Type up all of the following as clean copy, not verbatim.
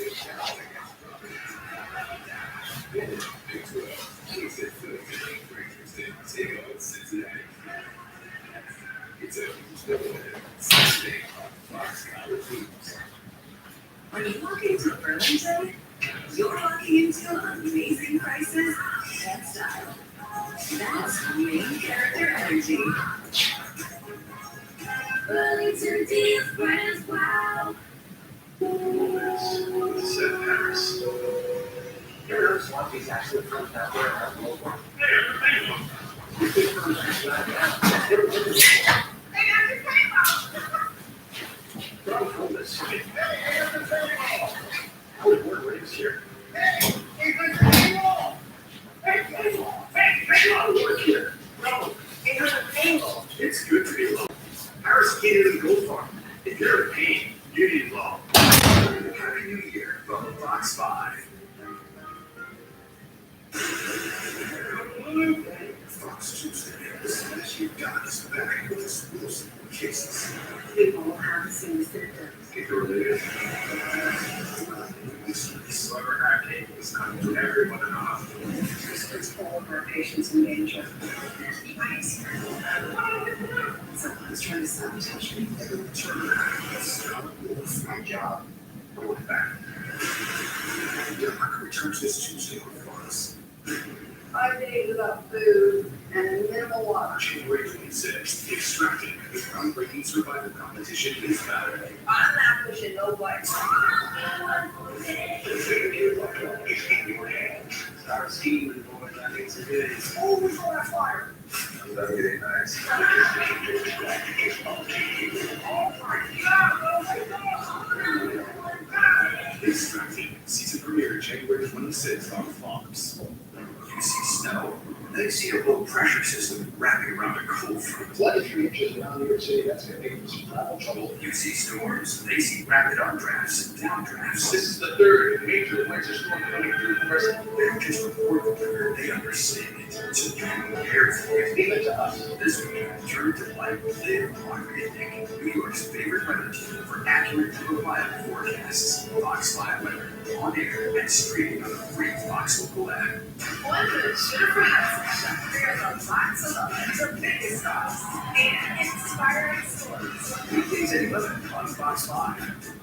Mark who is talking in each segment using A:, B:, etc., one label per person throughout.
A: When you walk into Burlington, you're walking into amazing prices and style. That's main character energy. Burlington Deals Brands Wow.
B: Said Paris.
C: Your Swansea actually comes out there and has local.
B: How important is here? It's good to be low. Paris Key is a gold farm. If you're in pain, you need low. Happy New Year from Fox 5. Fox Tuesday, as you got us back with explosive cases.
A: We all have the same symptoms.
B: Get your religion. This clever hurricane is coming to everyone in the hospital.
A: This puts all of our patients in danger. Someone's trying to sabotage me.
B: It's my job. I want it back. Doc returns this Tuesday on Fox.
A: 5 days without food and minimal water.
B: January 26th, Extracted, the groundbreaking survival competition is back.
A: I'm not pushing no buttons.
B: It's in your hands. Start scheming, boys. I think it's good. It's always on that fire. That'll get it nice. Extracted, season premiere January 26th on Fox. You see snow, they see a low pressure system wrapping around a cold front.
C: Flood a few inches around New York City, that's going to make some travel trouble.
B: You see storms, they see rapid updrafts and downdrafts.
C: This is the third major winter storm coming through the first.
B: They're just reporting it, they understand it, so you can prepare for it.
C: Leave it to us.
B: This week, turn to life, live on Nick, New York's favorite weather team for accurate and reliable forecasts. Fox 5 weather, on air and streaming on the free Fox local app.
A: One of the super hats there's a lots of the biggest stars and inspiring stories.
B: Weekdays at 11 on Fox 5.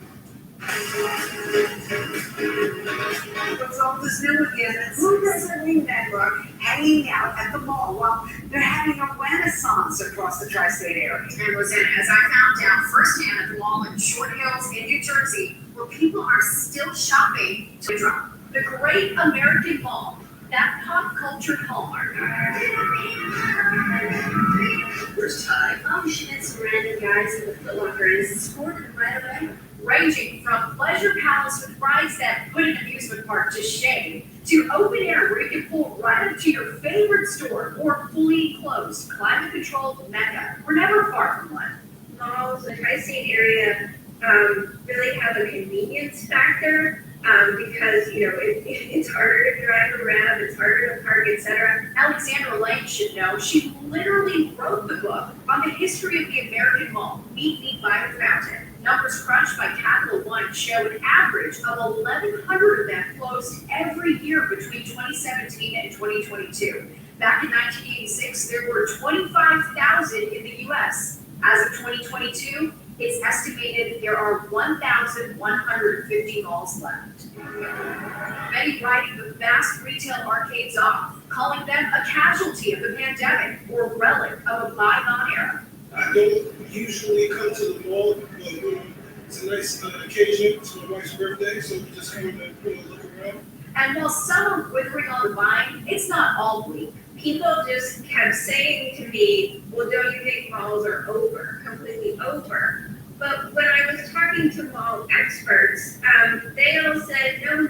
A: What's all this new again? Who doesn't remember hanging out at the mall while they're having a renaissance across the tri-state area?
D: And was in, as I found out firsthand at the mall in Short Hills in New Jersey, where people are still shopping to drop.
E: The Great American Mall, that pop culture hallmark.
B: Where's Ty?
E: Oh, she met some random guys in the Foot Locker and escorted them right away. Ranging from Pleasure Palace with rides that put an amusement park to shame, to open air where you can pull right up to your favorite store, or fully enclosed, climate-controlled mecca. We're never far from one.
F: Malls, the tri-state area, really have a convenience factor. Because, it's harder to drive around, it's harder to park, etc.
E: Alexandra Lang should know she literally wrote the book on the history of the American Mall, Meet Me by the Fountain. Numbers crunched by Capital One show an average of 1,100 of them closed every year between 2017 and 2022. Back in 1986, there were 25,000 in the U.S. As of 2022, it's estimated there are 1,150 malls left. Many writing the vast retail arcades off, calling them a casualty of the pandemic or relic of a bygone era.
G: I don't usually come to the mall, but it's a nice occasion. It's my wife's birthday, so we just come to look around.
E: And while some are withering on the vine, it's not all bleak.
F: People just kept saying to me, well, don't you think malls are over, completely over? But when I was talking to mall experts, they all said, no,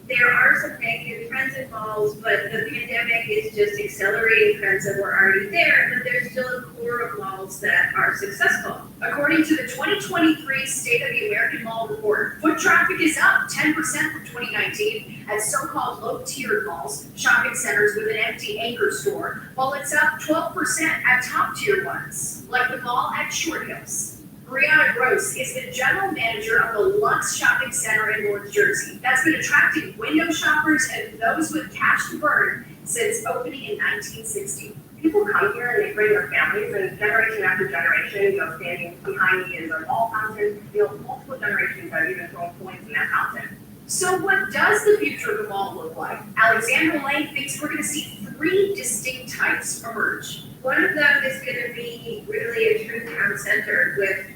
F: there are some negative trends in malls, but the pandemic is just accelerating trends that were already there, but there's still a core of malls that are successful.
E: According to the 2023 State of the American Mall report, foot traffic is up 10% from 2019 at so-called low-tiered malls, shopping centers with an empty anchor store, while it's up 12% at top-tier ones, like the mall at Short Hills. Brianna Gross is the general manager of the Lux Shopping Center in North Jersey. That's been attracting window shoppers and those with cash to burn since opening in 1960.
H: People come here and they bring their families, and generation after generation, standing behind me is a mall fountain. Multiple generations have even thrown coins in that fountain.
E: So what does the future of the mall look like? Alexandra Lane thinks we're going to see 3 distinct types emerge.
F: One of them is going to be really a true town center with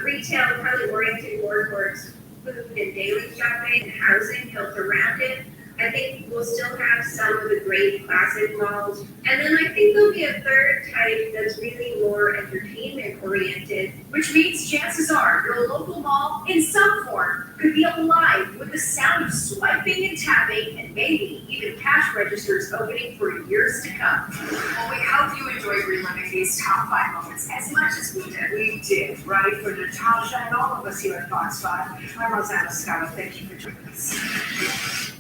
F: retail probably oriented more towards food and daily shopping and housing built around it. I think we'll still have some of the great classic malls. And then I think there'll be a third type that's really more entertainment oriented.
E: Which means chances are your local mall, in some form, could be alive with the sound of swiping and tapping and maybe even cash registers opening for years to come.
A: Well, we hope you enjoyed reliving these top 5 moments as much as we did. We did, right? For Natasha and all of us here at Fox 5. I'm Rosanna Scott. Thank you for joining us.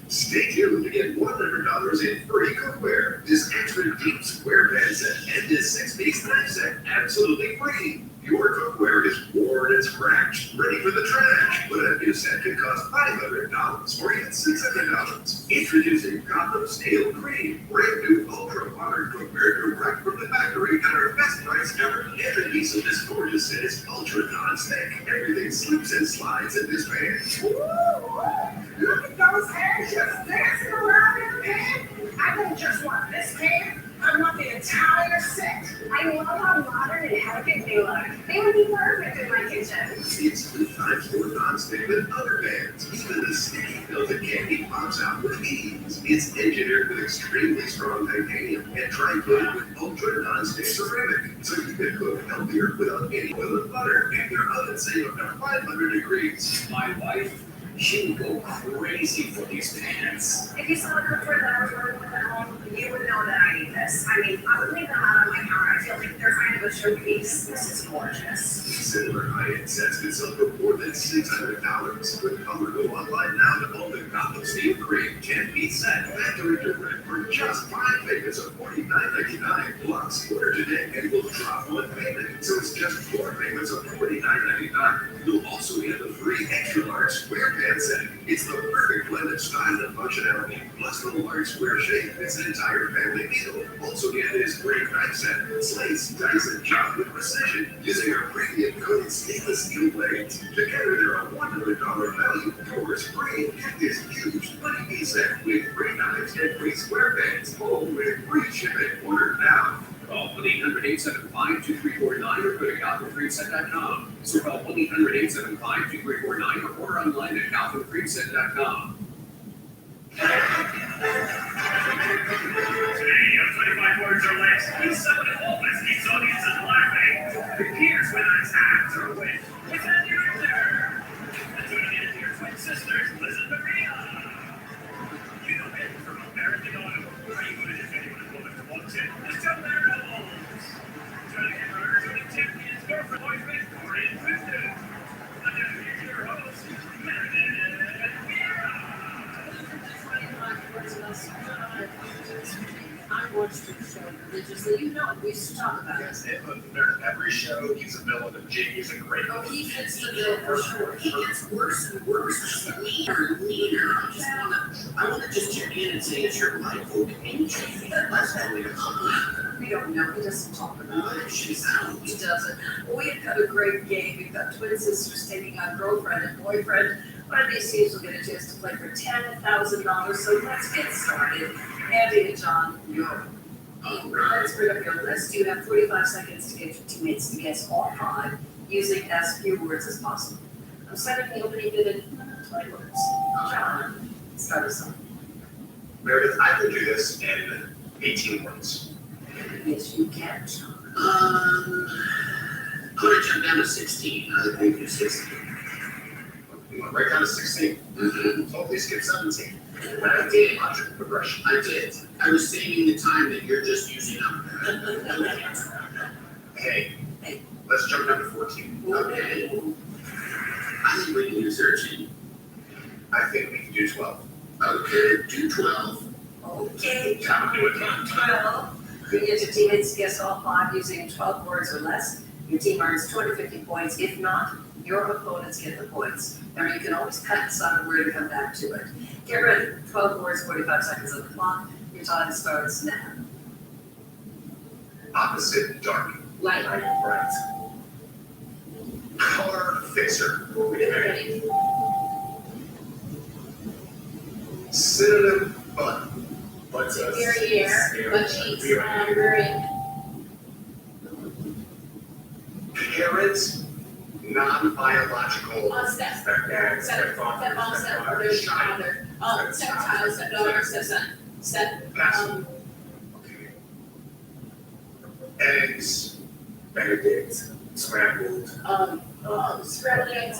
B: Stay tuned to get $100 in free cookware. This extra deep square pan set and this 6-piece knife set absolutely free. Your cookware is worn and scratched, ready for the trash. But a new set can cost $500 or even $600. Introducing Gotham Steel Cream, brand new ultra modern cookware direct from the factory at our best price ever. Every piece of this gorgeous set is ultra non-stick. Everything slips and slides in this pan.
A: Ooh, look at those hands just dancing around in the pan. I don't just want this pan. I want the entire set. I love how modern and elegant they look. They would be perfect in my kitchen.
B: It's 2 times more non-stick than other pans. Even the sticky filter candy pops out with ease. It's engineered with extremely strong titanium and tri-coated with ultra non-stick ceramic. So you can cook healthier without any oil and butter. And your oven safe up to 500 degrees.
C: My wife, she would go crazy for these pans.
A: If you saw the cookware that I was working with at home, you would know that I need this. I mean, I would leave them out on my counter. I feel like they're kind of a showpiece. This is gorgeous.
B: Similar high-end sets can sell for more than $600. With color, go online now to own the Gotham Steel Cream 10-piece set. Factory direct for just 5 payments of $49.99. Plus, order today and we'll drop 1 payment. So it's just 4 payments of $49.99. You'll also get the free extra-large square pan set. It's the perfect blend of style and functionality. Plus the large square shape. It's an entire family meal. Also get this great knife set. Slice, dice, and chop with precision using our premium coated stainless steel blades. Together they're a $100 value. Yours free. Get this huge 20-piece set with free knives and free square pans. All with free shipping. Order now.
I: Call 1-800-875-2349 or go to GothamCreamSet.com. So call 1-800-875-2349 or order online at GothamCreamSet.com.
B: Today, of 25 words or less, he's someone who always keeps audiences laughing. Who cares whether it's hands or wit? It's a director. And tuning in to your twin sisters, Liz and Maria. You know him from American Auto. Are you going to if anyone is willing to watch it? Let's jump there, Rebels. Joining him are returning champions, girlfriend, boyfriend, Corey and Kristen. And now here's your host, Meredith and Mira.
J: I watch this show religiously. You know, we used to talk about it.
B: Yes, every show he's a villain and Jamie's a great
J: Oh, he fits the bill for sure.
A: He gets worse and worse, just meaner and meaner. I want to just check in and say, is your life okay? That's how we are.
J: We don't know. He doesn't talk about it.
A: She's out.
J: He doesn't. Well, we've got a great game. We've got twin sisters taking on girlfriend and boyfriend. One of these teams will get a chance to play for $10,000. So let's get started. Andy and John, let's bring up your list. You have 45 seconds to get your teammates to guess all 5 using as few words as possible. I'm setting the opening bid in 20 words. John, start us off.
B: Meredith, I could do this in 18 words.
J: Yes, you can, John.
A: I'm going to jump down to 16. I think you're 16.
B: You went right down to 16.
A: Mm-hmm.
B: Totally skip 17.
A: I did.
B: Logical progression.
A: I did. I was saving the time that you're just using up.
B: Hey, let's jump down to 14.
A: Okay. I think we can do 13.
B: I think we can do 12.
A: Okay, do 12.
J: Okay,
B: Time to do it.
J: 12. You get your teammates to guess all 5 using 12 words or less. Your team earns 250 points. If not, your opponents get the points. Now, you can always pass on where to come back to it. Get ready. 12 words, 45 seconds on the clock. Your time starts now.
B: Opposite dark.
J: Light.
B: Bright. Color fixer.
J: Ready.
B: Synonym bun.
J: Derriere, butt cheeks, rearing.
B: Parent. Non-biological.
J: Step, stepmom, stepbrother, stepfather, stepchild, stepdaughter, stepson,
B: Okay. Eggs. Benedict. Scrambled.
J: scrambled eggs,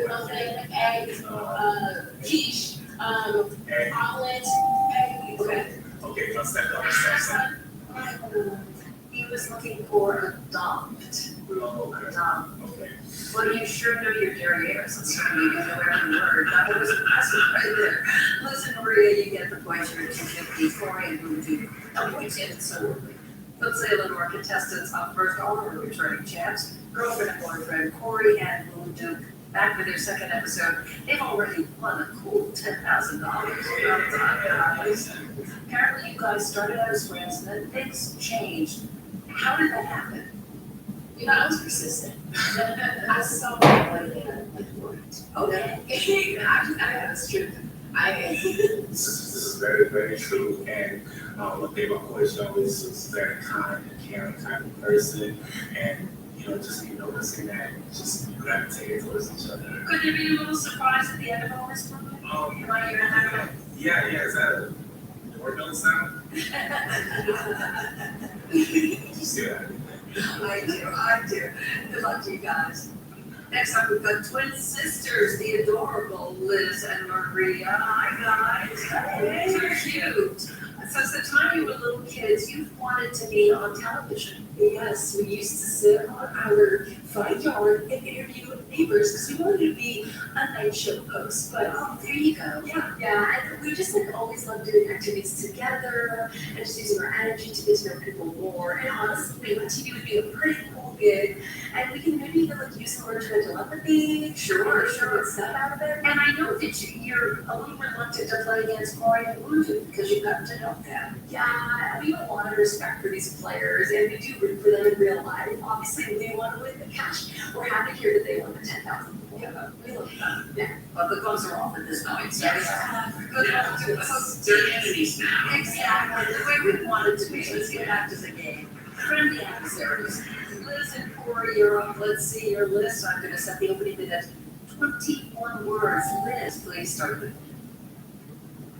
J: muffin, eggs, quiche, omelet, egg, okay.
B: Okay, let's step up. Step.
J: He was looking for adopt. Adopt.
B: Okay.
J: Well, you sure know your derrieres. It's going to be every word. That was impressive right there. Listen, Maria, you get the points. You're at 250. Corey and Luigi, a point in. So let's say a little more contestants up first. All are returning champs. Girlfriend and boyfriend, Corey and Lou Duke, back for their second episode. They've already won a cool $10,000. Well done, guys. Apparently, you guys started out as friends, and then things changed. How did that happen? You know, I was persistent. I saw my way in and worked. Okay. That's true.
K: This is very, very true. And one thing about Coach Jones is very kind and caring type of person. And, just noticing that, just gravitated towards each other.
J: Could there be a little surprise at the end of all this?
K: Yeah, is that a doorbell sound? Did you see that?
J: I do. Good luck to you guys. Next up, we've got twin sisters, the adorable Liz and Maria. Hi, guys. Hey. You're cute. Since the time you were little kids, you've wanted to be on television. Yes, we used to sit on our front yard and interview neighbors because we wanted to be a night show host. But there you go. Yeah, and we just always loved doing activities together and just using our energy to get to know people more. And honestly, TV would be a pretty cool gig, and we can maybe even use some more telepathy. Sure. Get stuff out of it. And I know that you're a little reluctant to play against Corey and Luigi because you've gotten to know them. Yeah, we have a lot of respect for these players, and we do root for them in real life. Obviously, they want to win the cash. We're happy to hear that they won the $10,000. Yeah, we love them. Yeah, but the gloves are off at this point. So good luck to us. They're enemies now. Exactly, the way we want it to be. Let's get back to the game. Friendly adversaries. Liz and Corey, you're up. Let's see your list. I'm going to set the opening bid at 21 words. Liz, please start with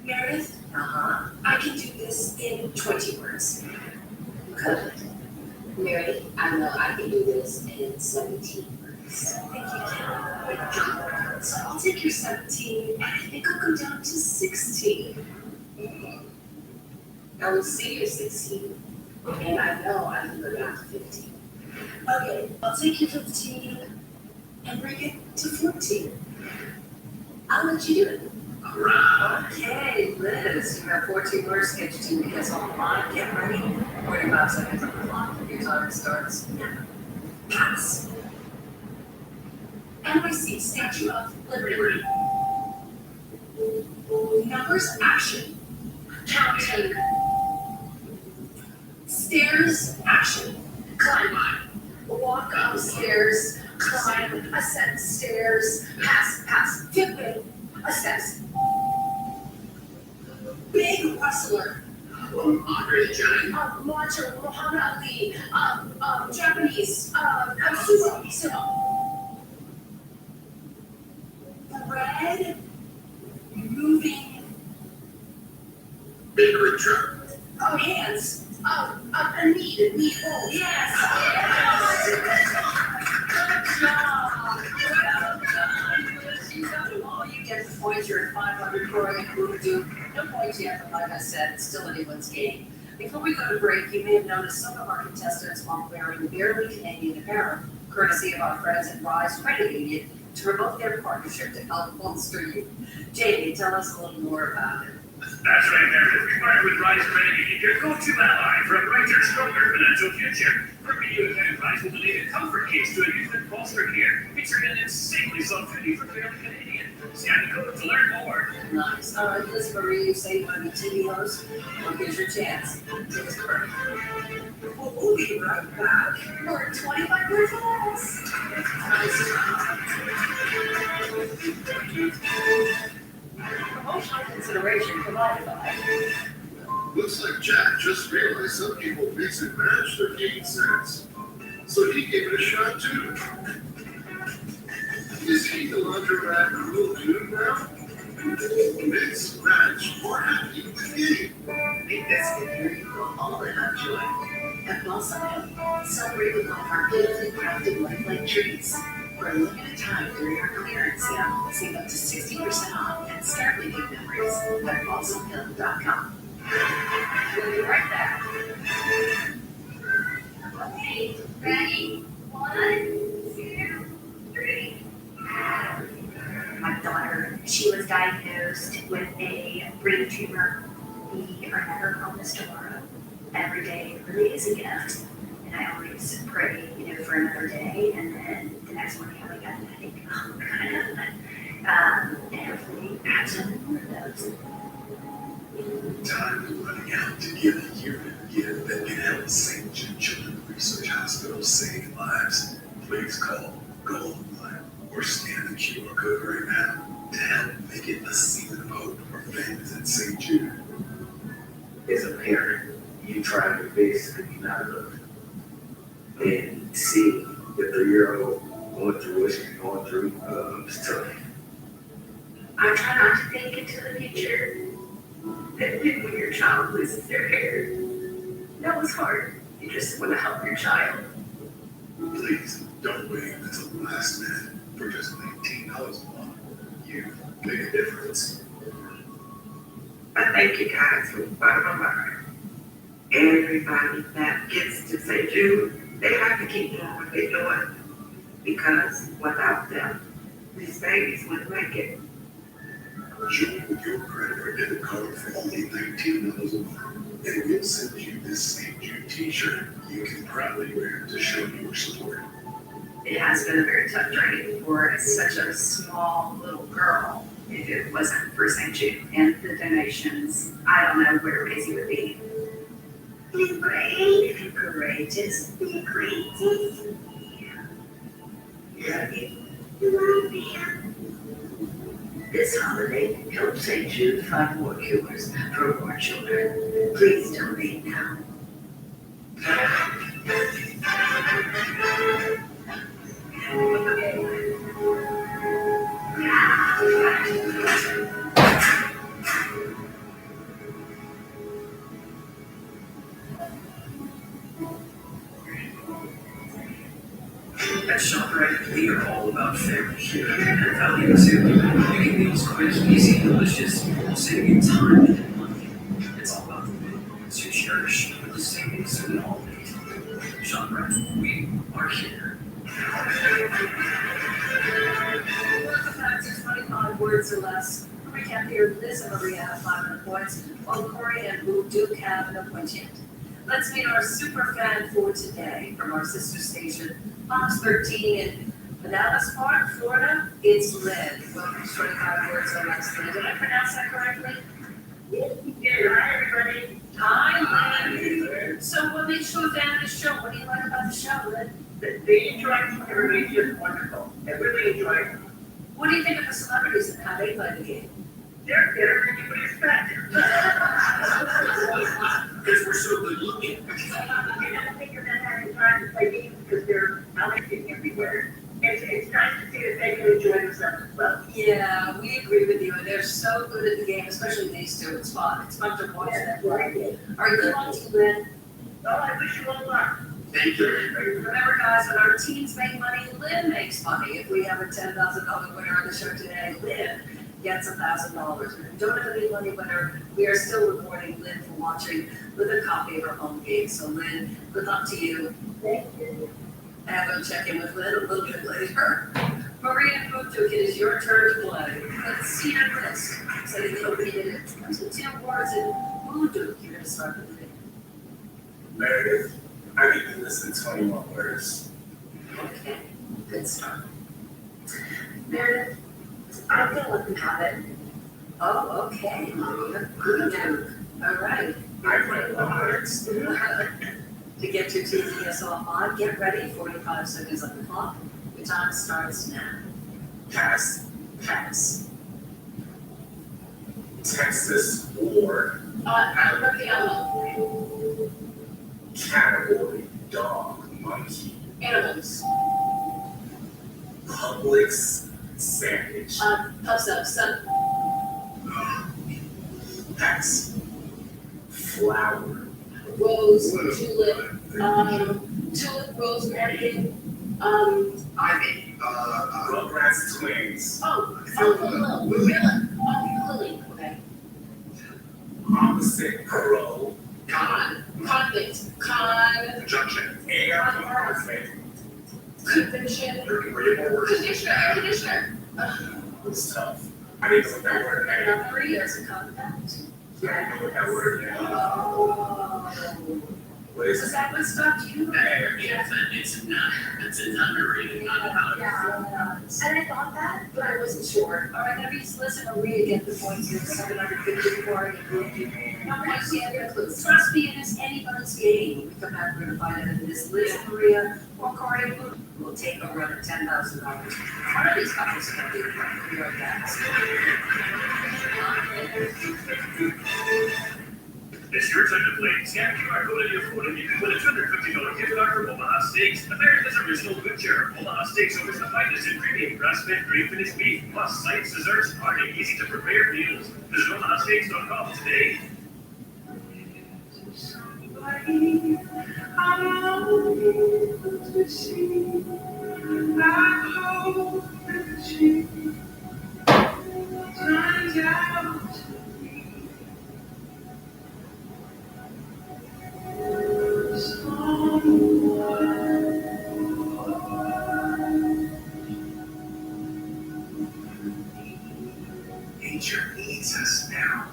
J: Meredith. I can do this in 20 words. Good. Mary, I know I can do this in 17 words. I think you can. Good job. So I'll take your 17, and I think I'll go down to 16. Now we'll see your 16, and I know I can go down to 15. Okay, I'll take your 15 and bring it to 14. I'll let you do it. Okay, Liz, you have 14 words to get your team to guess on the line. Get ready. 45 seconds on the clock. Your time starts now. Pass. NYC Statue of Liberty. Numbers action. Counting. Stairs action. Climb. Walk upstairs. Climb. Ascend stairs. Pass. Fifth. Assess. Big wrestler.
B: Andre the Giant.
J: Launcher, Muhammad Ali, Japanese, sumo. Red, moving.
B: Bakery truck.
J: Hands. A knee hole. Yes. Good job. Well done, Liz. You got them all. You get the points. You're at 500. Corey and Voodoo. No points yet, but like I said, it's still anyone's game. Before we go to break, you may have noticed some of our contestants are wearing barely Canadian apparel, courtesy of our friends at Rise Credit Union, to promote their partnership to help bolster you. Jamie, tell us a little more about it.
B: That's right, Meredith. Required with Rise Credit, your go-to ally for a brighter, stronger financial future. Bringing you account Rise will donate a comfort case to a youth in foster care, featuring an insanely soft hoodie for fairly Canadian. Scan the code to learn more.
J: Nice. All right, Liz Marie, you say you want to be TV host? Well, here's your chance. Take us first. We'll be right back. For 25 years less. Promotional consideration provided by.
B: Looks like Jack just realized some people mix and match their gain sets. So he gave it a shot too. Is he the laundromat cool dude now? Mix, match, or happy with game.
E: Make this here you will all enjoy. At Blossom Hill, celebrate with all of our beautifully crafted lifelike treats. For a limited time during our clearance sale, save up to 60% off and start making memories at blossomhill.com. We'll be right back.
D: Okay, ready? 1, 2, 3.
H: My daughter, she was diagnosed with a brain tumor. We are never promised tomorrow. Every day really is a gift. And I always pray, for another day. And then the next morning I wake up and I think, oh, we're gonna have that. And hopefully have some more of those.
B: Time is running out to give a human gift that can help St. Jude Children's Research Hospital save lives. Please call, go online, or scan the QR code right now to help make it a season of hope for families at St. Jude.
C: As a parent, you try your best to be not look. And see the 3-year-old going through what she's going through, it's tough.
H: I try not to think into the future. That when your child loses their hair, that was hard. You just want to help your child.
B: Please don't wait until the last minute. For just $19 a month, you make a difference.
L: I thank you guys from the bottom of my heart. Everybody that gets to St. Jude, they have to keep doing what they're doing. Because without them, these babies wouldn't make it.
B: Join with your credit or debit card for only $19 a month, and we'll send you this St. Jude t-shirt you can proudly wear to show your support.
H: It has been a very tough journey for such a small little girl if it wasn't for St. Jude and the donations. I don't know where Maisie would be. Be brave, be courageous, be crazy. Yeah. You love me. This holiday, help St. Jude find more cures for more children. Please donate now.
I: At ShopRite, we are all about family here and value too. Making meals quick, easy, and delicious will save you time and money. It's all about the moments you cherish with the savings we all need. ShopRite, we are here.
J: Welcome back to 25 words or less. Recap here, Liz and Maria have 500 points, while Corey and Boo Duke have no points yet. Let's meet our super fan for today from our sister station, Fox 13 in Pinellas Park, Florida. It's Lynn. Welcome to 25 words or less. Lynn, did I pronounce that correctly?
L: Yeah, hi everybody.
J: Hi, Lynn. So what makes you a fan of the show? What do you like about the show, Lynn?
L: The interaction with everybody is just wonderful. I really enjoy it.
J: What do you think of the celebrities and how they play the game?
L: They're better than you would expect.
B: Because we're so good looking.
L: And I don't think they're not having time to play games because they're out everywhere. It's nice to see that they can enjoy themselves as well.
J: Yeah, we agree with you, and they're so good at the game, especially these two. It's fun. It's fun to watch them. Are you on Team Lynn?
L: Oh, I wish you all luck.
B: Thank you.
J: Remember, guys, when our teams make money, Lynn makes money. If we have a $10,000 winner on the show today, Lynn gets $1,000. If we don't have any money winner, we are still rewarding Lynn for watching with a copy of her home game. So, Lynn, good luck to you.
L: Thank you.
J: And we'll check in with Lynn a little bit later. Maria and Putuk, it is your turn to play. Let's Christine at risk. So they opened it at 10 words and voodoo. You're gonna start with it.
K: Meredith, I need to listen to 21 words.
J: Okay, good start. Meredith, I'm gonna let them have it. Oh, okay. Good joke. All right.
K: I put words.
J: To get your TTSO on, get ready, 45 seconds on the clock. Your time starts now.
K: Pass.
J: Pass.
K: Texas or
J: Animals.
K: category dog, monkey, Publix sandwich.
J: Puffs up, sun.
K: Pass. Flower.
J: Rose, tulip, tulip, rosemary, ivy.
K: Rugrats twins.
J: Lily, okay.
K: Opposite crow.
J: Conflict,
B: Conjunction.
K: Air perfect.
J: convention, conditioner.
K: It's tough. I need to look that word in.
J: Memory is a compact.
K: I need to look that word in.
J: Oh.
K: What is
J: Is
K: it?
J: that what stopped you?
I: It's an underrated, not about it.
J: Yeah. And I thought that, but I wasn't sure. All right, now just listen and read again the points here, 754 and now we're see other clues. Trust me, in this anybody's game. We come back, we're gonna find out if this Liz, Maria, or Cardi will take a run at $10,000. One of these couples is gonna be right back.
M: It's your time to play. Scan QR code on your phone and you can win a $250 gift card from Omaha Steaks, America's original butcher. Omaha Steaks offers the finest in premium grass-fed, grain-finished beef, plus sides, desserts, hearty, easy-to-prepare meals. Visit omahasteaks.com today.
B: Nature needs us now.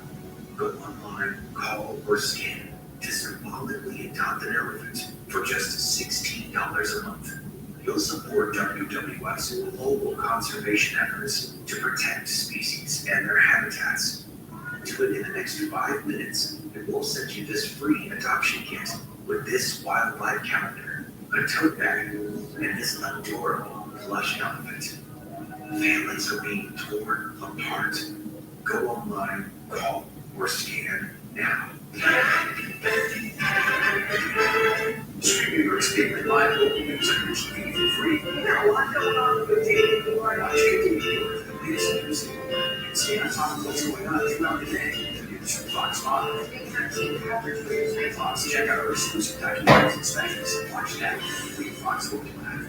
B: Go online, call, or scan to symbolically adopt an elephant for just $16 a month. You'll support WWF's global conservation efforts to protect species and their habitats. Do it in the next 5 minutes, and we'll send you this free adoption kit with this wildlife calendar, a tote bag, and this adorable plush elephant. Families are being torn apart. Go online, call, or scan now. Streaming or escaping live local news and usually for free. Now, what's going on with the watch gtgtg, the latest news and you can stay on top of what's going on throughout the day. It's from Fox 5. Fox, check out our exclusive documentaries and specials and watch now. We Fox Local Live.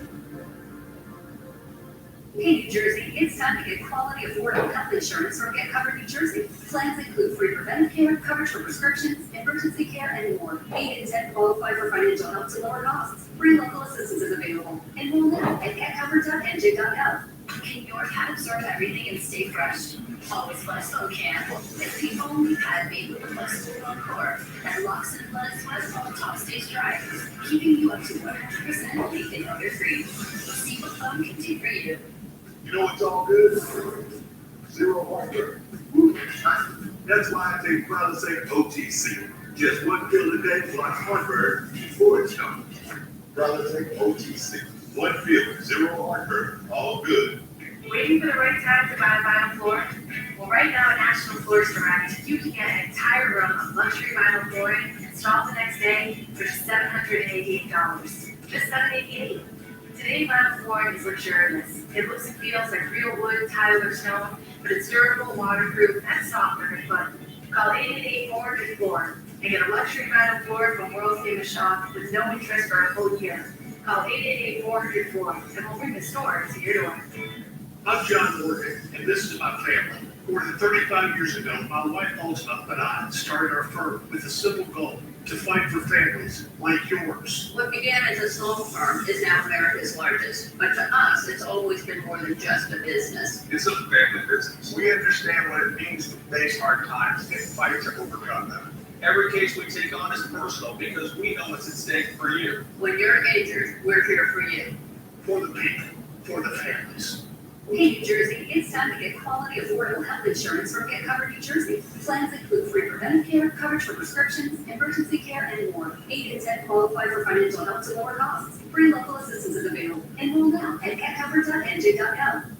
E: Hey, New Jersey, it's time to get quality, affordable health insurance from Get Covered New Jersey. Plans include free preventive care, coverage for prescriptions, emergency care, and more. 8 in 10 qualify for financial help to lower costs. Free local assistance is available. Enroll now at getcovered.nj.gov. Can your cat absorb everything and stay fresh? Always Plus can. If people only had made with a Plus tool on core that locks in blood and sweat while the top stays dry, keeping you up to 100% leak and odor-free. See what phone can do for you.
B: You know what's all good? Zero heartburn. That's why I take Prilosec OTC. Just one pill a day blocks heartburn before it's gone. Prilosec OTC. One pill, zero heartburn, all good.
E: Waiting for the right time to buy a vinyl floor? Well, right now at National Floors Direct, you can get an entire room of luxury vinyl flooring installed the next day for just $788. Just $788. Today, vinyl flooring is luxurious. It looks and feels like real wood, tile, or stone, but it's durable, waterproof, and soft every foot. Call 888-400-FLOOR and get a luxury vinyl floor from World Famous Shop with no interest for a full year. Call 888-400-FLOOR and we'll bring the store to your door.
M: I'm John Morgan, and this is my family. More than 35 years ago, my wife Elizabeth and I started our firm with a simple goal: to fight for families like yours.
E: What began as a small firm is now America's largest, but to us, it's always been more than just a business.
M: It's a family business. We understand what it means to face hard times and fight to overcome them. Every case we take on is personal because we know what's at stake for you.
E: When you're injured, we're here for you.
M: For the people, for the families.
H: Hey, New Jersey, it's time to get quality, affordable health insurance from Get Covered New Jersey. Plans include free preventive care, coverage for prescriptions, emergency care, and more. 8 in 10 qualify for financial help to lower costs. Free local assistance is available. Enroll now at getcovered.nj.gov.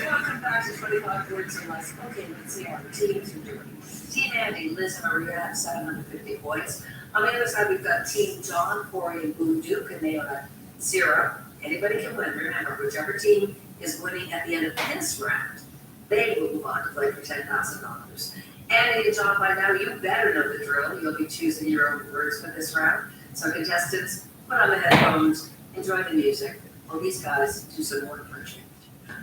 J: Welcome back to 25 words or less. Okay, let's see how the teams are doing. Team Andy, Liz, and Maria have 750 points. On the other side, we've got Team John, Corey, and Boone Duke, and they are at 0. Anybody can win. Remember, whichever team is winning at the end of this round, they will move on to play for $10,000. Andy and John, by now, you better know the drill. You'll be choosing your own words for this round. So contestants, put on the headphones, enjoy the music, while these guys do some work for a change.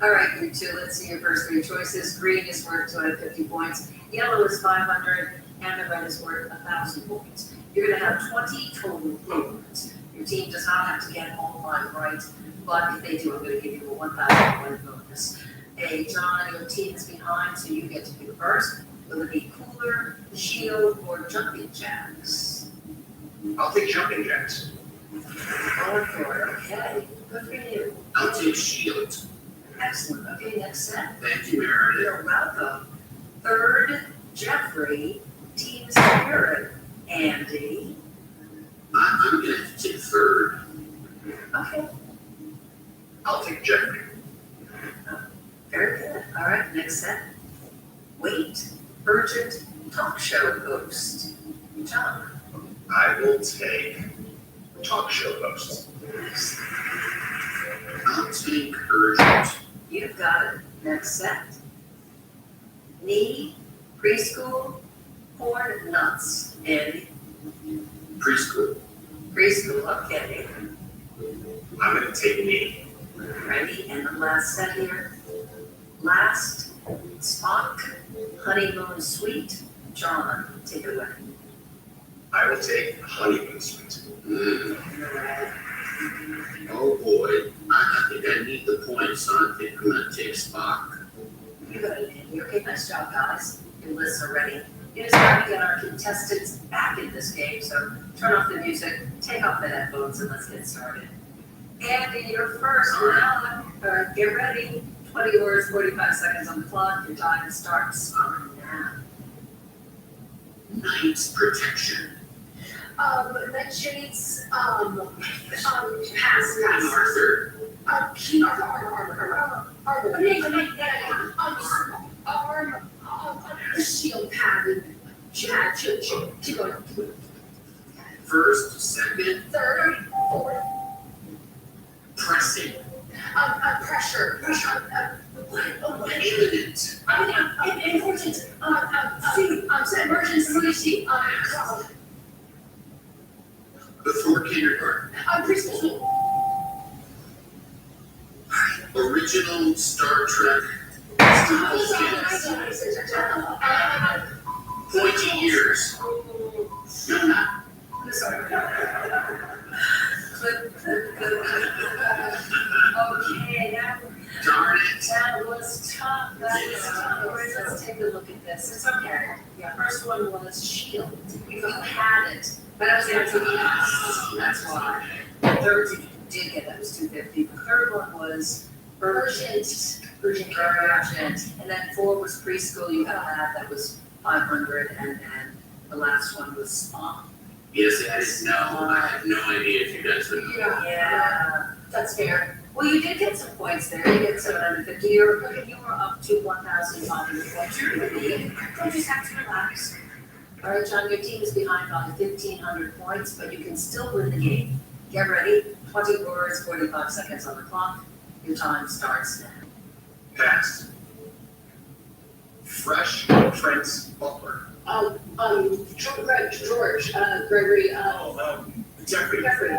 J: All right, you two, let's see your first 3 choices. Green is worth 250 points, yellow is 500, and the red is worth 1,000 points. You're going to have 20 total points. Your team does not have to get all 5 right, but if they do, I'm going to give you a 1,000 point bonus. Hey, John, your team is behind, so you get to pick first. Will it be cooler, shield, or jumping jacks?
M: I'll take jumping jacks.
J: Going for it, okay. Good for you.
B: I'll take shield.
J: Excellent. Okay, next set.
B: Thank you, Meredith.
J: You're welcome. Third, Jeffrey, Team Spirit, Andy.
B: I'm gonna take third.
J: Okay,
M: I'll take Jeffrey.
J: very good. All right, next set. Wait, urgent talk show host, John.
M: I will take talk show host.
B: I'll take urgent.
J: You've got it. Next set. Knee, preschool, corn nuts, Andy.
B: Preschool.
J: Preschool, okay.
M: I'm gonna take me.
J: Ready? And the last set here. Last, Spock, honeymoon suite, John, take it away.
M: I will take honeymoon suite.
B: Oh boy, I think I need the points, so I think I'm gonna take Spock.
J: You got it, Andy. Okay, nice job, guys. Your lists are ready. It is time to get our contestants back in this game, so turn off the music, take off the headphones, and let's get started. Andy, you're first round. Get ready. 20 words, 45 seconds on the clock. Your time starts now.
B: Knight's protection.
A: Med shades, pass.
B: Arthur.
A: King Arthur, shield pad, keep going.
B: First, second,
A: Third, fourth,
B: pressing.
A: pressure,
B: Imminent.
A: important, emergency,
B: Before kindergarten.
A: preschool,
B: Original Star Trek. Pointy ears. No, not.
J: Okay,
B: Darn it.
J: that was tough. That was tough. Let's take a look at this. It's okay. Yeah, first one was shield. You had it, but I was going to yes. That's why. The third you did get, that was 250. The third one was urgent. And then 4 was preschool. You got that. That was 500. And then the last one was Spock.
B: Yes, I didn't know. I had no idea if you guys would know.
J: Yeah, that's fair. Well, you did get some points there. You get 750. You were up to 1,500 points. You're ready. You just have to relax. All right, John, your team is behind by 1,500 points, but you can still win the game. Get ready. 20 words, 45 seconds on the clock. Your time starts now.
M: Pass. Fresh Prince Butler.
A: George, Gregory,
M: Jeffrey.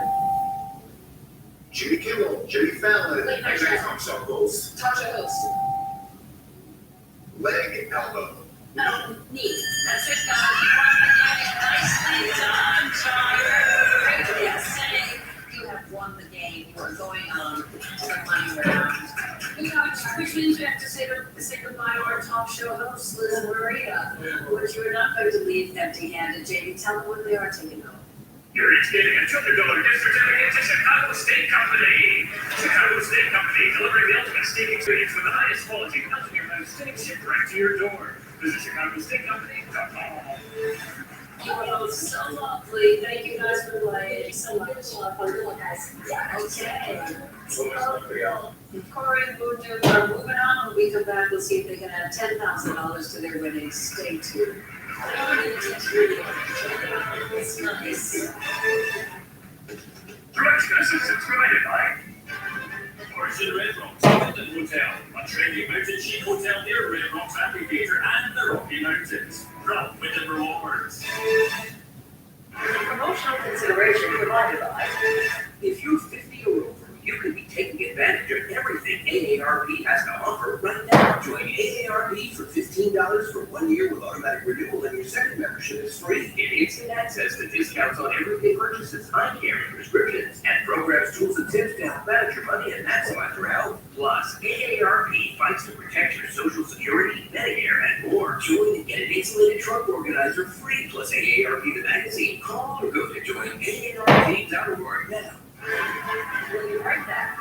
M: Jimmy Kimmel, Jimmy Fallon.
A: Late night show.
M: Talk show host.
A: Talk show host,
M: Leg elbow.
J: Oh, neat. That's just got to be one again. Nicely done, John. Great. Yes, saying you have won the game. You are going on to the money round. Which means we have to say goodbye to our talk show hosts, Liz and Maria. But you are not going to leave empty-handed, Jamie. Tell them what they are taking home.
M: You're each getting a $200 gift certificate to Chicago Steak Company. Chicago Steak Company, delivering the ultimate steak experience with the highest quality melting your steak shipped right to your door. Visit ChicagoSteakCompany.com.
J: You are both so lovely. Thank you guys for playing. So much fun. Guys. Yeah, okay. Corey and Boone are moving on. When we come back, we'll see if they can add $10,000 to their winnings. Stay tuned. It's nice.
M: Production assistance provided by Origin Red Rocks Hilton Hotel, a trendy mountain chic hotel near Red Rocks Amphitheatre and the Rocky Mountains. From Wyndham Rewards.
J: Promotional consideration provided by.
I: If you're 50 or over, you could be taking advantage of everything AARP has to offer right now. Join AARP for $15 for 1 year with automatic renewal, and your second membership is free. Get instant access to discounts on everyday purchases, eye care, and prescriptions, and programs, tools, and tips to help manage your money and maximize your health. Plus, AARP fights to protect your Social Security, Medicare, and more. Join and get an insulated truck organizer free, plus AARP the magazine. Call or go to joinaarp.org now.
J: We'll be right back.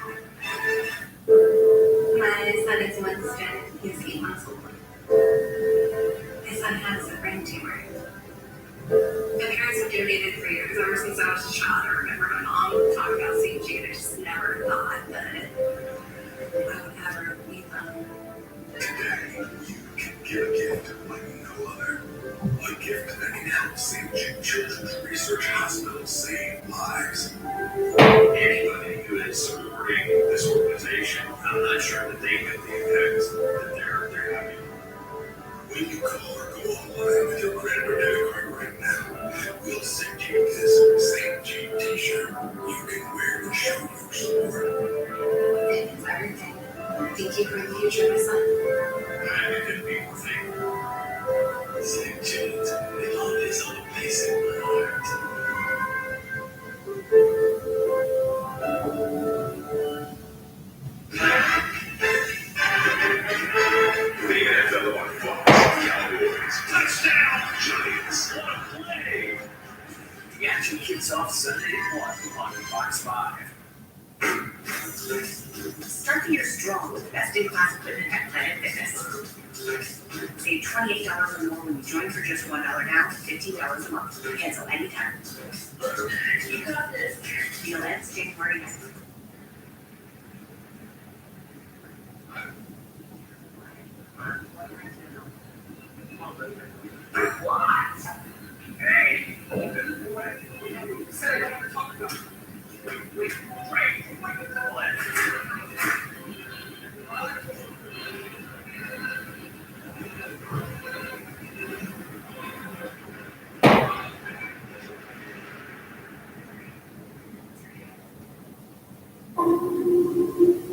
H: My son is Winston. He's 8 months old. His son has a brain tumor. My parents have donated for years. Ever since I was a child, I remember my mom talking about CG, and I just never thought that I would ever meet them.
B: Today, you can give a gift like no other. A gift that can help St. Jude Children's Research Hospital save lives. Anybody who is supporting this organization, I'm not sure that they get the effects that they're having. When you call or go online with your credit or debit card right now, we'll send you this St. Jude t-shirt you can wear to show your support.
H: Thank you for everything. Thank you for the future of my son.
B: And it could be more thing. St. Jude's, it always hold a place in my heart. The NFL on Fox, Cowboys, touchdown, Giants, what a play!
I: The action kicks off Sunday at 1 on Fox 5.
H: Start the year strong with the best in-class equipment at Planet Fitness. Save $28 or more when you join for just $1 down, $15 a month. Cancel anytime. You got this. Deal ends January 9th.
M: Hey!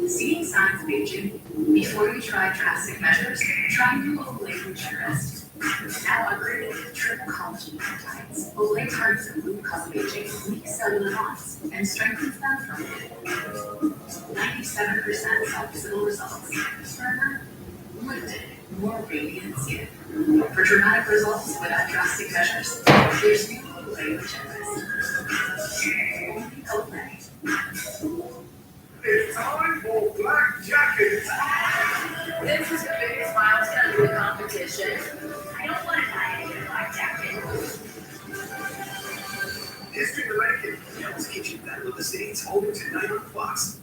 H: Seeing signs of aging? Before you try drastic measures, try new Olay Regenerist. Now upgraded with triple collagen peptides, Olay targets the root cause of aging, weak cellular bonds, and strengthens them from within. 97% self-visible results. Firmer, lifted, more radiant skin. For dramatic results without drastic measures, there's new Olay Regenerist. Only Olay.
M: It's time for Black Jackets!
J: This is the biggest milestone in the competition.
H: I don't want to die in a black jacket.
I: History of American Hell's Kitchen Battle of the States over tonight on Fox.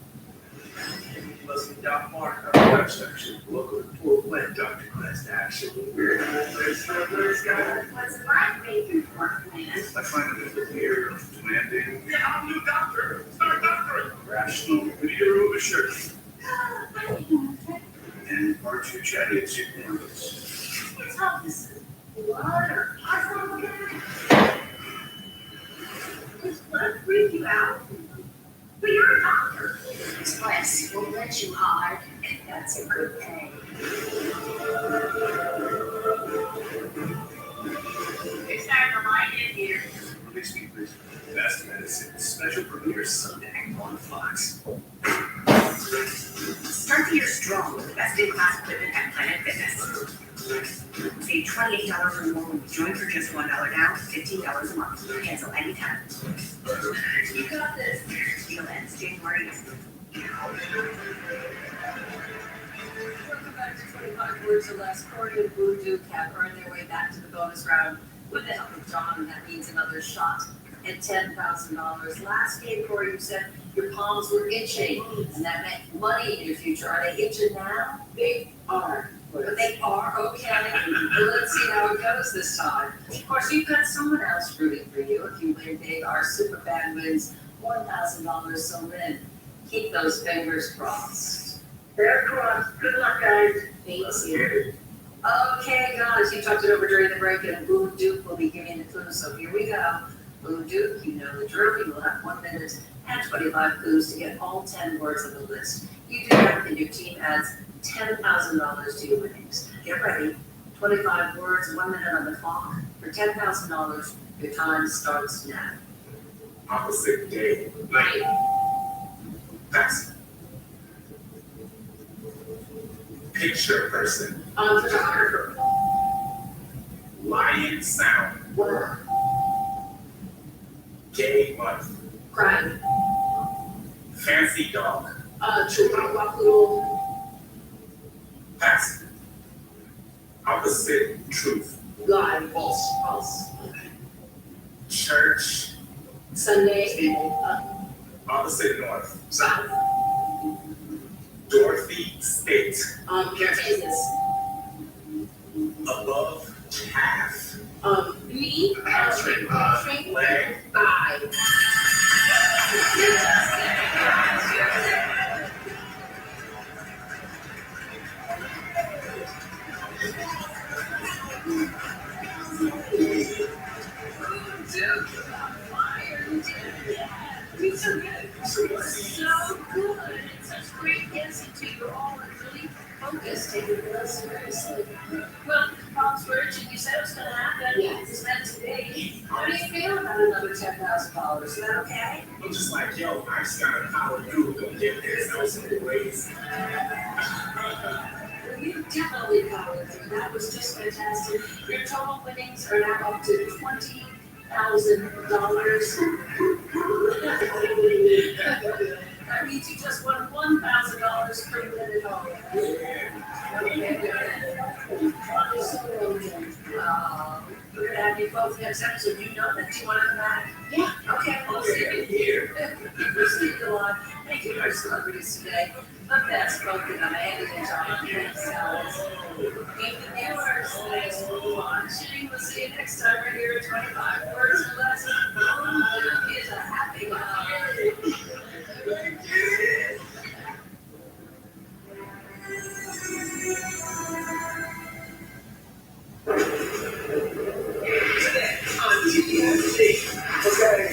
I: Leslie Doc Mark, our Dutch section. Welcome to Portland, Dr. Quest Action. We're the first guy.
H: What's my favorite part, man?
B: I find it a clear landing.
M: Yeah, I'm new doctor! Start doctoring! Rational, video of a shirt.
B: And R2 chatted to
H: It's how this is blood or plasma looking at. Does blood freak you out? But you're a doctor. Express will let you hard, and that's a good thing.
E: It's time for my in here.
M: Big speakers, best medicine, special premiere Sunday on Fox.
N: Start the year strong with the best-in-class equipment at Planet Fitness. Save $28 or more when you join for just $1 down, $15 a month. Cancel anytime.
E: You got this.
N: Deal ends January 8th.
J: Welcome back to 25 Words or Less. Corey and Blue Duke have earned their way back to the bonus round with the help of John, and that means another shot at $10,000. Last game, Corey, you said your palms were itching, and that meant money in your future. Are they itching now?
E: They are.
J: But they are okay. Well, let's see how it goes this time. Of course, you've got someone else rooting for you. If you win big, our super fan wins $1,000. So win. Keep those fingers crossed.
E: They're crossed. Good luck, guys.
J: Thanks you. Okay, guys, you talked it over during the break, and Blue Duke will be giving the clues. So here we go. Blue Duke, you know the drill. You will have 1 minute and 25 clues to get all 10 words on the list. You do that, and your team adds $10,000 to your winnings. Get ready. 25 words, 1 minute on the clock. For $10,000, your time starts now.
K: Opposite day.
J: Ready?
K: Pass. Picture person.
J: Photographer.
K: Lion sound.
J: Word.
K: Gay month.
J: Crime.
K: Fancy dog.
J: Chihuahua poodle.
K: Pass. Opposite truth.
J: Lie. False. False.
K: Church.
J: Sunday.
K: Opposite north.
J: South.
K: Dorothy state.
J: Kansas.
K: Above calf.
J: Me.
K: Hamstring. Leg.
J: Thigh. You're so good. So good. It's such great insight. You're all really focused, taking it real seriously. Well, palms were itching. You said it was going to happen.
E: Yes.
J: It's meant to be. How do you feel about another $10,000? Is that okay?
K: I'm just like, yo, I just gotta power through. Gonna get this. That was some good ways.
J: Well, you definitely powered through. That was just fantastic. Your total winnings are now up to $20,000. That means you just won $1,000 per win at home. We're gonna have you both next episode. You know that you want to come back?
E: Yeah.
J: Okay, we'll see you here. We'll see you on. Thank you, our celebrities today. The best spoken Amanda and John. Thanks, Alice. Thank the viewers. Thanks for watching. We'll see you next time right here at 25 Words or Less. Blue is a happy holiday.
O: Okay,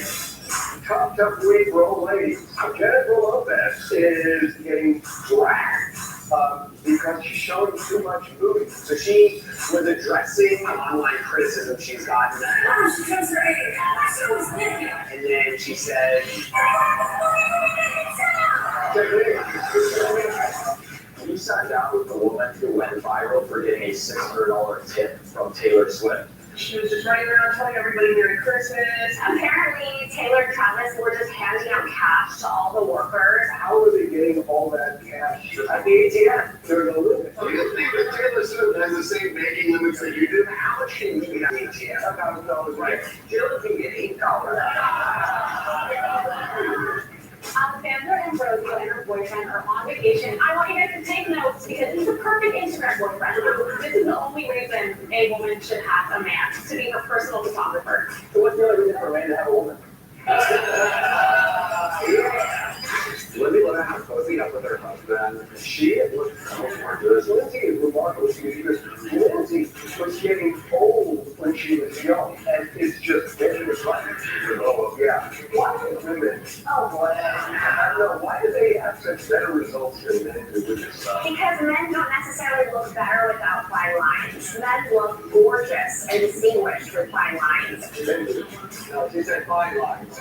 O: tough week for old ladies. Jennifer Lopez is getting dragged because she's showing too much booty. So she was addressing online criticism she's gotten.
E: Oh, she comes her age. She was naked.
O: And then she said, you signed out with the woman who went viral for getting a $600 tip from Taylor Swift.
E: She was just running around telling everybody Merry Christmas.
H: Apparently, Taylor and Travis were just handing out cash to all the workers.
O: How are they getting all that cash at the ATM? They're gonna lose it.
B: Do you think that Taylor Swift has the same banking limits that you do?
O: How much can you get at the ATM? $1,000, right? Jill can get $8.
H: Alexander and Rosie and her boyfriend are on vacation. I want you guys to take notes because he's a perfect Instagram boyfriend. This is the only reason a woman should have a man, to be her personal photographer.
O: So what's the other reason for a man to have a woman? Lindsay Lohan was meet up with her husband. She was Lindsay is remarkable. Lindsay was getting old when she was young, and it's just dangerous. Oh, yeah. Why do women? Oh, boy. I don't know. Why do they have such better results than men do with this stuff.
A: Because men don't necessarily look better without fine lines. Men look gorgeous and distinguished with fine lines.
O: Men do. No, she said fine lines.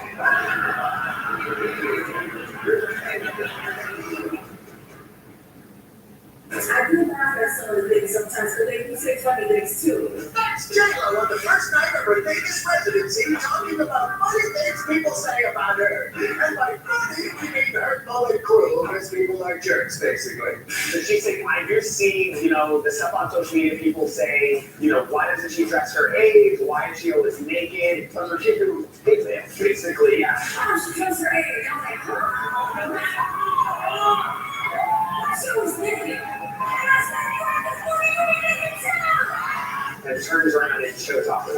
P: I do laugh at some of the things sometimes, but they do say funny things too.
B: That's J-Lo on the first night of her Vegas residency talking about funny things people say about her. And by funny, we mean hurtful and cruel, because people like jerks, basically.
O: So she's saying, I do see, the stuff on social media, people say, why doesn't she dress her age? Why is she always naked? Some ridiculous things, basically, yeah.
P: Oh, she dressed her age. I was like, huh? She was naked.
O: And turns around and shows off.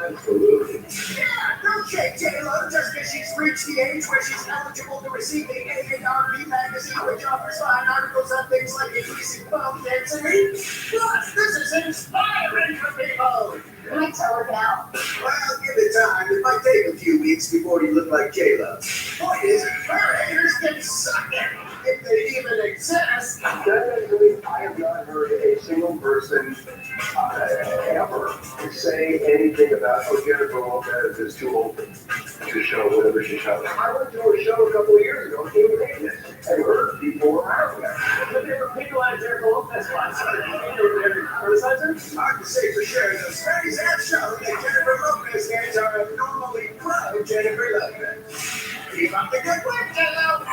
O: Absolutely.
B: Yeah, okay, J-Lo, just because she's reached the age where she's eligible to receive the AARP magazine, which offers fine articles on things like increasing bone density. Plus, this is inspiring for people.
A: I tell her now.
B: Well, give it time. It might take a few weeks before you look like J-Lo. Point is, her haters can suck it if they even exist.
O: Definitely, I have not heard a single person ever say anything about, Jennifer Lopez is too old to show whatever she shows. I went to her show a couple of years ago, King of Vegas, and heard people around there. But there were people at Jennifer Lopez last night.
B: Hard to say for sure. The studies have shown that Jennifer Lopez fans are abnormally pro Jennifer Lopez. Keep up the good work, J-Lo.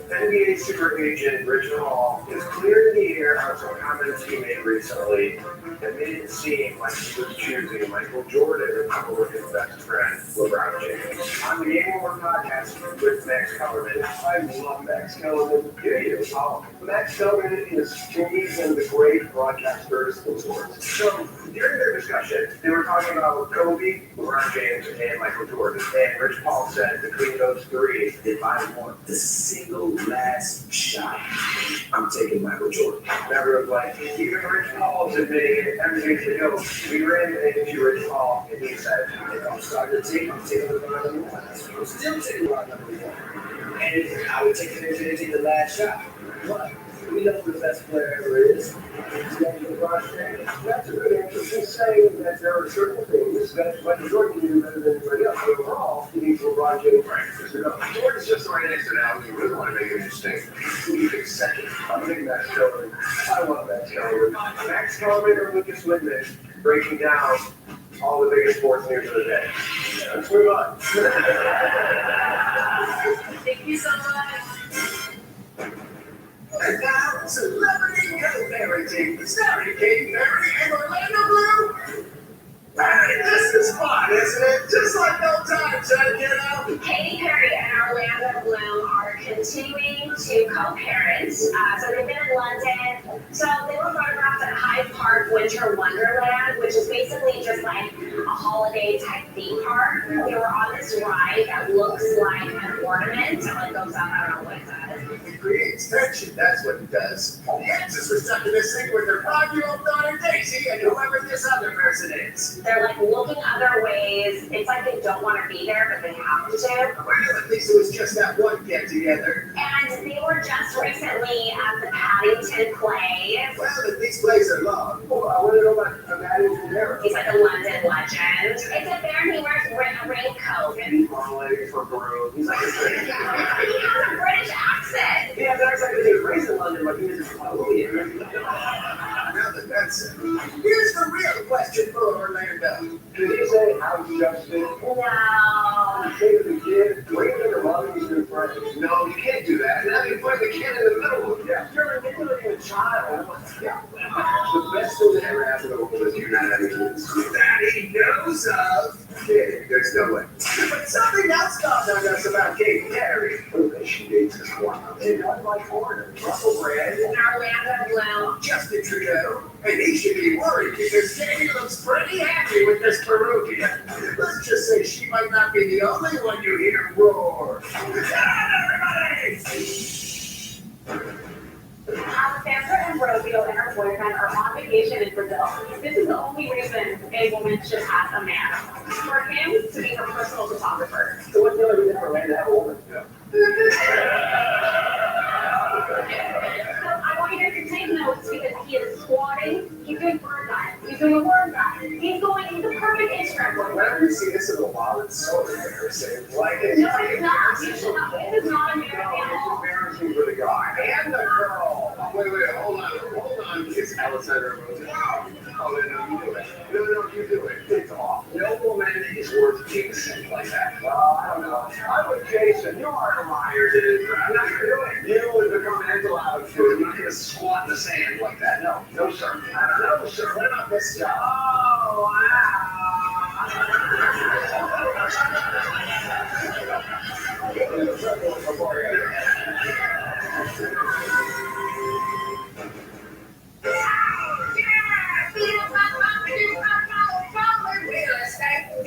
O: NBA super agent Richard Hall is clearing the air on some comments he made recently that made it seem like he was choosing Michael Jordan over his best friend, LeBron James. On the Game Over podcast with Max Kellerman, I love Max Kellerman. Here he is. Max Kellerman is one of the great broadcasters in sports. So during their discussion, they were talking about Kobe, LeBron James, and Michael Jordan. And Rich Paul said between those three, if I want the single last shot, I'm taking Michael Jordan. Never was like, even Rich Paul's admitting it, everything's to go. We ran into Rich Paul, and he said, if I'm starting to take, I'm taking LeBron number one. I'm still taking LeBron number one. And I would take it into the last shot. What? We know who the best player ever is. He's going to LeBron James. That's a good answer. He's saying that there are certain things that Michael Jordan can do better than anybody else. But overall, he needs LeBron James. Right. Jordan's just right next to now. You really want to make it interesting. Who do you think second? I'm thinking Max Kellerman. I love Max Kellerman. Max Kellerman or Lucas Whitman breaking down all the biggest sports news of the day. Let's move on.
E: Thank you so much.
B: And now, celebrity co-parenting, starring Katy Perry and Orlando Bloom. Hey, this is fun, isn't it? Just like old times, huh,
A: Katy Perry and Orlando Bloom are continuing to co-parent. So they've been in London. So they were photographed at Hyde Park Winter Wonderland, which is basically just like a holiday type theme park. They were on this ride that looks like an ornament. So it goes up, I don't know what it does.
B: It creates tension, that's what it does. The exes were stuck in this thing with their 5-year-old daughter Daisy and whoever this other person is.
A: They're like looking other ways. It's like they don't want to be there, but they have to.
B: Well, at least it was just that one get together.
A: And they were just recently at the Paddington play.
B: Well, if these plays are long.
O: Well, I want to know about Paddington there.
A: He's like a London legend. Except there he wears a raincoat.
O: And he's marmalade for Peru. He's like a
A: He has a British accent.
O: yeah, that's like he was raised in London, but he was just
B: Now that that's it, here's the real question for Orlando.
O: Did he say how's Justin?
A: No.
O: He say to the kid, wait till your mommy's new friend. No, you can't do that. Now you put the kid in the middle of it. Yeah, you're manipulating a child. Yeah. The best thing that ever happened to him was you not having kids.
B: That he knows of.
O: Kid, there's no way.
B: But something else dawned on us about Katy Perry.
O: Who that she dates is wild. She does like foreigners. Russell Brand.
A: Orlando Bloom.
B: Justin Trudeau. And he should be worried because Katy looks pretty happy with this Peruvian. Let's just say she might not be the only one you hear roar. Get on, everybody!
P: Alexandra and Romeo and her boyfriend are on vacation in Brazil. This is the only reason a woman should ask a man. For him to be her personal photographer.
O: So what's the only reason for a man to have a woman?
P: So I want you guys to take notes because he is squatting, he's doing bird dive, he's doing a worm dive, he's the perfect Instagram boy.
O: Whenever you see this in a while, it's so embarrassing. Like, it's
P: No, it's not. You should not. It is not embarrassing at
O: it's
P: all.
O: embarrassing for the guy and the girl. Oh, wait, hold on. It's Alexandra Rosen. Oh, no, you do it. No, you do it. It's off. No woman is worth Jason like that. Well, I don't know. I'm with Jason. You are a liar, dude. I'm not gonna do it. You would become mental out, dude. You're not gonna squat in the sand like that. No, sir. No, sir. What about this guy? Oh, wow.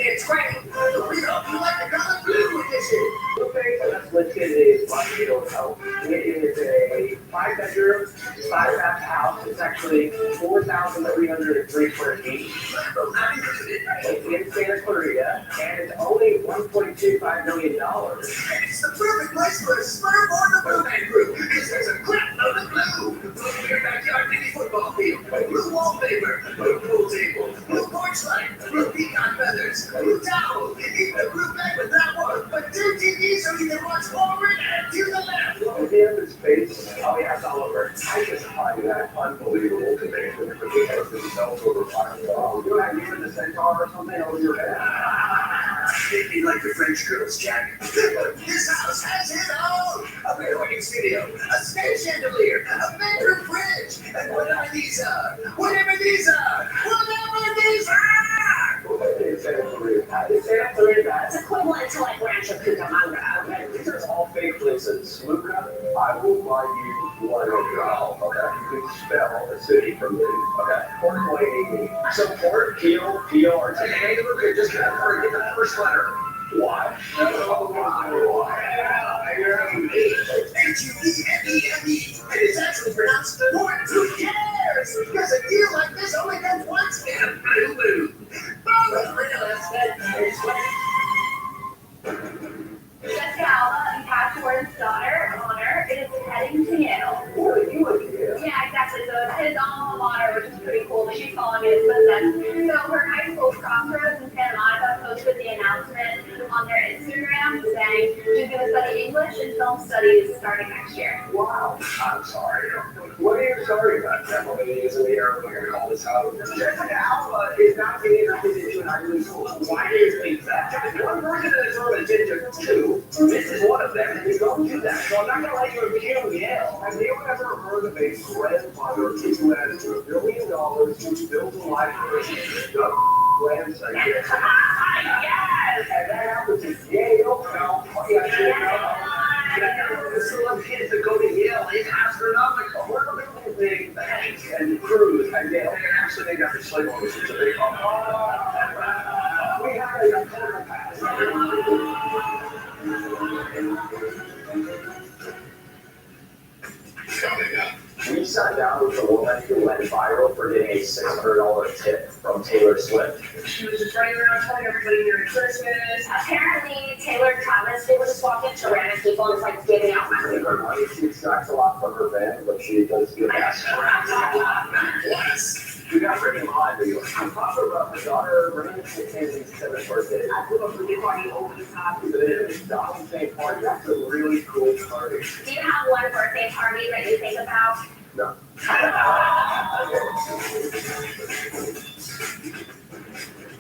A: It's great. We hope you like the color blue edition.
O: Okay, so that's listed is Montego Hotel. It is a 5-bedroom, 5-bath house. It's actually 4,303 square feet. It's in Santa Clarita, and it's only $1.25 million.
A: It's the perfect place for a sperm or the Blue Man Group because there's a crap of the blue. Blue in your backyard mini football field, blue wallpaper, blue pool table, blue porch light, blue peacock feathers, blue towel, even a blue bag with that one. But 2 TVs so you can watch forward and to the left.
O: At the end of his face, oh yeah, it's all over. I just find that unbelievable to me. He has himself over 5 dollars. You have you in the centaur or something over your head?
A: Make me like the French girls, Jack. This house has it all. A recording studio, a space chandelier, a bedroom fridge, and whatever these are.
O: That's equivalent to like Rancho Cucamonga. Okay, these are all fake places. Luca, I will buy you one hotel. Okay, you can spell the city from me. Okay, Port Lady. So Port, P-O-R-T. Hey, Luca, just get the first letter. Why? You're unique.
A: H-U-E-M-E-M-E. And it's actually pronounced Port. Who cares? Because a deal like this only comes once in a blue moon. Oh, that's real.
P: Jessica Alba and Cash Ward's daughter, Honor, is heading to Yale.
O: What are you with Yale?
P: Yeah, exactly. So it's his alma mater, which is pretty cool, but she's calling it his business. So her high school Crossroads in Santa Monica posted the announcement on their Instagram saying she's going to study English and film studies starting next year.
O: Wow. I'm sorry. What are you sorry about? Emily is in the air. We're going to call this out. Jessica Alba is not being interested into an Ivy League school. Why do you think that? One person in this room is into 2. This is one of them, and you don't do that. So I'm not going to let you impugn Yale. Have you ever heard of a grandfather who has $1 billion to build a library? Grandson. Yes! And that happens at Yale. Some kids that go to Yale is astronomical. We're looking at things, banks and crews at Yale. And actually, they got the slave owners to big we have a total pass.
B: Coming up.
O: We sat down with a woman who went viral for getting a $600 tip from Taylor Swift.
P: She was just running around telling everybody Merry Christmas. Apparently, Taylor and Thomas, they were just walking to random people and just like giving out money.
O: Her money, she extracts a lot from her fans, but she does get that.
B: Plus.
O: You guys are in line, you? I'm talking about my daughter, Brandon Mackenzie's 7th birthday. I grew up with a party over the top. It is Donald St. Party. That's a really cool party.
P: Do you have one birthday party that you think about?
O: No.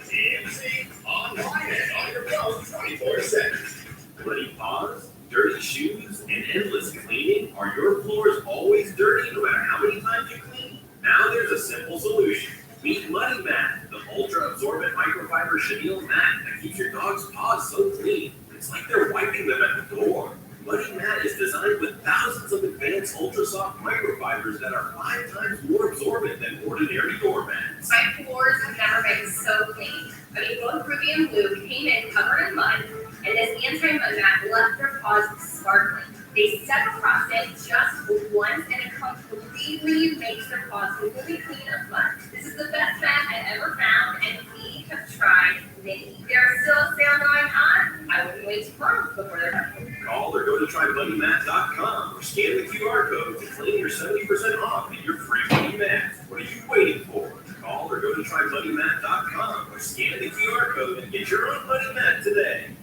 B: TMZ, online and on your phone 24/7.
M: Bloody paws, dirty shoes, and endless cleaning? Are your floors always dirty no matter how many times you clean? Now there's a simple solution. Meet Muddy Mat, the ultra-absorbent microfiber chenille mat that keeps your dog's paws so clean. It's like they're wiping them at the door. Muddy Mat is designed with thousands of advanced ultra-soft microfibers that are 5 times more absorbent than ordinary doormats.
D: My floors have never been so clean. I mean, both Ruby and Blue came in covered in mud, and this anti-mud mat left their paws sparkling.
E: They step across it just once and it completely makes their paws completely clean of mud. This is the best mat I've ever found, and we have tried many. There's still a sale going on. I wouldn't wait 2 months before they're done.
M: Call or go to trybuddymat.com or scan the QR code to claim your 70% off and your free buddy mat. What are you waiting for? Call or go to trybuddymat.com or scan the QR code and get your own buddy mat today.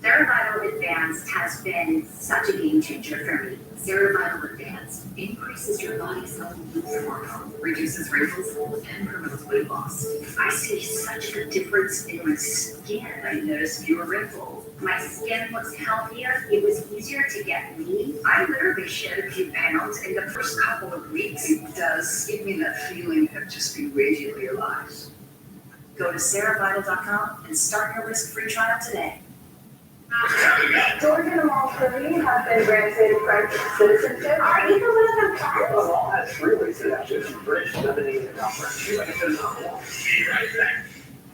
N: Cerevital Advanced has been such a game changer for me. Cerevital Advanced increases your body's own youth hormone, reduces wrinkles, and promotes weight loss. I see such a difference in my skin. I notice fewer wrinkles. My skin looks healthier. It was easier to get lean. I literally shed a few pounds in the first couple of weeks.
I: It does give me that feeling of just being radiantly alive.
N: Go to cerevital.com and start your risk-free trial today.
P: Georgia and Mall City have been granted French citizenship. Are either one of them friends?
O: The law has 3 ways to access British, Lebanese, and French. Like I said, it's not law.
M: Be right back.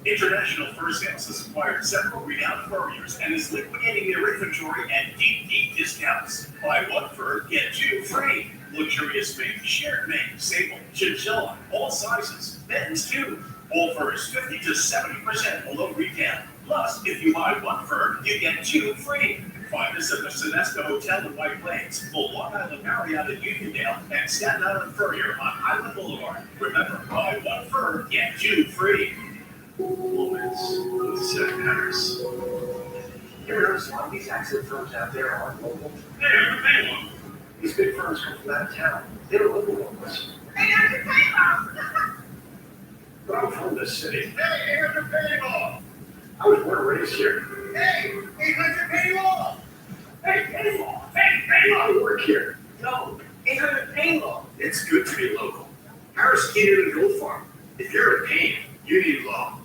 M: International Fur Sales has acquired several renowned furriers and is liquidating their inventory at deep discounts. Buy 1 fur, get 2 free. Luxurious mink, shared mink, sable, chinchilla, all sizes, mittens too. All furs 50 to 70% below retail. Plus, if you buy 1 fur, you get 2 free. Find us at the Sonesta Hotel in White Plains, the Long Island Marriott in Uniondale, and Staten Island Furrier on Island Boulevard. Remember, buy 1 fur, get 2 free. Moments with Seth Harris.
O: You ever notice a lot of these accident firms out there aren't local?
M: Yeah, they won't.
O: These big firms come from out of town. They don't live in locals.
A: Hey, got your paintball.
O: But I'm from this city.
M: Hey, here's your paintball.
O: I was born and raised here.
M: Hey, got your paintball.
O: Hey, paintball. Hey, paintball. I work here.
M: No, ain't got your paintball. It's good to be local. Harris Heating and Gold Farm. If you're in pain, you need law.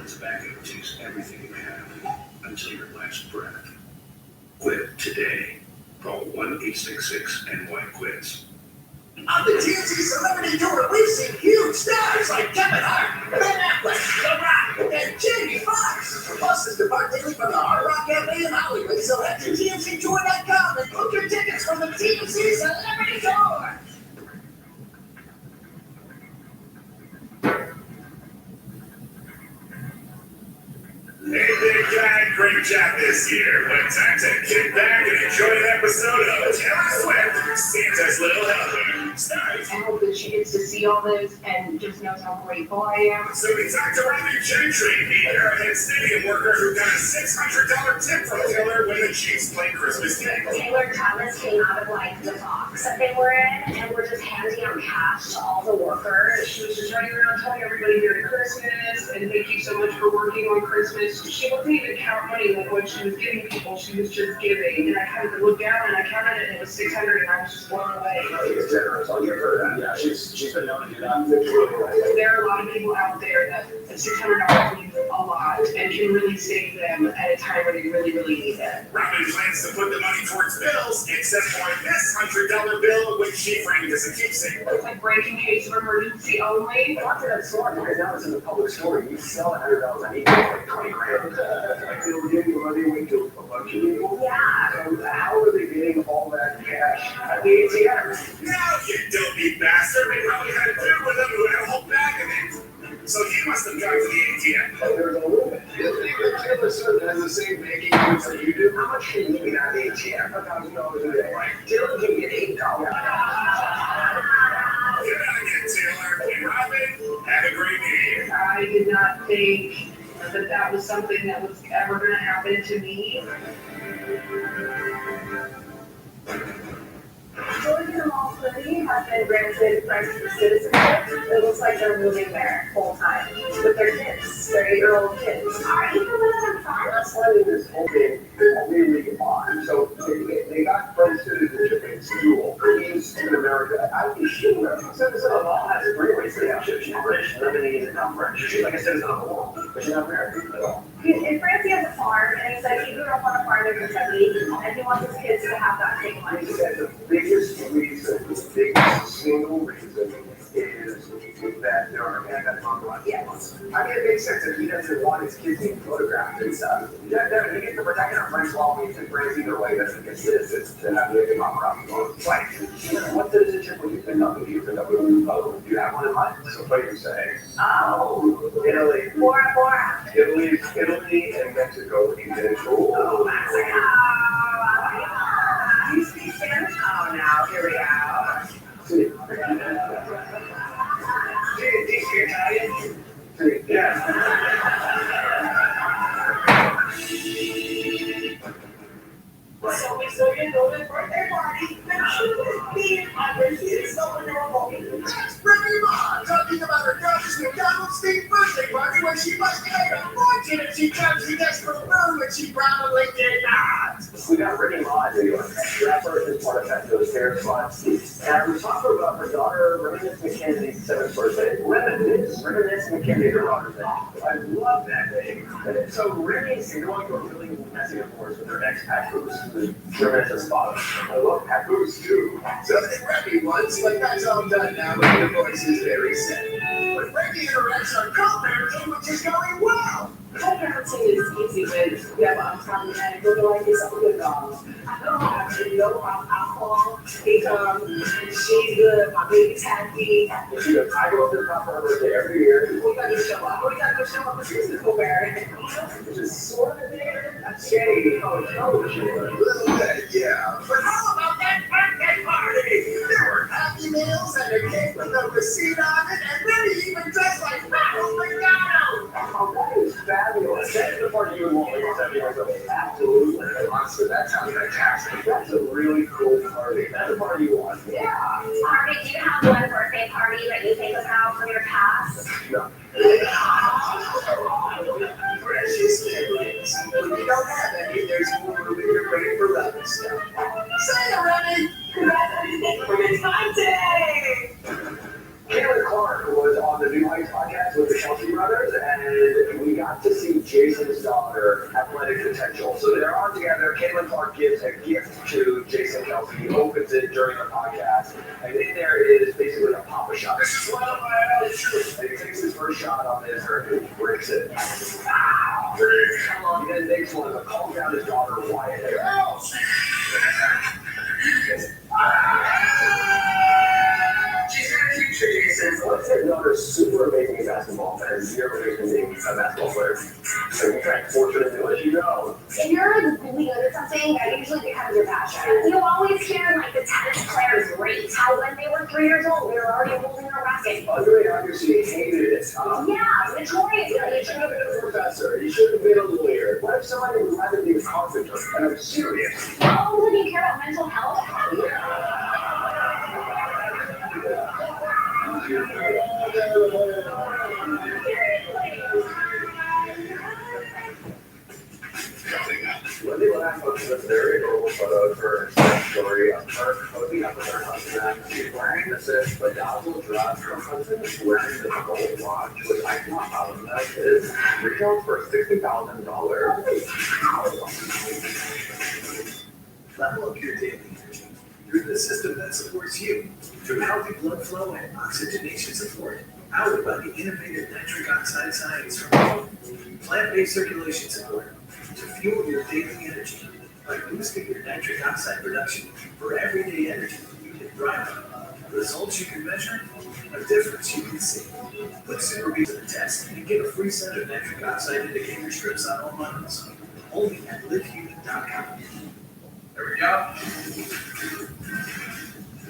M: Tobacco takes everything you have until your last breath. Quit today. Call 1-866-NY-QUITS.
Q: On the TNT Celebrity Tour, we've seen huge stars like Kevin Hart, Ben Affleck, The Rock, and Jamie Foxx. Plus, is depart daily from the Hard Rock Cafe in Hollywood. So head to TNCTour.com and book your tickets for the TNT Celebrity Tour.
M: Hey, big guy, great job this year. But time to kick back and enjoy an episode of Taylor Swift, Santa's Little Helper. Stars.
R: I hope that she gets to see all this and just knows how grateful I am.
M: So we talked to Robbie Gentry, the Arrowhead Stadium worker who got a $600 tip from Taylor when the Chiefs played Christmas Day.
P: Taylor and Thomas came out of like the box that they were in and were just handing out cash to all the workers.
R: She was just running around telling everybody Merry Christmas and thank you so much for working on Christmas. She wasn't even counting money like what she was giving people. She was just giving. And I kind of looked down and I counted it and it was 600 and I was just blown away.
O: She's generous. I'll give her that. Yeah, she's been known to do that.
R: There are a lot of people out there that $600 means a lot and can really save them at a time when they really, really need it.
M: Robin plans to put the money towards bills, except for this $100 bill, which she framed as a keepsake.
R: It's like break in case of emergency only.
O: Not to that store, because now it's in the public store. You sell $100 on eBay for like 20 grand. They'll give you money when to a bunch of people.
P: Yeah.
O: So how are they getting all that cash at the ATM?
M: Now, you dopey bastard, we probably had a dude with him who had a whole bag of it. So he must have gone to the ATM.
O: There's a little bit. You think that Taylor Swift has the same banking needs that you do? How much can you get out of the ATM? $1,000 a day. Taylor can get $8.
M: Get out of here, Taylor. And Robin, have a great day.
R: I did not think that was something that was ever going to happen to me.
P: Georgia and Mall City have been granted French citizenship. It looks like they're moving there full time with their kids, their 8-year-old kids. Are either one of them friends?
O: That's why they just really on. So they got French citizenship in school. He's in America. I think she, citizen of all has 3 ways to have. She's British, Lebanese, and now French. She's like a citizen of the world. but you're not married at all.
P: In France, he has a farm, and he said he grew up on a farm in Kentucky, and he wants his kids to have that same life.
O: He said the biggest reason, the biggest single reason is that there are men that talk about yes. I mean, it makes sense that he doesn't want his kids being photographed and stuff. Yeah, he gets to protect our French law means in France either way doesn't get citizens to have living on property. Right. What citizenship would you think of if you think of do you have one in mind? So what do you say? Oh, Italy. Bora. Italy and Mexico would be good. Oh, Mexico.
L: You speak Spanish? Oh, now, here we go.
O: Do you speak Italian? Yeah.
A: So you know the birthday party, and should be in my birthday. It's so adorable.
Q: That's Brittany Ma talking about her daughter's McDonald's themed birthday party where she must have made a fortune if she comes the extra room, which she probably did not.
O: We got Brittany Ma in New York. That person is part of that those hair spots. And we talked about her daughter, Reminisce McKenzie's 7th birthday. Reminisce McKenzie, her daughter's name. I love that name. So Reminisce is going to a really messy divorce with her ex Papoose, who's Reminisce's father. I love Papoose too.
Q: So did Remy once, but that's all done now, but the voice is very sad. But Remy and her ex are co-parenting, which is going well.
A: Co-parenting is easy when you have an untimely and you're like this good dog. I don't actually know about alcohol because she's good, my baby's happy.
O: I go up to the top of her birthday every year.
A: We gotta show up. We gotta go show up, but she's a co-parent.
O: Which is sort of there. That's shady. Oh, television.
Q: A little bit, yeah. But how about that birthday party? There were happy meals and a cake with no receipt on it, and Remy even dressed like Ronald McDonald.
O: Oh, that is fabulous. That is the party you would want when you're 7 years old. Absolutely. Honestly, that sounds fantastic. That's a really cool party. That's the party you want.
P: Yeah. Harvey, do you have one birthday party that you think about from your past?
O: No.
Q: Precious memories. When you don't have any, there's more room in your brain for love and stuff. Say it, Remy!
A: Congratulations for your time today!
O: Caitlin Clark was on the New Heights podcast with the Kelsey brothers, and we got to see Jason's daughter, Athletic Potential. So they're on together. Caitlin Clark gives a gift to Jason Kelsey. He opens it during the podcast, and in there is basically a pop-a shot. This is one of my shoes. And he takes his first shot on this, and he breaks it. He then makes one and calls out his daughter, Wyatt.
L: She's got a future, Jason.
O: Let's say daughter's super amazing at basketball, and zero amazing being a basketball player. So you try to force her to let you know.
P: If you're like really good at something, that usually becomes your passion. You always hear like the tennis players rate how when they were 3 years old, they were already holding their racket.
O: Andre Agassi hated it.
P: Yeah, notoriously.
O: You should have been a professor. You should have been a lawyer. What if somebody would rather be a carpenter? And I'm serious.
P: Oh, do you care about mental health?
O: When they laugh up to the very normal photo of her story of her clothing up with her husband, she's wearing this bedazzled dress. Her husband is wearing this gold watch, which I cannot fathom that is retails for $60,000.
B: Level up your daily energy through the system that supports you. Through healthy blood flow and oxygenation support, powered by the innovative nitric oxide science from home. Plant-based circulation support to fuel your daily energy by boosting your nitric oxide production for everyday energy you can thrive on. Results you can measure, a difference you can see. Put SuperBeam to the test and get a free set of nitric oxide indicator strips on all models. Only at livehuman.com. There we go.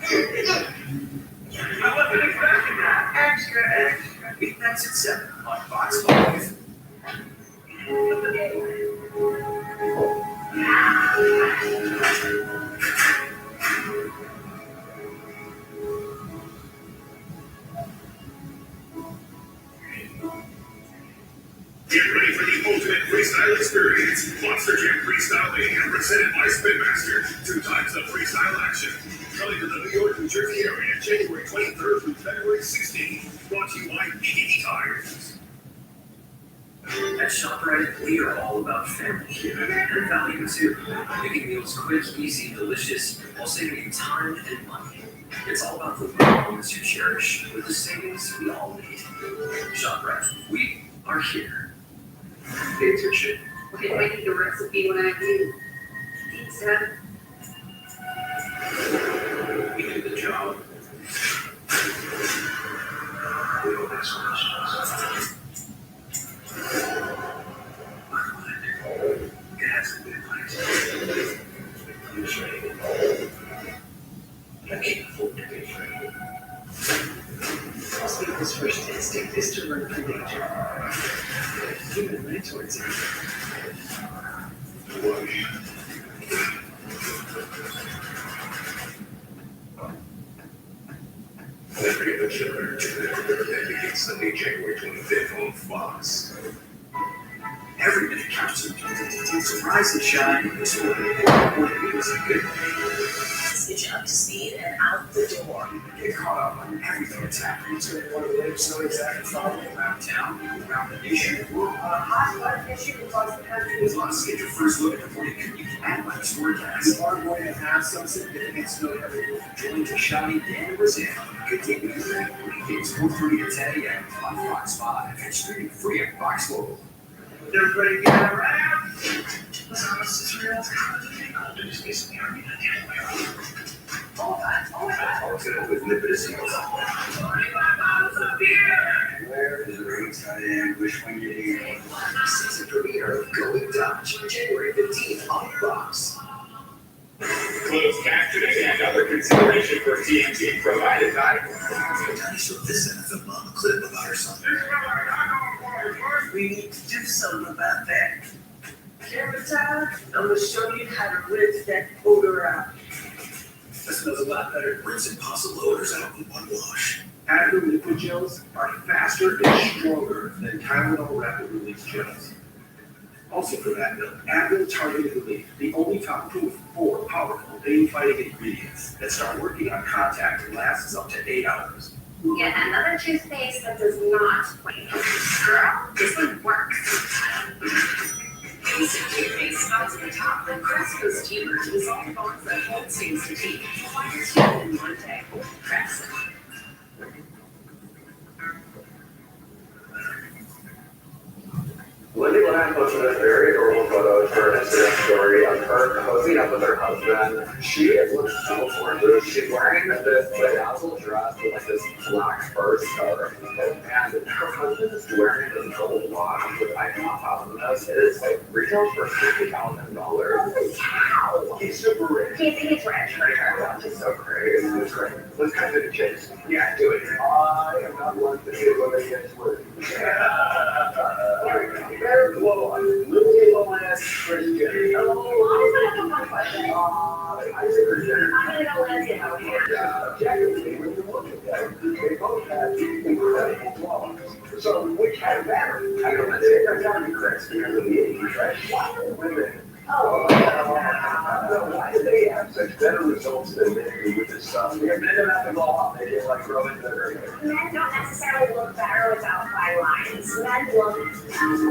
Q: I wasn't expecting that. Extra.
B: Beat Nights at 7 on Fox 5.
M: Get ready for the ultimate freestyle experience. Monster Jam Freestyle Mania presented by Spin Master. 2 times the freestyle action. Coming to the New York, New Jersey area, January 23rd through February 16th. Brought to you by BD Tires.
I: At ShopRite, we are all about family and value too. Making meals quick, easy, and delicious while saving you time and money. It's all about the moments you cherish with the savings we all need. ShopRite, we are here. It's your shit.
D: Okay, do I need the recipe when I do? Thanks, Dad.
B: You did the job. We don't ask questions. It hasn't been like you say. I can't afford to be afraid.
I: Most people's first instinct is to run from danger. Human right towards it.
B: Whoosh. Every adventure that begins Sunday, January 25th on Fox.
I: Every minute counts. So rise and shine in this world. It was a good day.
J: Get you up to speed and out the door.
I: Get caught up on everything that's happening. So one of the latest so exact following around town, around the nation.
J: Hot button issue across the country.
I: As long as you get your first look at the morning commute and like forecast. You are going to have some significant snow everywhere. Drilling to shouting and Brazil. Good day to you. It's 4:30 to 10 a.m. on Fox 5 and streaming free at Fox Mobile.
M: Everybody get around. This is real. Just basically arguing at the end of my life.
B: All that. Alternative with Lipidoseals.
M: 25 bottles of beer.
B: Where is the ringside ambush when you need it?
I: Season premiere of Going Dutch, January 15th on Fox.
M: Closed captioning and other consideration for TNT provided by.
I: So this is a mom clip about her son.
J: We need to do something about that. Camera time, I'm gonna show you how to rinse that odor out.
I: That smells a lot better. Rinse impossible odors out in one wash.
S: Advil liquid gels are faster and stronger than Tylenol rapid release gels. Also for that note, Advil Targeted Relief, the only topical with 4 powerful pain-fighting ingredients that start working on contact and lasts up to 8 hours.
P: Yet another toothpaste that does not work. Girl, this one works.
E: Basic toothpaste starts at the top, then Cresco's Teamer to dissolve bonds that hold stains to teeth. Apply your teeth in one day. Cresco.
O: Lindy and I posted a very adorable photo to her Instagram story of her cozying up with her husband. She looks so gorgeous. She's wearing this bedazzled dress with like this black fur scarf, and her husband is wearing this gold watch with icon on top of this. It is like retails for $50,000.
P: Holy cow!
O: He's super rich.
P: He's rich for sure.
O: Watch is so crazy. It's great. Let's kind of chase. Yeah, do it. I am not one to do what they get to it. Very low. I'm really low on ass pretty good.
P: Oh, I have a fun question.
O: I think we're good.
P: I'm gonna go Lindsay over here.
O: Objectively, when you look at them, they both have incredible flaws. So which had better? I don't know. They're trying to be critics because of the 80s, right? Why do women? Why do they have such better results than men do with this stuff? Because men don't have to go off. They just like grow into their hair.
P: Men don't necessarily look better without fine lines. Men look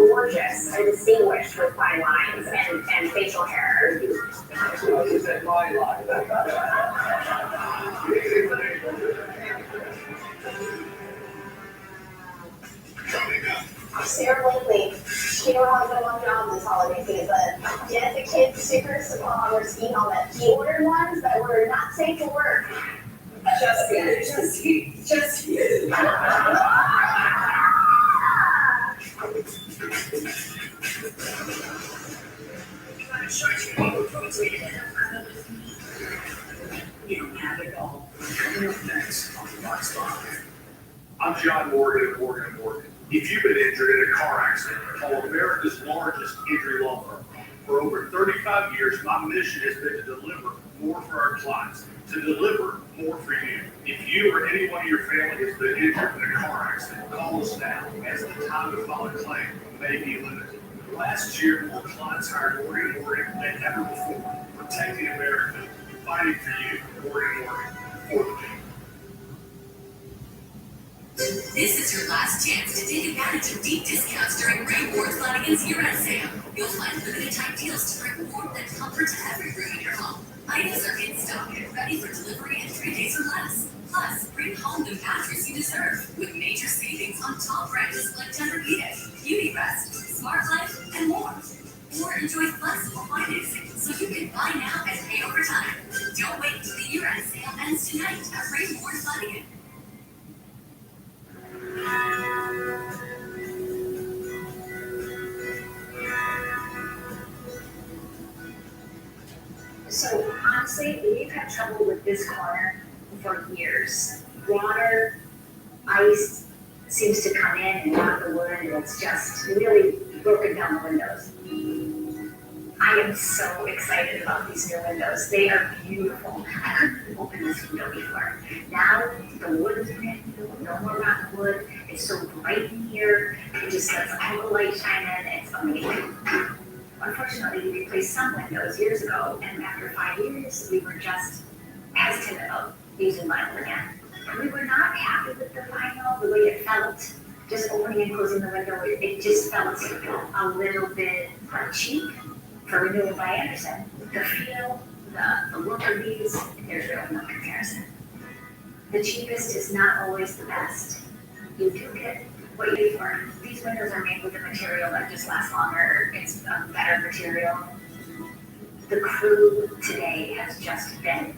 P: gorgeous and distinguished with fine lines and facial hair.
O: So I just said my line.
P: Sarah Blakely, she don't have one job this holiday season. Yet the kids stickers on their ski helmet. He ordered ones that were not safe for work.
J: Just kidding.
I: You don't have it all. Next on Fox 5.
S: I'm John Morgan of Morgan & Morgan. If you've been injured in a car accident, call America's largest injury law firm. For over 35 years, my mission has been to deliver more for our clients, to deliver more for you. If you or anyone in your family has been injured in a car accident, call us now, as the time to file a claim may be limited. Last year, more clients hired Morgan & Morgan than ever before, protecting America, fighting for you, Morgan & Morgan, for the people.
N: This is your last chance to take advantage of deep discounts during Rainboard Flanagan's year-end sale. You'll find limited time deals to bring warmth and comfort to every room in your home. Items are in stock and ready for delivery in 3 days or less. Plus, bring home the mattress you deserve with major savings on top brands like Tempur-Pedic, Beauty Rest, Smart Life, and more. Or enjoy flexible financing so you can buy now and pay over time. Don't wait till the year-end sale ends tonight at Rainboard Flanagan.
H: So honestly, we've had trouble with this corner for years. Water, ice seems to come in and knock the wood, and it's just really broken down the windows. I am so excited about these new windows. They are beautiful. I couldn't open this window before. Now the wood is in, no more rotten wood. It's so bright in here. It just lets all the light shine in. It's amazing. Unfortunately, we replaced some windows years ago, and after 5 years, we were just hesitant about using vinyl again. And we were not happy with the vinyl, the way it felt. Just opening and closing the window, it just felt a little bit cheap for renewal by Anderson. The feel, the look of these, there's really no comparison. The cheapest is not always the best. You do get what you pay for. These windows are made with a material that just lasts longer. It's a better material. The crew today has just been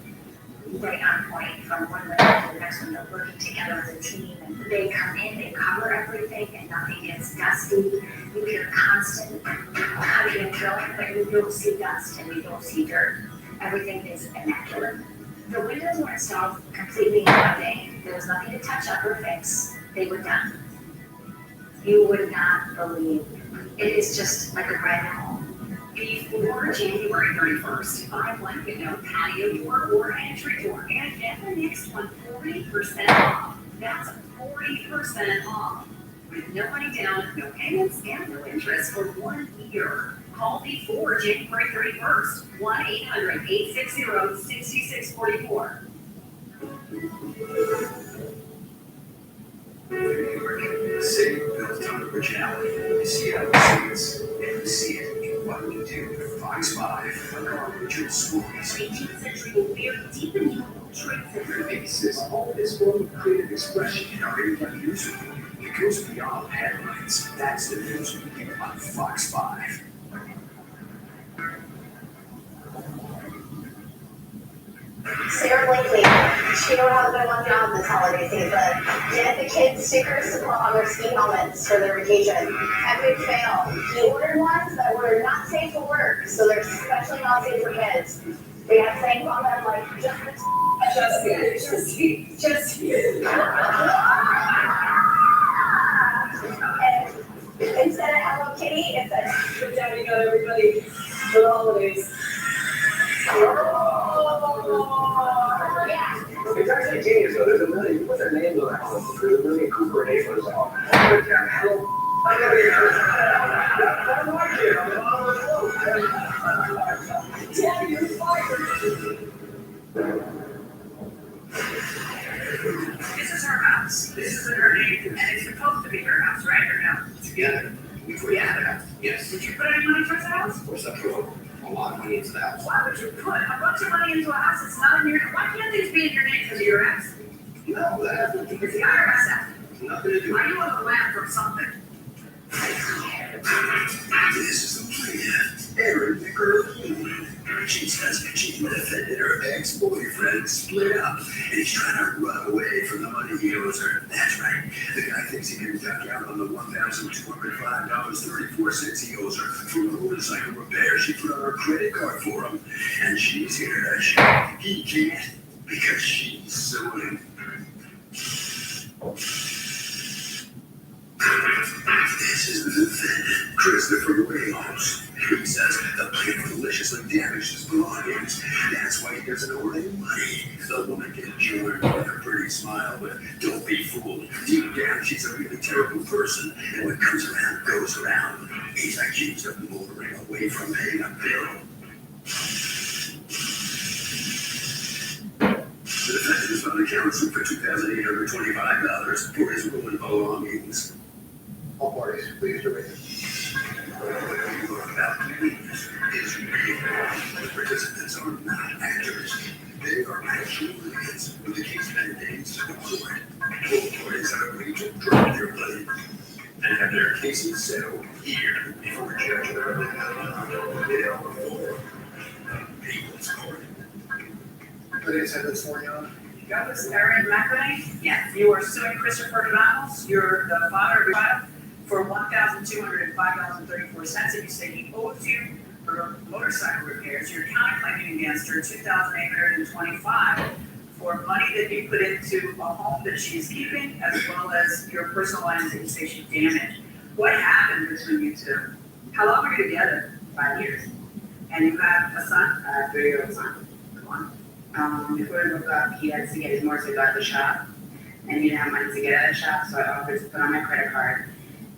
H: right on point from one window to the next window, working together as a team. And they come in, they cover everything, and nothing gets dusty. You hear constant cutting and drilling, but you don't see dust and you don't see dirt. Everything is immaculate. The windows were installed completely in one day. There was nothing to touch up or fix. They were done. You would not believe. It is just like a brand new home.
E: Before January 31st, buy one window, patio door, or entry door, and get the next one 40% off. That's 40% off. With no money down, no payments, and no interest for 1 year. Call before January 31st, 1-800-860-6644.
I: The city built on originality. You see how it sees, and you see it in what we do with Fox 5, like our original stories.
E: 18th century will very deep in the traits of
I: The basis of all this form of creative expression in our everyday newsroom. It goes beyond headlines. That's the news we get on Fox 5.
P: Sarah Blakely, she don't have but one job this holiday season. Get the kids stickers to put on their ski helmets for their vacation. Epic fail. He ordered ones that were not safe for work, so they're especially not safe for kids. They have sayings on them like, And instead of Hello Kitty, it says, good job, you got everybody for the holidays. Yeah.
O: It's actually genius, though. There's a million, you put their names on the helmet, there's a million Cooper neighbors on. I gotta get that's my kid, I'm on the float. Daddy, you're fired.
E: This is her house. This is in her name, and it's supposed to be her house, right? Or no?
B: Yeah, we put it in the house. Yes.
E: Did you put any money towards the house?
B: Of course, I put a lot of money into the house.
E: Why would you put a bunch of money into a house that's not in your name? Why can't these be in your name because of your ex?
B: No, that has nothing to
E: Because
B: do
E: the IRS act.
B: nothing to do.
E: Are you on the land for something?
B: This is a plan. Every girl. She says she defended her ex-boyfriend, split up, and he's trying to run away from the money he owes her. That's right. The guy thinks he can duck out on the $1,205.34 he owes her for a motorcycle repair she put on her credit card for him. And she's here to show he can't because she's suing. This is the defendant, Christopher Ramos. He says the plan maliciously damaged his belongings. That's why he doesn't owe any money. The woman can cure him with a pretty smile, but don't be fooled. Deep down, she's a really terrible person. And what comes around goes around. He's accused of motoring away from paying a bill. The defendant is found accountants for $2,825 for his ruined call on meetings.
O: All parties, please remain.
B: What you are about to witness is real. The participants are not actors. They are actual litigants with the case mandates to the court. Both parties have agreed to drop their blade and have their cases settled here before a judge early. They are before the people's court.
O: Put in sentence for you on.
J: You got this, Erin McElhinney? Yes. You are suing Christopher Donalds, you're the father of your child, for $1,205.34, and you say he owes you for motorcycle repairs. You're counterclaiming against her $2,825 for money that you put into a home that she's keeping, as well as your personal items that you say she damaged. What happened between you two? How long were you together?
T: 5 years.
J: And you have a son?
T: A 3-year-old son.
J: Come on.
T: Before we broke up, he had to get his motorcycle out of the shop, and he didn't have money to get out of the shop, so I offered to put on my credit card,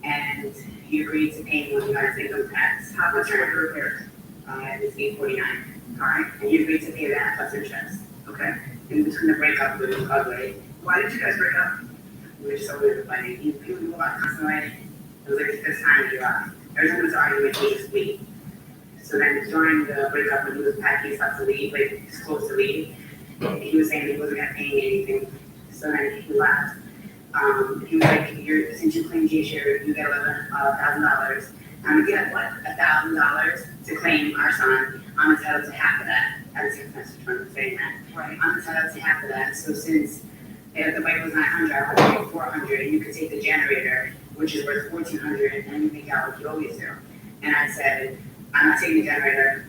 T: and he agreed to pay me when he got his income tax.
J: How much were the repairs?
T: It was $849.
J: All right.
T: And he agreed to pay that plus interest.
J: Okay.
T: In between the breakup, it was ugly.
J: Why did you guys break up?
T: We were just always fighting. He would move out constantly. It was like his first time he left. Every time there was an argument, he just leave. So then during the breakup, when he was packing his stuff to leave, like he was close to leave, he was saying he wasn't gonna pay me anything. So then he left. He was like, since you claimed G share, you get $1,000. I'm gonna get what? $1,000 to claim our son. I'm entitled to half of that. I had a text message from him saying that.
J: Right.
T: I'm entitled to half of that. So since the bike was $900, I would pay $400, and you could take the generator, which is worth $1,400, and you make out what you always do. And I said, I'm not taking the generator.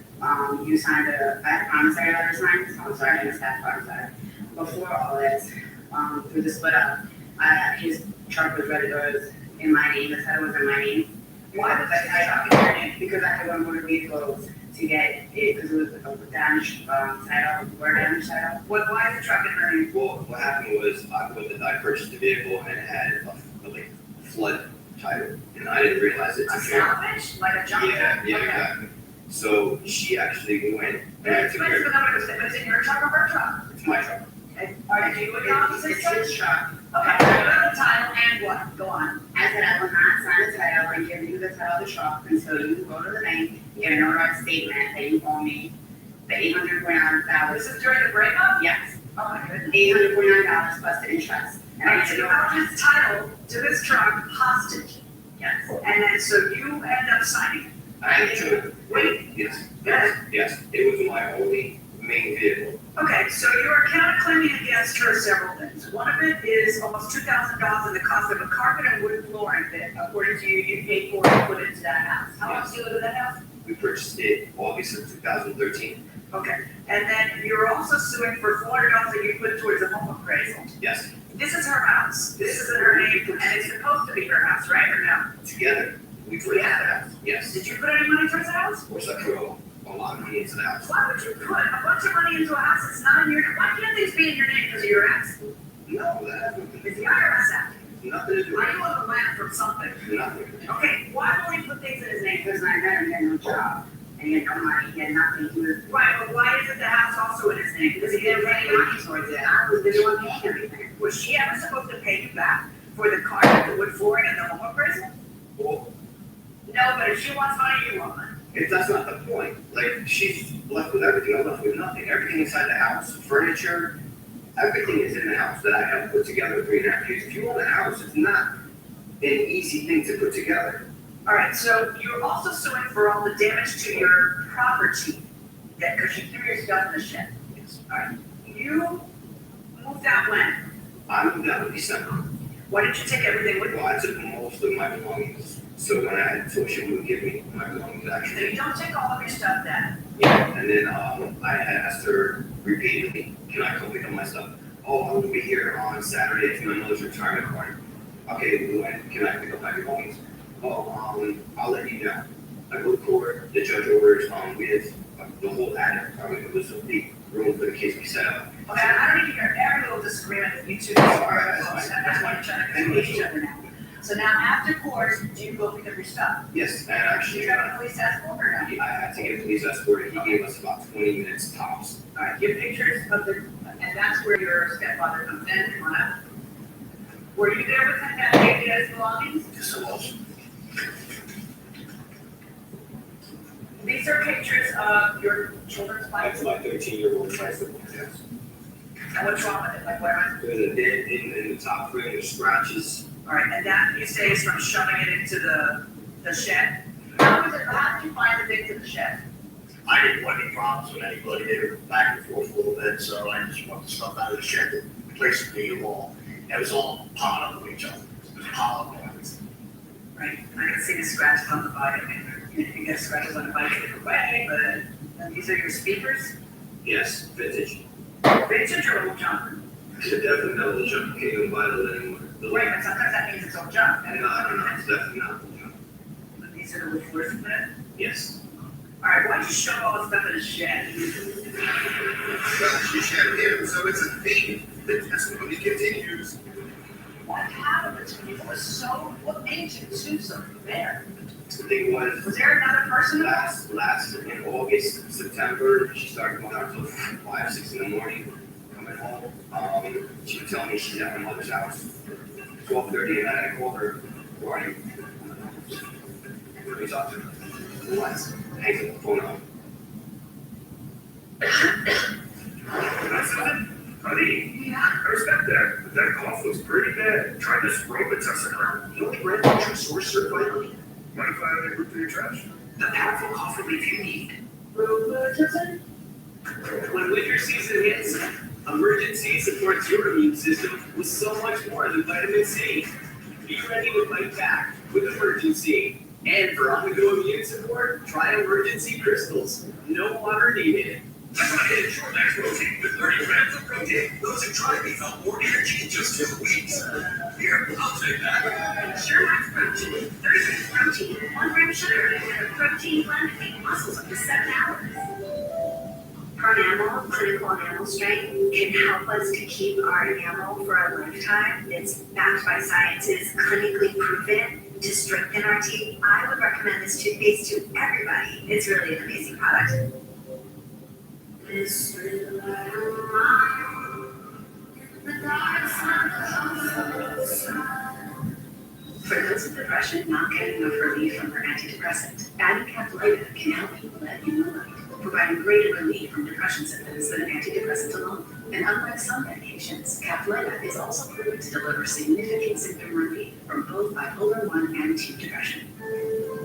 T: You signed a promissory letter signed. I'm sorry, I missed that part. I'm sorry. Before all this, through the split up, his truck was ready to go in my name. The title was in my name.
J: Why was that
T: in your name? Because I had one motor vehicles to get it, because it was a damaged title, word damage title.
J: Why is the truck in her name?
U: Well, what happened was I purchased the vehicle and it had a flood title, and I didn't realize it.
J: A salvage? Like a junk?
U: Yeah,
J: Okay.
U: exactly. So she actually went and I took
J: But
U: her.
J: it's in your truck or her truck?
U: It's my truck.
J: Okay. Are you acknowledge this truck?
T: It's his truck.
J: Okay, you have the title and what? Go on.
T: I said I will not sign the title and give you the title of the truck until you go to the bank, get a notarized statement that you owe me the $849.
J: This is during the breakup?
T: Yes.
J: Oh my goodness.
T: $849 plus the interest. And I
J: So
T: said,
J: you held his title to this truck hostage.
T: yes.
J: And then so you end up signing it.
U: I had to.
J: Wait.
U: Yes.
J: Yes.
U: Yes. It was my only main vehicle.
J: Okay, so you are counterclaiming against her several things. One of it is almost $2,000 in the cost of a carpet and wood flooring that, according to you, you paid for to put into that house. How long did you live in that house?
U: We purchased it August of 2013.
J: Okay, and then you're also suing for $400 that you put towards a home appraisal.
U: Yes.
J: This is her house. This is in her name, and it's supposed to be her house, right, or no?
U: Together. We purchased the house. Yes.
J: Did you put any money towards the house?
U: Of course, I put a lot of money into the house.
J: Why would you put a bunch of money into a house that's not in your name? Why can't these be in your name because of your ex?
U: No, that has nothing to
J: It's
U: do
J: the IRS Act.
U: Nothing to do
J: Why
U: with
J: you own the land from something?
U: nothing.
J: Okay, why will he put things in his name?
T: Because my dad had no job, and he had no money, he had nothing, he was,
J: Right, but why isn't the house also in his name?
T: because he didn't pay any money towards it, I was the one paying everything.
J: Was she ever supposed to pay you back for the carpet, the wood flooring, and the home appraisal?
U: Well,
J: No, but if she wants money, you want money.
U: that's not the point. Like, she's left with everything, I'm left with nothing. Everything inside the house, furniture, everything is in the house that I have put together 3.5 years. If you own a house, it's not an easy thing to put together.
J: All right, so you're also suing for all the damage to your property, that, because you threw your stuff in the shed.
U: Yes.
J: All right, you moved out when?
U: I moved out in December.
J: Why didn't you take everything with you?
U: Well, I took most of my belongings. So when I told she wouldn't give me my belongings,
J: So you
U: actually.
J: don't take all of your stuff then?
U: Yeah, and then I had asked her repeatedly, can I come pick up my stuff? Oh, I'm gonna be here on Saturday, it's my mother's retirement party. Okay, when can I pick up my belongings? Oh, I'll let you know. I go to court, the judge orders, we did the whole attic, it was a big room for the case we set up.
J: Okay, I don't need to hear every little disagreement that you two
U: That's
J: are.
U: fine.
J: That's why you're trying to convince each other now. So now after court, do you go pick up your stuff?
U: Yes, and
J: Do
U: actually,
J: you have a police escort or not?
U: I had to get a police escort, and he gave us about 20 minutes tops.
J: All right, give pictures of the, and that's where your stepfather comes in, come on up.
E: Were you there with him that day to his belongings?
U: Yes, I was.
E: These are pictures of your children's bikes.
U: That's my 13-year-old bicycle, yes.
E: And what's wrong with it? Like what am
U: There's a dent in the top frame, there's scratches.
E: I? All right, and that you say is from shoving it into the shed? How did you find it into the shed?
U: I didn't want any problems with anybody. They were back and forth a little bit, so I just want the stuff out of the shed to place it near the wall. It was all piled up with each other. It was piled up on everything.
E: Right, I can see the scratches on the bike. You get scratches on the bike a different way, but these are your speakers?
U: Yes, vintage.
E: Vintage or old junk?
U: It's definitely not old junk. You can't even buy it anymore.
E: Wait, but sometimes that means it's old junk.
U: No, it's definitely not old junk.
E: But these are the wood floors in it?
U: Yes.
E: All right, why'd you show all the stuff in the shed?
B: Well, she shared him, so it's a theme. The testimony continues.
E: What happened between you? What made you do something there?
U: The thing was
E: there another person?
U: Last in August, September, she started going out till 5, 6 in the morning, coming home. She was telling me she's at her mother's house, 12:30 at night. I called her, why are you? Let me talk to her. What? Hangs up the phone on.
M: That's it. Honey, I respect that, but that cough looks pretty bad. Try this Robitussin her.
U: You only read the true source certified honey.
M: Mind if I root through your trash?
U: The powerful cough relief you need.
E: Robitussin?
I: When winter season hits, emergency supports your immune system with so much more than vitamin C. Be ready to fight back with Emergency. And for on-the-go immune support, try Emergency Crystals. No water needed.
B: I got hit Short Max protein with 30 grams of protein. Those who try me felt more energy in just 2 weeks. Here, I'll take that.
N: Sure Max Protein, 30 grams protein, 1 gram sugar, and a protein blend to make muscles up to 7 hours. Pronamel, clinical enamel strength, can help us to keep our enamel for a lifetime. It's backed by science, it's clinically proven to strengthen our teeth. I would recommend this toothpaste to everybody. It's really an amazing product. This little light of mine, the dark side of the sun. For those with depression not getting enough relief from their antidepressant, adding Caplyta can help people let in the light, providing greater relief from depression symptoms than antidepressants alone. And unlike some medications, Caplyta is also proven to deliver significant symptom relief from both bipolar 1 and 2 depression.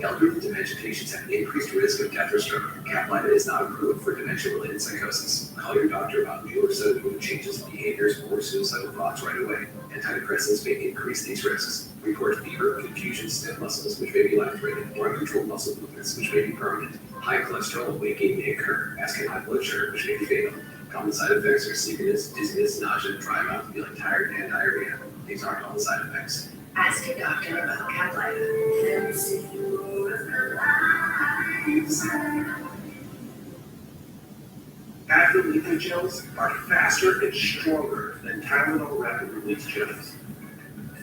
G: Elderly dementia patients have an increased risk of death or stroke. Caplyta is not approved for dementia-related psychosis. Call your doctor about new or sudden mood changes, behaviors, or suicidal thoughts right away. Antidepressants may increase these risks. Report fever, confusion, stiff muscles, which may be life-threatening, or uncontrolled muscle movements, which may be permanent. High cholesterol weight gain may occur, as can high blood sugar, which may be fatal. Common side effects are sleepiness, dizziness, nausea, dry mouth, feeling tired, and diarrhea. These aren't all the side effects.
N: Ask your doctor about Caplyta.
S: Advil gels are faster and stronger than Tylenol rapid-release gels.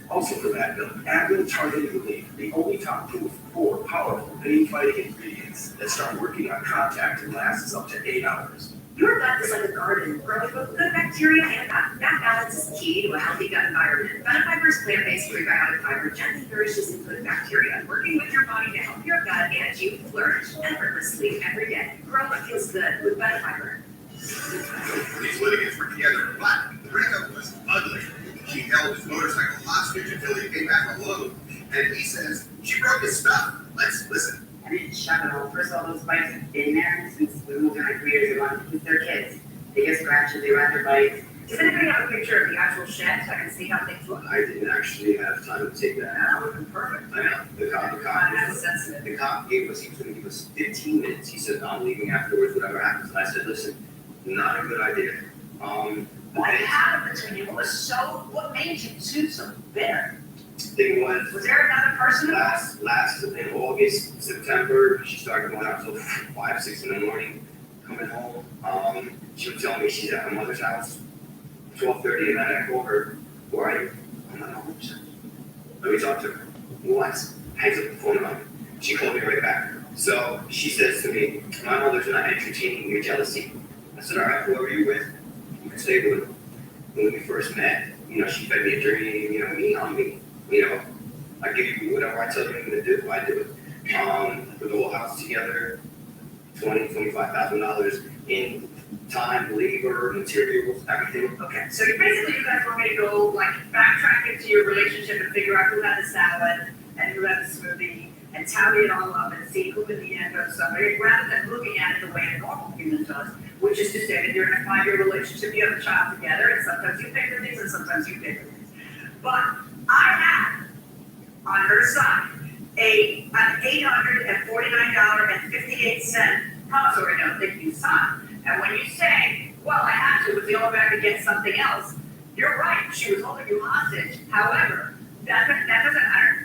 S: Also from Advil targeted relief, the only top proof 4 powerful pain-fighting ingredients that start working on contact and lasts up to 8 hours.
N: Your gut is like a garden, growing with good bacteria and gut. That balance is key to a healthy gut environment. Benefiber's plant-based prebiotic fiber gently nourishes and good bacteria, working with your body to help your gut and you flourish effortlessly every day. Grow what feels good with Benefiber.
B: These litigants were together, but the breakup was ugly. She held his motorcycle hostage until he came back alone, and he says she broke his stuff. Let's listen.
T: I didn't shut it all. First of all, those bikes have been there since we moved in like 3 years ago. With their kids, they get scratches, they ride their bikes.
E: Does anybody have a picture of the actual shed so I can see how things look?
U: I didn't actually have time to take that.
E: That would have been perfect.
U: I know. The cop gave us, he was going to give us 15 minutes. He said, I'm leaving afterwards, whatever happens. And I said, listen, not a good idea.
E: What happened between you? What made you do so bitter?
U: Thing was
E: there another person?
U: Last in August, September, she started going out till 5, 6 in the morning, coming home. She was telling me she's at her mother's house, 12:30 at night. I called her, where are you? I'm not home. Let me talk to her. What? Hangs up the phone on me. She called me right back. So she says to me, my mother's not entertaining your jealousy. I said, all right, whoever you're with, you can stay with them. When we first met, She fed me a dream, me on me. I give you whatever I tell you to do, I do it. Put the whole house together, $25,000 in time, labor, materials, everything.
E: Okay, so basically you guys want me to go like backtrack into your relationship and figure out who had the salad and who had the smoothie and tally it all up and see who in the end got somebody, rather than looking at it the way a normal human does, which is to say that you're in a 5-year relationship, you have a child together, and sometimes you pay for things and sometimes you pay for things. But I had on her side an $849.58 promissory note that you signed. And when you say, well, I had to, it was the only way I could get something else, you're right, she was holding you hostage. However, that doesn't matter.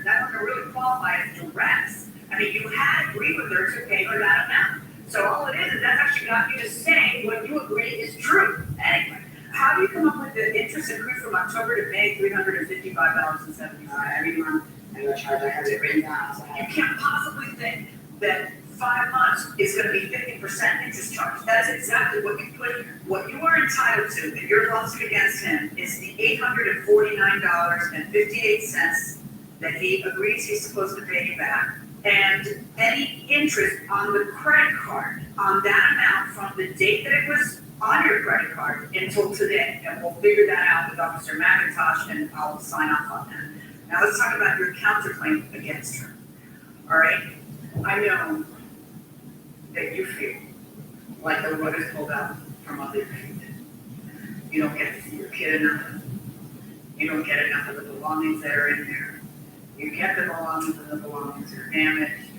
E: That doesn't really qualify as duress. I mean, you had agreed with her to pay her that amount. So all it is that's actually not you just saying what you agree is true. Anyway, how do you come up with the interest accrued from October to May, $355.75 every month?
T: I'm gonna charge, I have it written down, so
E: You can't possibly think that 5 months is gonna be 50% interest charge. That is exactly what you put here. What you are entitled to in your lawsuit against him is the $849.58 that he agrees he's supposed to pay you back, and any interest on the credit card on that amount from the date that it was on your credit card until today. And we'll figure that out with Officer McIntosh, and I'll sign off on that. Now let's talk about your counterclaim against her. All right? I know that you feel like the rug is pulled out from under your feet. You don't get to see your kid enough. You don't get enough of the belongings that are in there. You get the belongings and the belongings are damaged.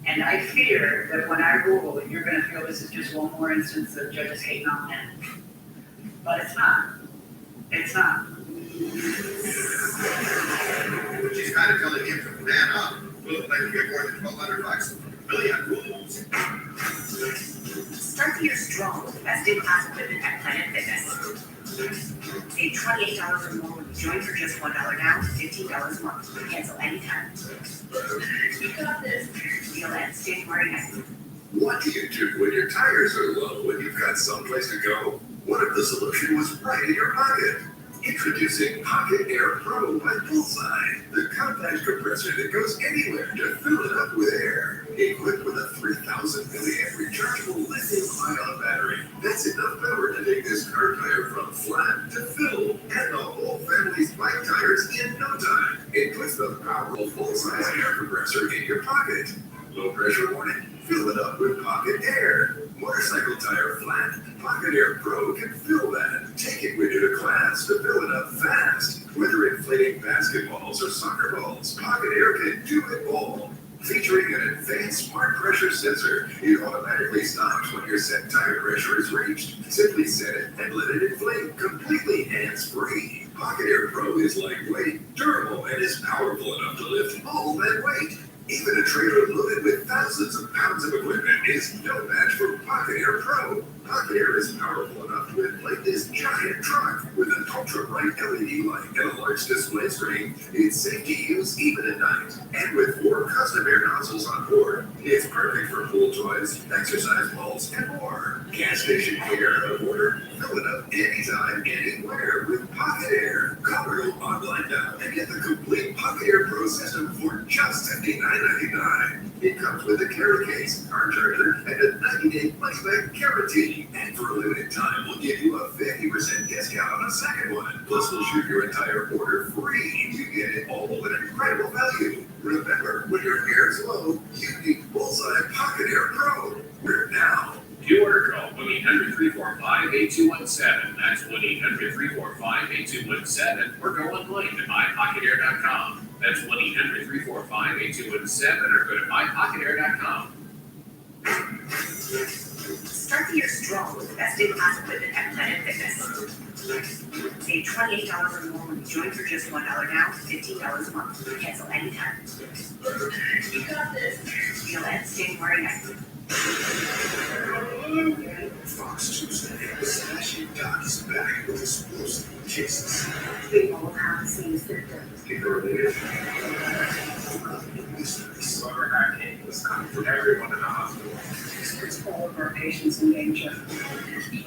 E: And I fear that when I rule, that you're gonna feel this is just one more instance of judges hating on men. But it's not. It's not.
B: She's kind of telling him to man up. We'll let you get more than $1,200. Billy on rules.
N: Start the year strong with the best in-class equipment at Planet Fitness. Save $28 or more when you join for just $1 down, $15 a month. Cancel anytime. You got this. Deal ends January 9th.
B: What do you do when your tires are low and you've got someplace to go? What if the solution was right in your pocket? Introducing Pocket Air Pro by Bullseye, the compact compressor that goes anywhere to fill it up with air. Equipped with a 3,000 milliamp rechargeable lithium-ion battery, that's enough power to take this car tire from flat to fill, and the whole family's bike tires in no time. It puts the powerful full-size air compressor in your pocket. Low pressure warning, fill it up with Pocket Air. Motorcycle tire flat, Pocket Air Pro can fill that. Take it with you to class to fill it up fast. Whether inflating basketballs or soccer balls, Pocket Air can do it all. Featuring an advanced smart pressure sensor, it automatically stops when your set tire pressure is reached. Simply set it and let it inflate completely hands-free. Pocket Air Pro is lightweight, durable, and is powerful enough to lift all that weight. Even a trailer loaded with thousands of pounds of equipment is no match for Pocket Air Pro. Pocket Air is powerful enough to inflate this giant truck with an ultra-bright LED light and a large display screen. It's safe to use even at night. And with 4 custom air nozzles on board, it's perfect for pool toys, exercise balls, and more. Gas station air out of order, fill it up anytime, anywhere with Pocket Air. Call or go online now and get the complete Pocket Air Pro system for just $59.99. It comes with a carry case, car charger, and a 90-day money-back guarantee. And for a limited time, we'll give you a 50% discount on a second one. Plus, we'll ship your entire order free. You get it all at an incredible value. Remember, when your air is low, you need Bullseye Pocket Air Pro. We're now.
M: You order, call 1-800-345-8217. That's 1-800-345-8217. Or go online to mypocketair.com. That's 1-800-345-8217 or go to mypocketair.com.
N: Start the year strong with the best in-class equipment at Planet Fitness. Save $28 or more when you join for just $1 down, $15 a month. Cancel anytime. You got this. Deal ends January 9th.
B: Fox Tuesday, Slashing Doc is back with explosive cases.
N: We all have the same symptoms.
K: Slaughter hurricane was coming for everyone in the hospital.
E: This puts all of our patients in danger.
N: Why is he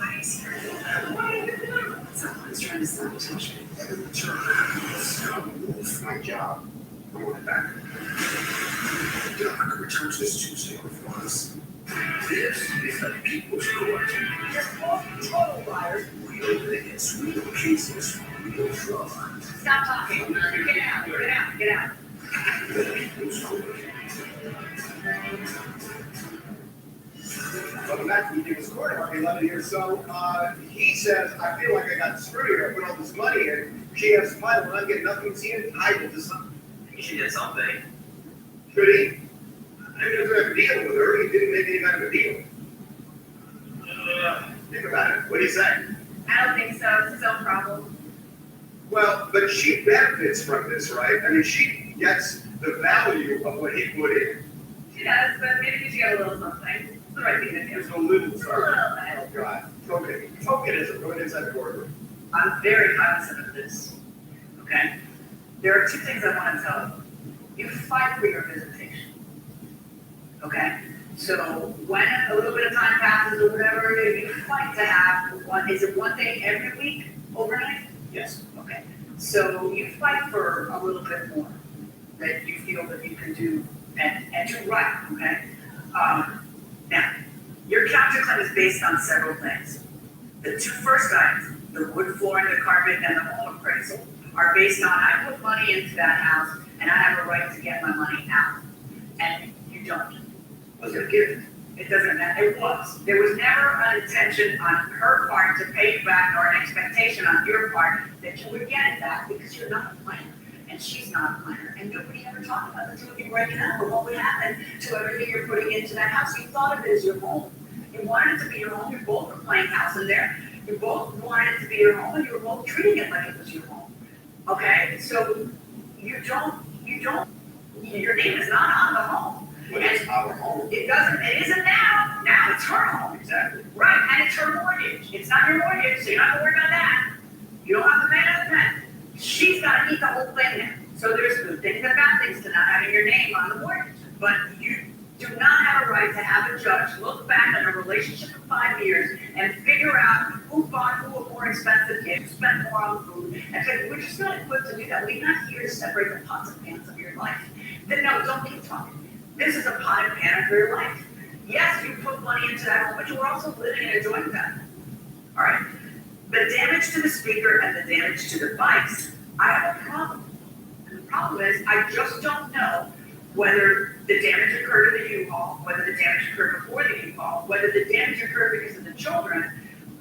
N: Someone's trying to sabotage me.
U: Every return, it's my job. I want it back. You know, I could return to this Tuesday before us. This is the people's court.
E: Just all total liars.
U: Real evidence, real cases, real fraud.
E: Stop talking. Get out, get out, get out.
U: The people's court.
O: Welcome back to the People's Court. Mark 11 here. So he says, I feel like I got screwed here. I put all this money in. She has smiled and I'm getting nothing. He's entitled to something.
I: You should get something.
O: Should he? I mean, doesn't have a deal with her. He didn't make any kind of a deal. Think about it. What do you say?
E: I don't think so. It's his own problem.
O: Well, but she benefits from this, right? I mean, she gets the value of what he put in.
E: She does, but maybe she got a little something. It's the right thing to do.
O: There's no little,
E: A
O: sorry.
E: little bit.
O: Oh, God. Tokenism. Going inside the courtroom.
F: I'm very cognizant of this, okay? There are two things I want to tell you. You fight for your visitation, okay? So when a little bit of time passes or whatever, you fight to have one, is it one day every week overnight?
I: Yes.
F: Okay, so you fight for a little bit more that you feel that you can do and do right, okay? Now, your counterclaim is based on several things. The two first items, the wood flooring, the carpet, and the home appraisal, are based on I put money into that house and I have a right to get my money out. And you don't.
I: Was it a gift?
F: It doesn't matter. It was. There was never an intention on her part to pay you back or an expectation on your part that you would get it back because you're not a planner and she's not a planner. And nobody ever talked about the two of you breaking up or what would happen to everything you're putting into that house. You thought of it as your home. You wanted it to be your home. You both were playing house in there. You both wanted it to be your home and you were both treating it like it was your home. Okay? So your name is not on the home.
U: But it's our home.
F: It isn't now. Now it's her home.
U: Exactly.
F: Right, and it's her mortgage. It's not your mortgage, so you don't have to worry about that. You don't have to pay another rent. She's got to eat the whole thing now. So there's good things and bad things to not having your name on the mortgage. But you do not have a right to have a judge look back on a relationship of 5 years and figure out who bought who a more expensive gift, who spent more on food, and say, we're just not equipped to do that. We're not here to separate the pots and pans of your life. Then no, don't keep talking. This is a pot and pan of your life. Yes, you put money into that home, but you were also living and enjoying that. All right. The damage to the speaker and the damage to the bikes, I have a problem. And the problem is, I just don't know whether the damage occurred in the U-Haul, whether the damage occurred before the U-Haul, whether the damage occurred because of the children,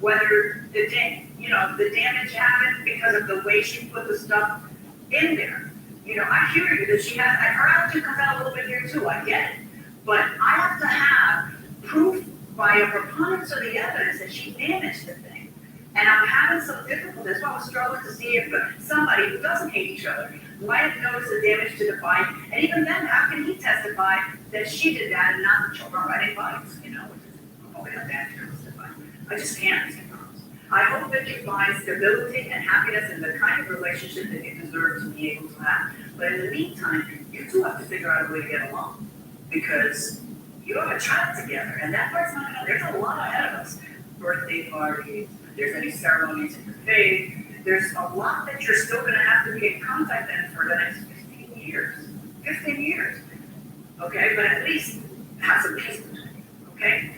F: whether the damage happened because of the way she put the stuff in there. You know, I hear you that her attitude comes out a little bit here too, I get it. But I have to have proof by a preponderance of the evidence that she damaged the thing. And I'm having some difficulty. That's why I was struggling to see if somebody who doesn't hate each other might have noticed the damage to the bike. And even then, how can he testify that she did that and not the children riding bikes? You know, which is probably not that testify. I just can't. I hope that you find stability and happiness in the kind of relationship that you deserve to be able to have. But in the meantime, you two have to figure out a way to get along. Because you have a child together, and that part's not gonna, there's a lot ahead of us. Birthday parties, if there's any ceremonies in your faith, there's a lot that you're still gonna have to be in contact in for the next 15 years. 15 years. Okay, but at least have some peace between you, okay?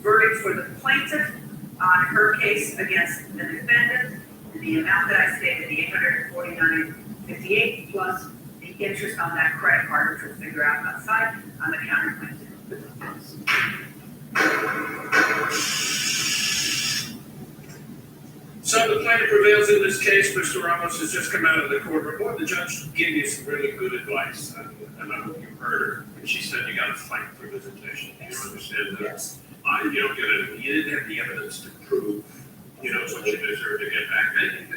F: Verdict for the plaintiff on her case against the defendant, the amount that I stated, the $849.58 plus the interest on that credit card, which we'll figure out outside on the counterclaim.
M: So the plaintiff prevails in this case. Mr. Ramos has just come out of the court report. The judge gave you some really good advice, and I hope you heard her. And she said you got to fight for visitation. You understand that?
U: Yes.
M: You don't get it. You didn't have the evidence to prove, you know, what you deserve to get back. And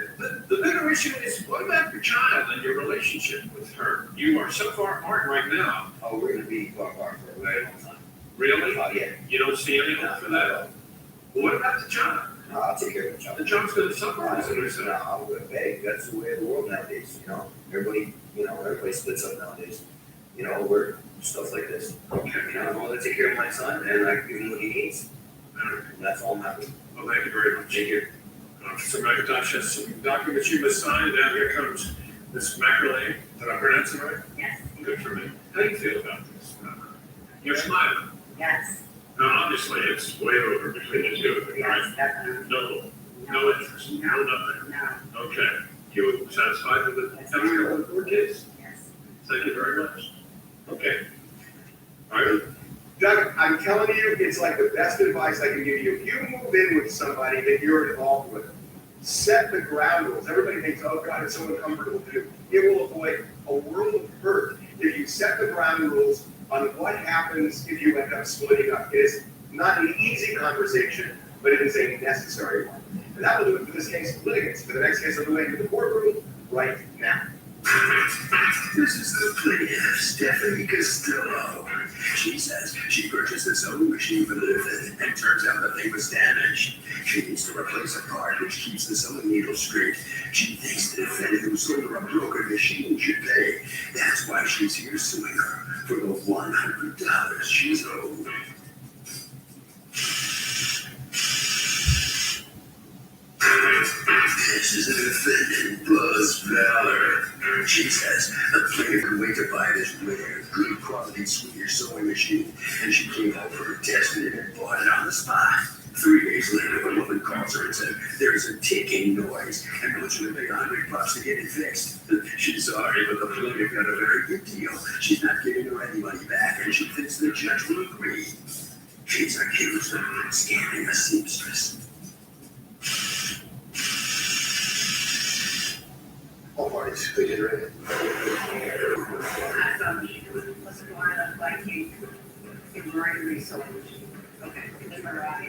M: the bigger issue is what about your child and your relationship with her? You are so far apart right now.
U: Oh, we're going to be far apart for a very long time.
M: Really?
U: Oh, yeah.
M: You don't see any hope for that? Well, what about the child?
U: No, I'll take care of the child.
M: The child's going to suffer.
U: No, I'm going to beg. That's the way of the world nowadays. You know, everybody splits up nowadays. You know, over stuff like this.
M: Okay.
U: You know, I'm going to take care of my son and I give him what he needs. And that's all I'm happy.
M: Well, thank you very much.
U: Thank you.
M: All right. Officer McIntosh has some documents you must sign, and now here comes Miss Macrelay. Did I pronounce it right?
T: Yes.
M: Good for me. How do you feel about this? You're smiling.
T: Yes.
M: Now, obviously, it's way over between the two of you, right?
T: Yes, definitely.
M: No interest, no nothing.
T: No.
M: Okay. You satisfied with the every other court case?
T: Yes.
M: Thank you very much. Okay. All right.
O: Doug, I'm telling you, it's like the best advice I can give you. If you move in with somebody that you're involved with, set the ground rules. Everybody thinks, oh God, it's so uncomfortable to do. It will avoid a world of hurt if you set the ground rules on what happens if you end up splitting up. It is not an easy conversation, but it is a necessary one. And that will do it for this case of litigants. For the next case, I'll go into the courtroom right now.
B: This is the plaintiff, Stephanie Costello. She says she purchased a sewing machine for the defendant, and turns out the thing was damaged. She needs to replace a part which keeps the sewing needle straight. She thinks the defendant who sold her a broken machine should pay. That's why she's here suing her for the $100 she's owed. This is the defendant, Buzz Valor. She says the plaintiff could wait to buy this rare, good quality Swedish sewing machine, and she came over, tested it, and bought it on the spot. 3 days later, the woman calls her and said there is a ticking noise and wants her to pay $100 to get it fixed. She's sorry, but the plaintiff got a very good deal. She's not giving her any money back, and she thinks the judge will agree. She's accused of scamming a seamstress.
O: All parties, they get ready.
T: I thought it was more like you embroidery so much. Okay. It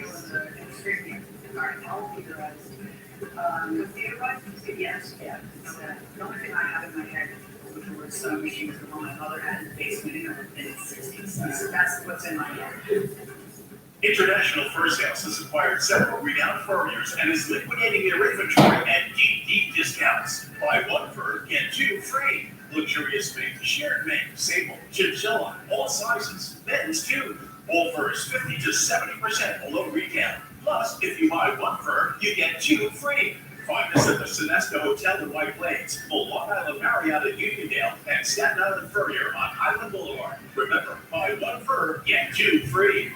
T: was an extremely article, computerized. Computerized? Yes, yeah. The only thing I have in my head was the word sewing machine was the one my mother had in the basement in the 60s. So that's what's in my head.
M: International Fur Sales has acquired several renowned furriers and is liquidating their inventory at deep discounts. Buy one fur, get 2 free. Luxurious mink, shared mink, sable, chinchilla, all sizes, men's too. All furs 50 to 70% below retail. Plus, if you buy one fur, you get 2 free. Find us at the Sonesta Hotel in White Plains, the Long Island Marriott at Uniondale, and Staten Island Furrier on Highland Boulevard. Remember, buy one fur, get 2 free.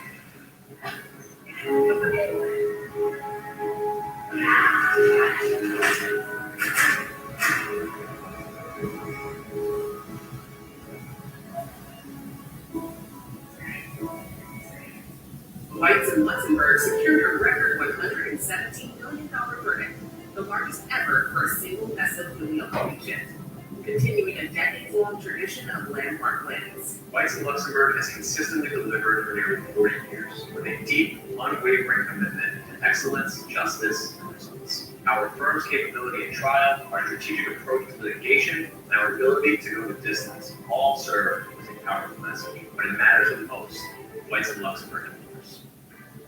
D: Whites and Luxembourg secured a record $117 million verdict, the largest ever for a single mesothelial patient, continuing a decades-long tradition of landmark wins.
G: Whites and Luxembourg has consistently delivered for nearly 40 years with a deep, unwavering commitment to excellence, justice, and results. Our firm's capability in trial, our strategic approach to litigation, and our ability to go the distance all serve as a powerful message. When it matters the most, Whites and Luxembourg delivers.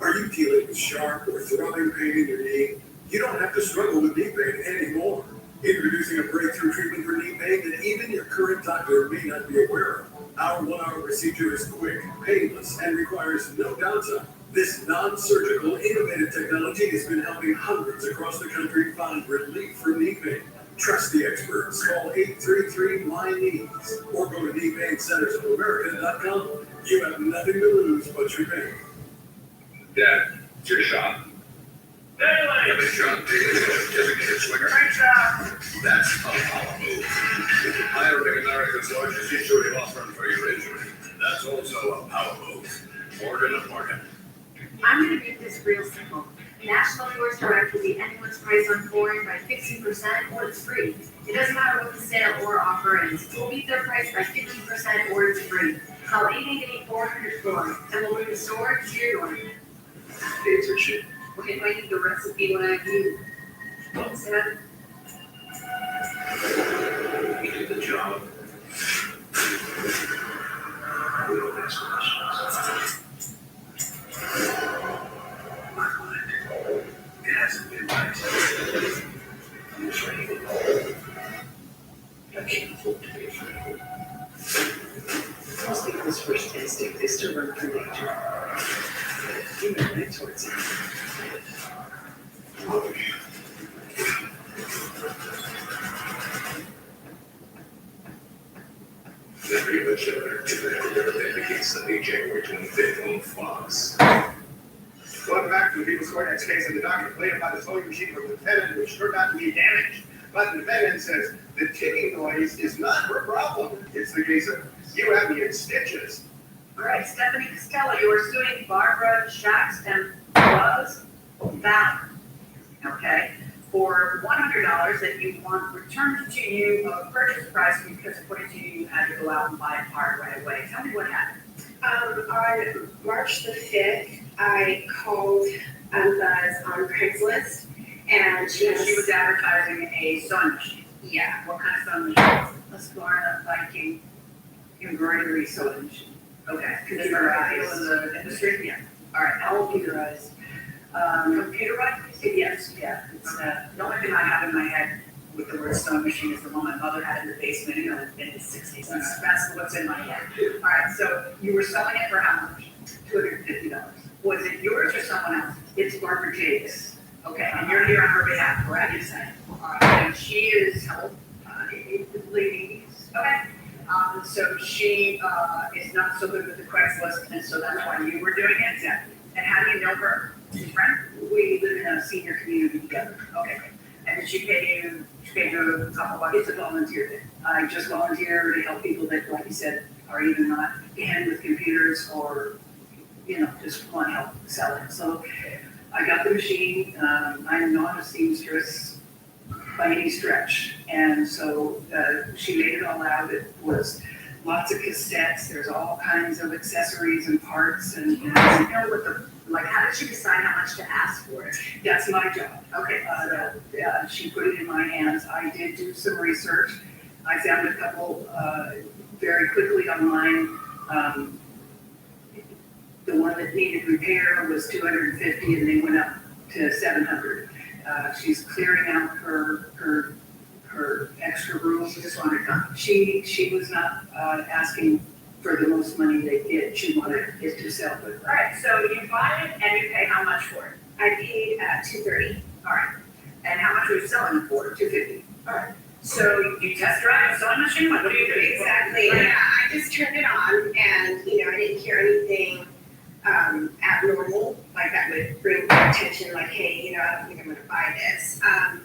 C: Are you dealing with sharp or throbbing pain in your knee? You don't have to struggle with knee pain anymore. Introducing a breakthrough treatment for knee pain that even your current doctor may not be aware of. Our 1-hour procedure is quick, painless, and requires no downtime. This non-surgical, innovative technology has been helping hundreds across the country find relief from knee pain. Trust the experts. Call 833-MY-KNEES or go to kneepaincentersofamerica.com. You have nothing to lose but your pain.
B: Dad, it's your shop.
M: Daily!
B: Shop, designated swinger.
M: Great job!
B: That's a power move. Hiring America's largest injury law firm for your injury. That's also a power move. Morgan & Morgan.
H: I'm going to make this real simple. National Force Direct will beat anyone's price on flooring by 15% or it's free. It doesn't matter what the sale or offer is. We'll beat their price by 15% or it's free. Call 888-400-FLOOR and we'll bring the store to your door.
D: Answer sheet. Okay, if I need the recipe when I do. What's that?
B: You did the job. We don't ask questions. My mind, it hasn't been right. I'm afraid. I can't afford to be afraid.
D: Most people's first instinct is to run for danger. You ran right towards it.
B: That pretty much indicates the date January 25th on Fox.
R: Welcome back to the People's Court. Next case of the docket complained about the sewing machine from the defendant, which turned out to be damaged. But the defendant says the ticking noise is not her problem. It's the case of you have me in stitches.
F: All right, Stephanie Costello, you are suing Barbara Shax and Buzz Ballard, okay, for $100 that you want returned to you of purchase price because according to you, you had to go out and buy a part right away. Tell me what happened.
V: On March the 5th, I called Buzz on Craigslist, and she
F: was advertising a sewing machine.
V: Yeah.
F: What kind of sewing machine? A Sparta Viking embroidery sewing machine. Okay, computerized in the industry? Yeah. All right, how computerized? Computerized? Yes, yeah. It's, the only thing I have in my head with the word sewing machine is the one my mother had in the basement, in the 60s. That's what's in my head. All right, so you were selling it for how much? $250. Was it yours or someone else? It's Barbara Jake's. Okay, and you're here on her behalf, correct? Yes, I am. All right, and she is how old? 80s. Okay. So she is not so good with the Craigslist, and so that's why you were doing it. Exactly. And how do you know her? She's a friend? We live in a senior community together. Okay. And did she pay you? She paid you a couple bucks. It's a volunteer thing. I just volunteer to help people that, like you said, are either not in with computers or, just want help selling. So I got the machine. I'm not a seamstress by any stretch. And so she laid it all out. It was lots of cassettes. There's all kinds of accessories and parts. And how did she decide how much to ask for it? That's my job. Okay. She put it in my hands. I did do some research. I found a couple very quickly online. The one that needed repair was $250 and they went up to $700. She's clearing out her extra room. She was not asking for the most money they did. She wanted it to sell with. All right, so you buy it and you pay how much for it?
V: I paid $230.
F: All right. And how much were you selling it for? $250. All right. So you test drive a sewing machine? What do you do?
V: Exactly. Yeah, I just turned it on and I didn't hear anything abnormal, like that would bring attention, like, hey, I don't think I'm going to buy this. And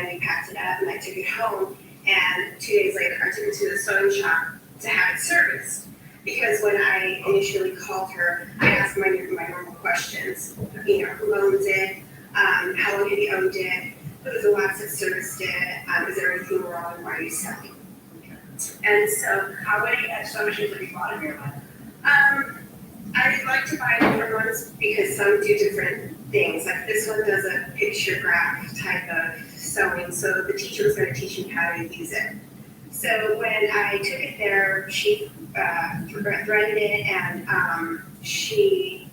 V: we packed it up and I took it home. And 2 days later, I took it to the sewing shop to have it serviced. Because when I initially called her, I asked my normal questions. Who owns it? How long have you owned it? Who was the last that serviced it? Is there anything wrong? Why are you selling? And so,
F: how many sewing machines have you bought in your life?
V: I'd like to buy different ones because some do different things. Like this one does a picture graph type of sewing, so the teacher was going to teach me how to use it. So when I took it there, she threaded it and she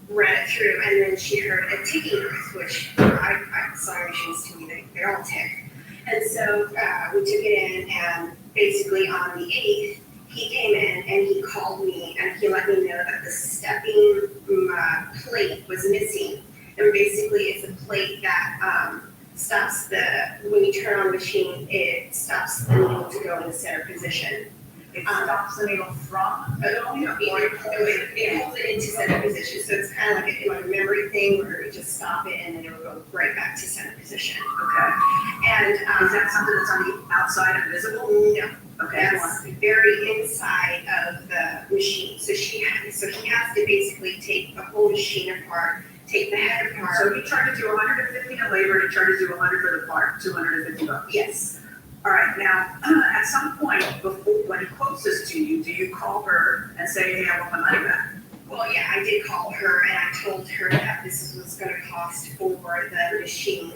V: read it through, and then she heard a ticking noise, which sewing machines to me, they all tick. And so we took it in, and basically on the 8th, he came in and he called me and he let me know that the stepping plate was missing. And basically it's a plate that stops when you turn on the machine, it stops the needle to go in the center position.
F: It stops the needle from?
V: It holds it into center position. So it's kind of like a memory thing where it would just stop it and then it would go right back to center position.
F: Okay.
V: And
F: is that something that's on the outside and visible?
V: No.
F: Okay.
V: That's very inside of the machine. So he has to basically take the whole machine apart, take the head apart.
F: So he charges you $150 in labor, and he charges you $100 for the part, $250.
V: Yes.
F: All right. Now, at some point before when he quotes this to you, do you call her and say, "Hey, I want my money back"?
V: Well, yeah, I did call her and I told her that this was going to cost for the machine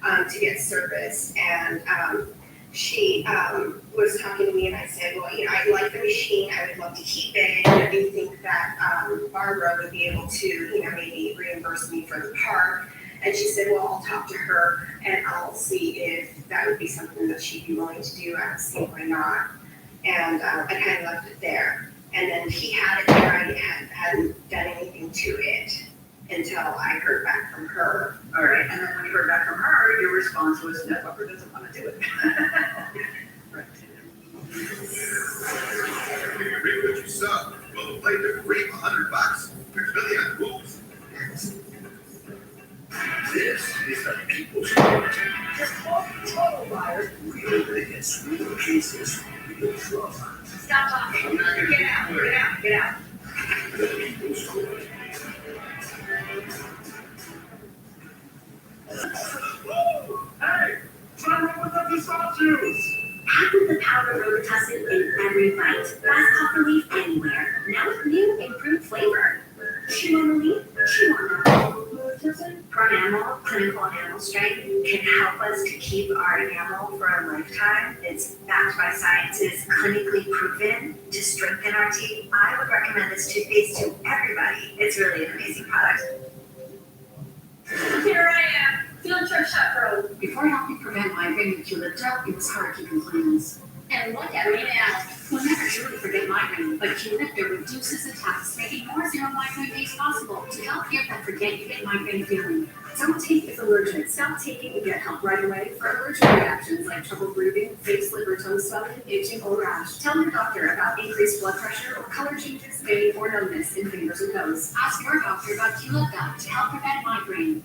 V: to get serviced, and she was talking to me, and I said, well, I like the machine. I would love to keep it. And I do think that Barbara would be able to, maybe reimburse me for the part. And she said, well, I'll talk to her and I'll see if that would be something that she'd be willing to do. I don't see why not. And I kind of left it there. And then he had it there. I hadn't done anything to it until I heard back from her.
F: All right. And then when you heard back from her, your response was, no, Barbara doesn't want to do it. Right.
C: cases, people from
P: Stop talking.
U: I'm not gonna
J: Get out, get out, get out.
C: the people's court.
M: Hey, try to with the salt juice.
N: Packed with the power of Robitussin in every bite. Fast cough relief anywhere. Now with new improved flavor. Chew on relief, chew on Robitussin. Pronamel, clinical enamel strength, can help us to keep our enamel for a lifetime. It's backed by science. It is clinically proven to strengthen our teeth. I would recommend this toothpaste to everybody. It's really an amazing product.
P: Here I am, field trip chaperone.
N: Before helping prevent migraine with Qulipta, it was hard keeping plans.
P: And look at me now.
N: We'll never truly forget migraine, but Qulipta reduces attacks, making more zero migraine days possible to help give that forget you get migraine feeling. Don't take if allergic. Stop taking and get help right away for allergic reactions like trouble breathing, face, lip, or tongue swelling, itching, or rash. Tell your doctor about increased blood pressure or color changes, pain, or numbness in fingers or toes. Ask your doctor about Qulipta to help prevent migraine.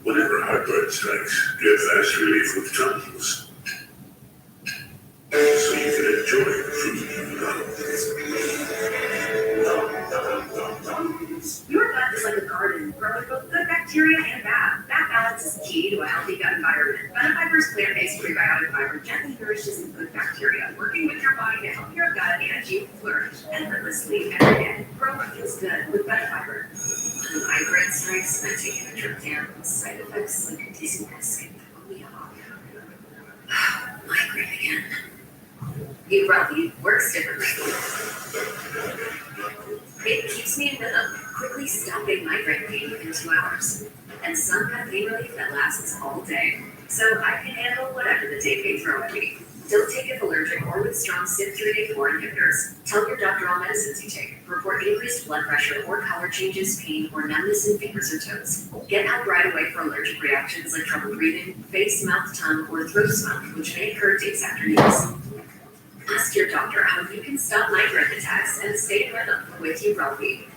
C: Whenever heartburn strikes, get fast relief with Tums. So you can enjoy the food you love.
N: Your gut is like a garden, growing both good bacteria and bad. That balance is key to a healthy gut environment. Benefiber's plant-based prebiotic fiber gently nourishes the good bacteria, working with your body to help your gut and you flourish effortlessly every day. Growing feels good with Benefiber. Migraine strikes, and taking a trip down. Side effects like dizziness can throw me off. Migraine again. Ubrelvy works differently. It keeps me in rhythm, quickly stopping migraine pain within 2 hours. And some have pain relief that lasts all day. So I can handle whatever the day may throw at me. Don't take if allergic or with strong CYP3A4 inhibitors. Tell your doctor all medicines you take. Report increased blood pressure or color changes, pain, or numbness in fingers or toes. Get help right away for allergic reactions like trouble breathing, face, mouth, tongue, or throat smell, which may occur days after use. Ask your doctor how you can stop migraine attacks and stay in rhythm with Ubrelvy.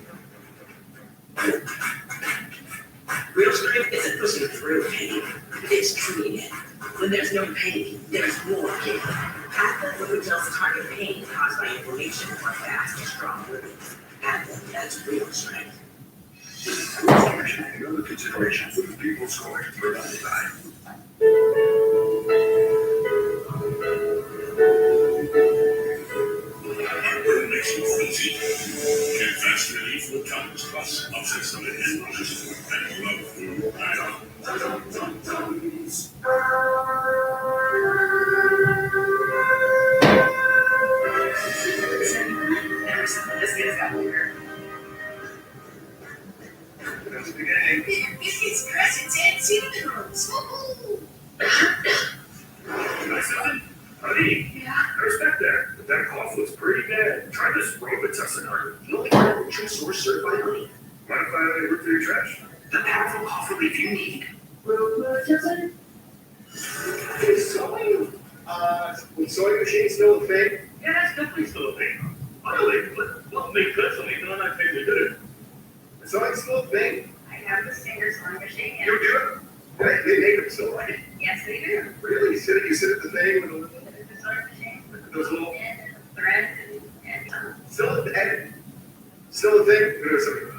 A: Real strength isn't pushing through pain, it's treating it. When there's no pain, there's more pain. Advil Flugel's target pain caused by inflammation or fast, strong relief. Advil, that's real strength.
C: Another consideration for the people's court for time. Heartburn makes you fuzzy. Get fast relief with Tums Plus. Upset stomach and nauseous food that you love food. Tums.
N: Never said this kid's got weird.
R: That's the beginning.
Q: This is Crescent's and Cinnamons.
M: Nice something? Honey,
N: Yeah.
M: I respect that, but that cough looks pretty bad. Try this Robitussin, honey.
G: The only kind of nutrient source served by honey.
M: Mind if I root through your trash?
G: The powerful cough relief you need.
N: Robitussin?
R: Is sewing, sewing machine still a thing?
M: Yeah, that's definitely still a thing. Finally, what make good something that I think we did it.
R: Is sewing still a thing?
P: I have the Singer sewing machine.
R: You do it? They make them still, right?
P: Yes, they do.
R: Really? You sit at the thing with
P: The sewing machine.
R: those little,
P: Thread and
R: still a thing? Still a thing?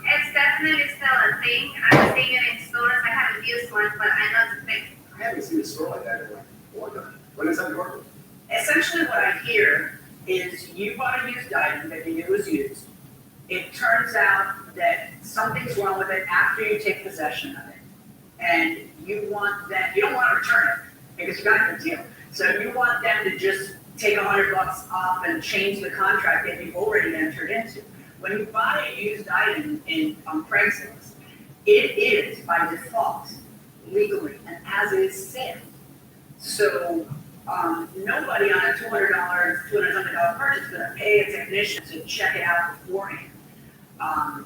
P: It's definitely still a thing. I'm seeing it in stores. I haven't used one, but I know it's a thing.
R: I haven't seen a store like that in like a long time. When is that working?
J: Essentially what I hear is you bought a used item that you knew was used. It turns out that something's wrong with it after you take possession of it. And you want that, you don't want to return it because you got a good deal. So you want them to just take $100 off and change the contract that you've already entered into. When you buy a used item on Craigslist, it is by default legally and as is sale. So nobody on a $200 purchase is going to pay a technician to check it out beforehand.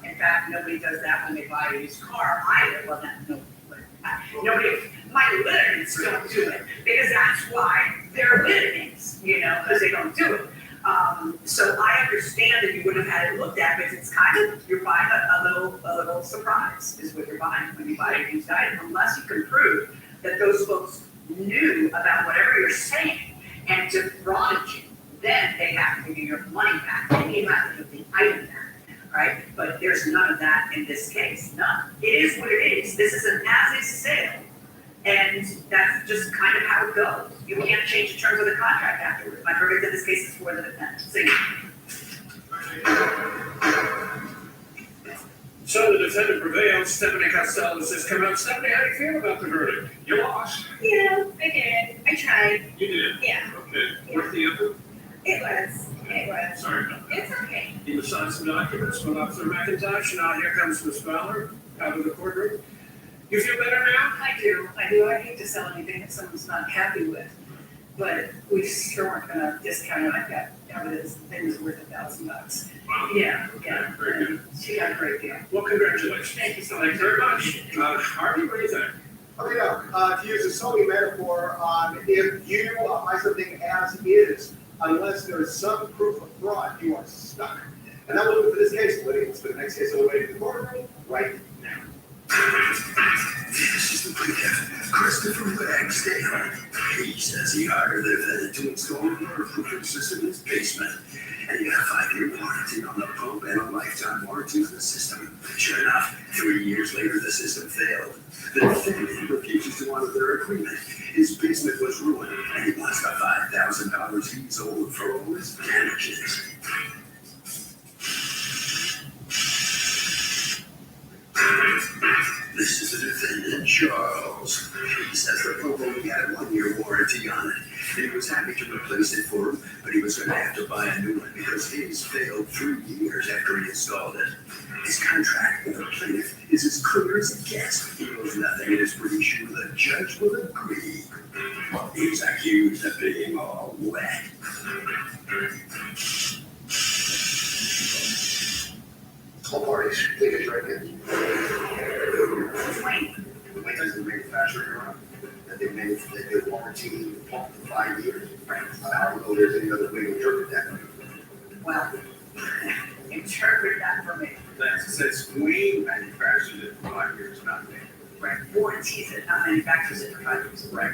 J: In fact, nobody does that when they buy a used car either. Well, nobody, my litigants don't do it because that's why they're litigants, because they don't do it. So I understand that you would have had it looked at because it's kind of, you're buying a little surprise is what you're buying when you buy a used item, unless you can prove that those folks
F: knew about whatever you're saying and defrauded you, then they have to give you your money back, and you have to give the item back, right? But there's none of that in this case, none. It is what it is. This is an as-is sale, and that's just kind of how it goes. You can't change the terms of the contract afterwards. My verdict in this case is for the defendant.
M: So the defendant prevails. Stephanie Costello has come out. Stephanie, how do you feel about the verdict? You lost.
P: Yeah, I did. I tried.
M: You did?
P: Yeah.
M: Okay. Worth the effort?
P: It was.
M: Sorry about that.
P: It's okay.
M: He signed some documents, went off to McIntosh, and now here comes Miss Fowler out of the courtroom. You feel better now?
J: I do. I hate to sell anything that someone's not happy with, but we sure weren't gonna discount it. I've got evidence that things worth $1,000.
M: Wow.
J: Yeah.
M: Very good.
J: She got a great deal.
M: Well, congratulations.
J: Thank you so
M: Thank you very much. Harvey, what do you think?
O: To use a Sony metaphor, if you buy something as is, unless there's some proof of fraud, you are stuck. And that will do it for this case. Let's put the next case all the way to the courtroom right now.
B: This is the plaintiff, Christopher Ragsdale. He says he hired the defendant to install a waterproofing system in his basement, and he got a 5-year warranty on the pump and a lifetime warranty on the system. Sure enough, 3 years later, the system failed. The defendant refuses to honor their agreement. His basement was ruined, and he wants the $5,000 he's owed for all his damages. This is the defendant, Charles. He says the pump only had a 1-year warranty on it, and he was happy to replace it for him, but he was going to have to buy a new one because his failed 3 years after he installed it. His contract with the plaintiff is as clear as it gets. He knows nothing and is pretty sure the judge will agree. He's accused of being all wet. All parties, take a drink in. The plaintiff is the manufacturer, that they warranty the pump for 5 years. I don't know if there's any other way to interpret that.
F: Well, interpret that for me.
M: That says we manufactured it for 5 years, not me.
F: Right, warranties it, not manufacturers it for 5 years.
M: Right.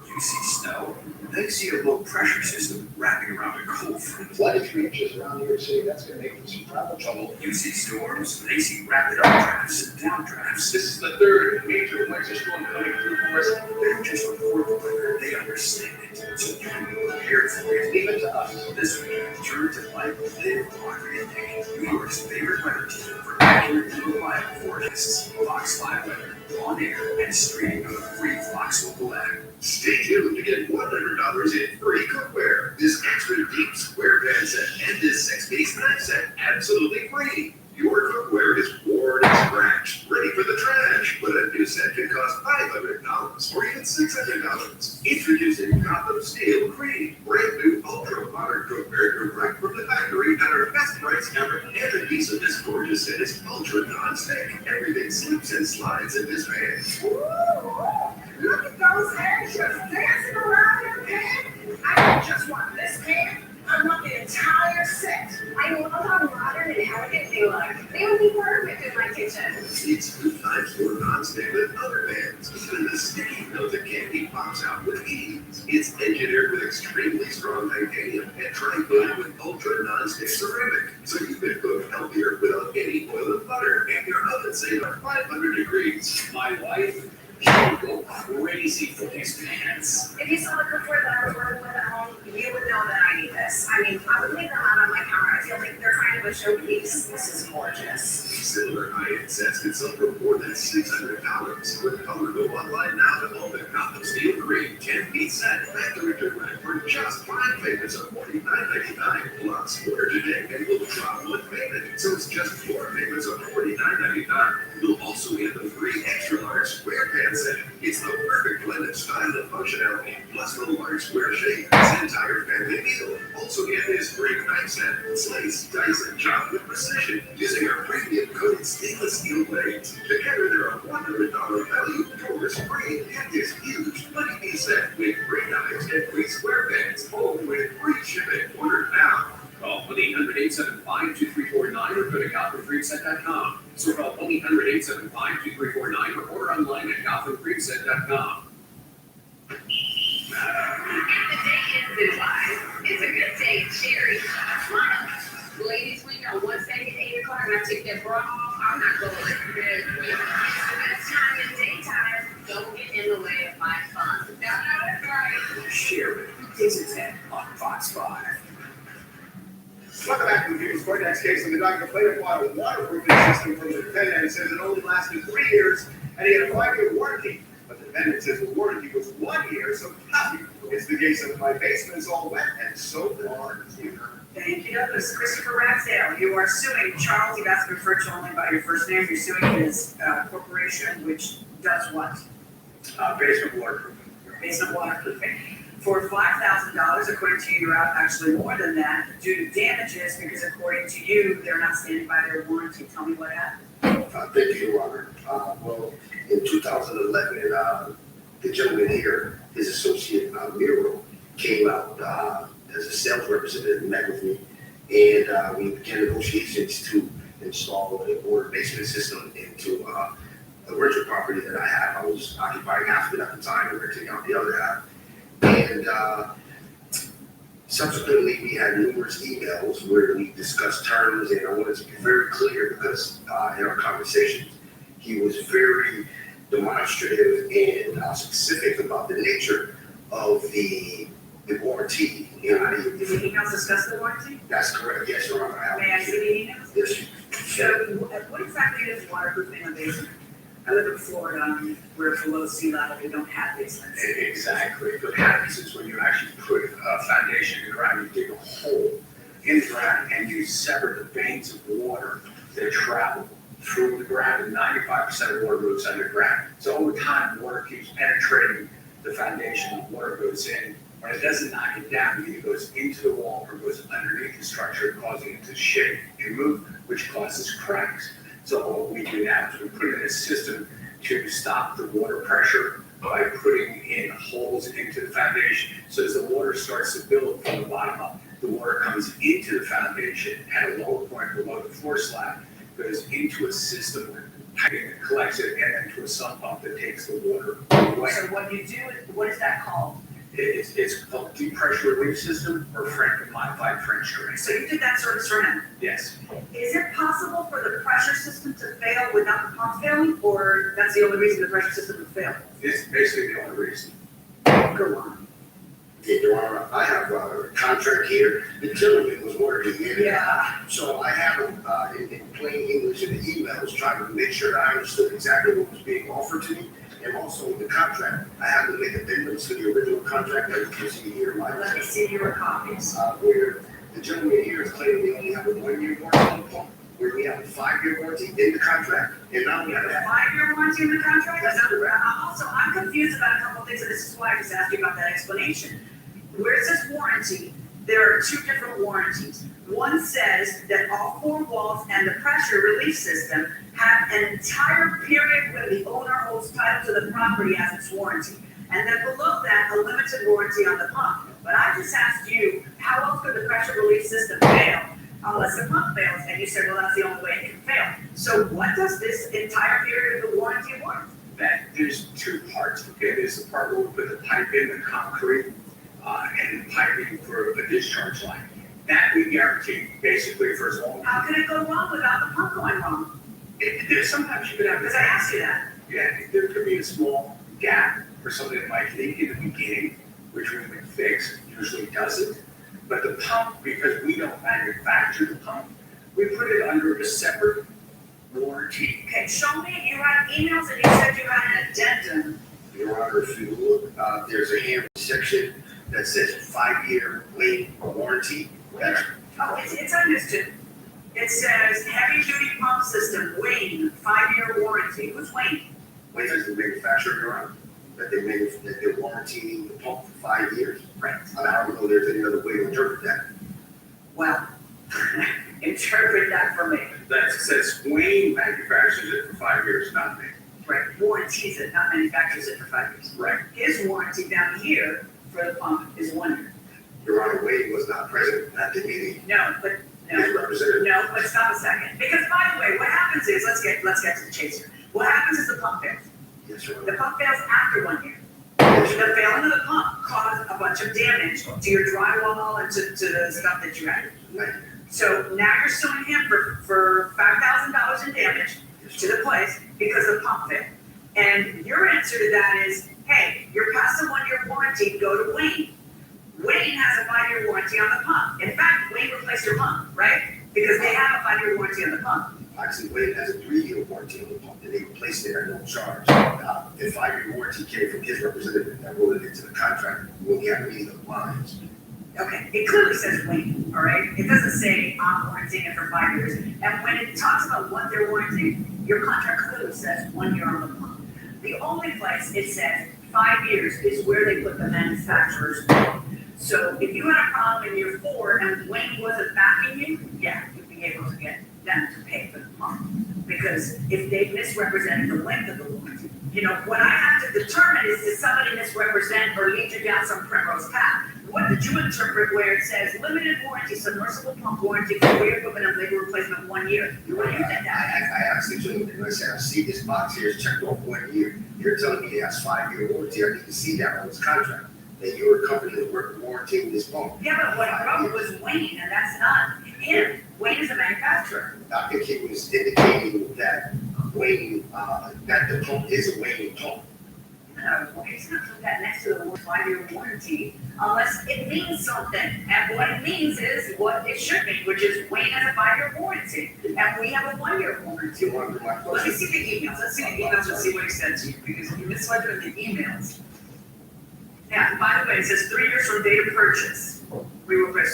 B: You see snow, they see a low pressure system wrapping around a cold front.
O: Flooded 3 inches around New York City, that's gonna make some travel trouble.
B: You see storms, they see rapid updrafts and downdrafts.
M: This is the third major winter storm coming through for us.
B: They're just report weather, they understand it, so you can be prepared for it.
O: Leave it to us.
B: This week, turn to Mike, Live, Audrey, and Nick, New York's favorite weather team for accurate and reliable forecasts. Fox 5 Weather, on air and streaming on the free Fox Local app.
L: Stay tuned to get $100 in free cookware, this extra deep square pan set, and this 6-piece knife set absolutely free. Your cookware is worn and scratched, ready for the trash, but a new set can cost $500 or even $600. Introducing Gotham Steel Cream, brand new ultra-modern cookware direct from the factory at our best price ever. And the piece of this gorgeous set is ultra non-stick. Everything slips and slides in this pan.
P: Look at those hairs just dancing around your pan. I don't just want this pan. I want the entire set. I love how modern and elegant they look. They would be perfect in my kitchen.
L: It's good times for non-stick with other pans. Even the sticky note that candy pops out with ease. It's engineered with extremely strong titanium and tri-coated with ultra non-stick ceramic. So you can cook healthier without any oil and butter. And your oven safe at 500 degrees.
M: My wife, she would go crazy for these pans.
P: If you saw the cookware that I was working with at home, you would know that I need this. I mean, I would leave them out on my counter. I feel like they're kind of a showpiece. This is gorgeous.
L: Similar high-end sets can sell for more than $600. With color, go online now to own the Gotham Steel Cream 10-piece set, factory direct for just 5 payments of $49.99. Plus, order today and we'll drop one payment. So it's just 4 payments of $49.99. You'll also get the free extra-large square pan set. It's the perfect blend of style and functionality, plus the large square shape. It's an entire family meal. Also get this great knife set. Slice, dice, and chop with precision using our premium coated stainless steel blades. Together, they're a $100 value. Yours free. Get this huge 20-piece set with free knives and free square pans, all with free shipping. Order now.
M: Call 1-800-875-2349 or go to GothamFreakSet.com. So call 1-800-875-2349 or order online at GothamFreakSet.com.
D: when I take that bra off, I'm not going to bed. That's time in daytime. Don't get in the way of my fun. That's right.
K: Share it. Digitech on Fox 5.
R: Welcome back to the People's Court. Next case on the docket, complaint about a waterproofing system from the defendant. It says it only lasted 3 years and he had a 5-year warranty. But the defendant says the warranty was 1 year, so how is the case of my basement's all wet and so far here.
F: Thank you. This is Christopher Ragsdale. You are suing Charles. You've asked to refer to only by your first name. You're suing his corporation, which does what?
K: Basement waterproofing.
F: Basement waterproofing. For $5,000, according to you, you're out actually more than that due to damages because according to you, they're not standing by their warranty. Tell me what happened.
S: Thank you, Your Honor. Well, in 2011, the gentleman here, his associate Miro, came out as a sales representative and met with me, and we began negotiations to install a water basement system into a rental property that I have. I was occupying half of it at the time and renting out the other half. And subsequently, we had numerous emails where we discussed terms, and I wanted to be very clear because in our conversations, he was very demonstrative and specific about the nature of the warranty.
F: Did the emails discuss the warranty?
S: That's correct, yes, Your Honor.
F: May I see the emails?
S: Yes.
F: So, what exactly is waterproofing a basement? I live in Florida, we're below sea level, we don't have basements.
K: Exactly. What happens is when you actually put a foundation in the ground, you dig a hole in the ground and you sever the veins of water that travel through the ground, and 95% of water moves underground. So over time, water keeps penetrating the foundation, water goes in. When it doesn't knock it down, it either goes into the wall or goes underneath the structure, causing it to shake and move, which causes cracks. So what we do now is we put in a system to stop the water pressure by putting in holes into the foundation. So as the water starts to build from the bottom up, the water comes into the foundation at a lower point below the floor slab, goes into a system, piping that collects it, and then to a sump pump that takes the water away.
F: So what you do, what is that called?
K: It's called deep pressure relief system or modified French drain.
F: So you did that sort of surround.
K: Yes.
F: Is it possible for the pressure system to fail without the pump failing, or that's the only reason the pressure system would fail?
K: It's basically the only reason.
F: Go on.
S: Yeah, Your Honor, I have a contract here. The gentleman was working in it.
F: Yeah.
S: So I have him in plain English in the emails, trying to make sure that I understood exactly what was being offered to me. And also the contract, I have to make amendments to the original contract that you can see here.
F: Let me see your copies.
S: Where the gentleman here is claiming we only have a 1-year warranty on the pump, where we have a 5-year warranty in the contract, and now we have
F: a 5-year warranty in the contract? That's not correct. I'm confused about a couple of things, and this is why I just asked you about that explanation. Where it says warranty, there are 2 different warranties. One says that all 4 walls and the pressure relief system have an entire period when the owner holds title to the property as its warranty. And then below that, a limited warranty on the pump. But I just asked you, how else could the pressure relief system fail unless the pump fails? And you said, well, that's the only way it can fail. So what does this entire period of the warranty warrant?
K: That there's 2 parts. Okay, there's the part where we put the pipe in, the concrete, and the piping for a discharge line. That we guarantee basically for as long.
F: How can it go wrong without the pump going wrong?
K: Sometimes you could have.
F: Because I asked you that.
K: Yeah, there could be a small gap for something that might leak in the beginning, which we would fix. Usually doesn't. But the pump, because we don't manufacture the pump, we put it under a separate warranty.
F: Okay, show me. You had emails and you said you had an addendum.
S: Your Honor, if you look, there's a handle section that says 5-year warranty.
F: Oh, it's understood. It says heavy duty pump system, Wayne, 5-year warranty. Who's Wayne?
S: Wayne is the manufacturer, Your Honor, that they're warranting the pump for 5 years.
F: Right.
S: I don't know there's any other way to interpret that.
F: Well, interpret that for me.
K: That says Wayne manufactures it for 5 years, not me.
F: Right, warranties it, not manufactures it for 5 years.
K: Right.
F: His warranty down here for the pump is 1 year.
S: Your Honor, Wayne was not present at the meeting.
F: No, but stop a second. Because by the way, what happens is, let's get to the chase here. What happens is the pump fails.
S: Yes, Your
F: The
S: Honor.
F: pump fails after 1 year. The failing of the pump caused a bunch of damage to your drywall and to the stuff that you had.
S: Right.
A: So now you're suing him for $5,000 in damage to the place because of pump failure. And your answer to that is, hey, you're past the 1-year warranty, go to Wayne. Wayne has a 5-year warranty on the pump. In fact, Wayne replaced your pump, right? Because they have a 5-year warranty on the pump.
S: Actually, Wayne has a 3-year warranty on the pump, and they replaced it at no charge. The 5-year warranty came from his representative that wrote it into the contract when he had to read the lines.
A: Okay, it clearly says Wayne, all right? It doesn't say I'm warranting it for 5 years. And when it talks about what they're warranting, your contract clearly says 1 year on the pump. The only place it says 5 years is where they put the manufacturer's pump. So if you had a problem in year 4 and Wayne wasn't backing you, yeah, you'd be able to get them to pay for the pump. Because if they misrepresented the length of the warranty, you know, what I have to determine is, did somebody misrepresent or lead you down some primrose path? What did you interpret where it says limited warranty, submersible pump warranty for wear equipment and labor replacement 1 year? What do you think that?
S: I actually told him, I said, I see this box here is checked off 1 year. You're telling me it has 5-year warranty. I need to see that on his contract. That you're a company that we're warranting this pump.
A: Yeah, but what wrong was Wayne, and that's not him. Wayne is a manufacturer.
S: I think he was indicating that Wayne, that the pump is a Wayne pump.
A: No, Wayne's not put that next to the 5-year warranty unless it means something. And what it means is what it should mean, which is Wayne has a 5-year warranty, and we have a 1-year warranty. Let me see the emails. Let's see the emails and see what he said to you, because you misled him in the emails. Yeah, by the way, it says 3 years from date of purchase.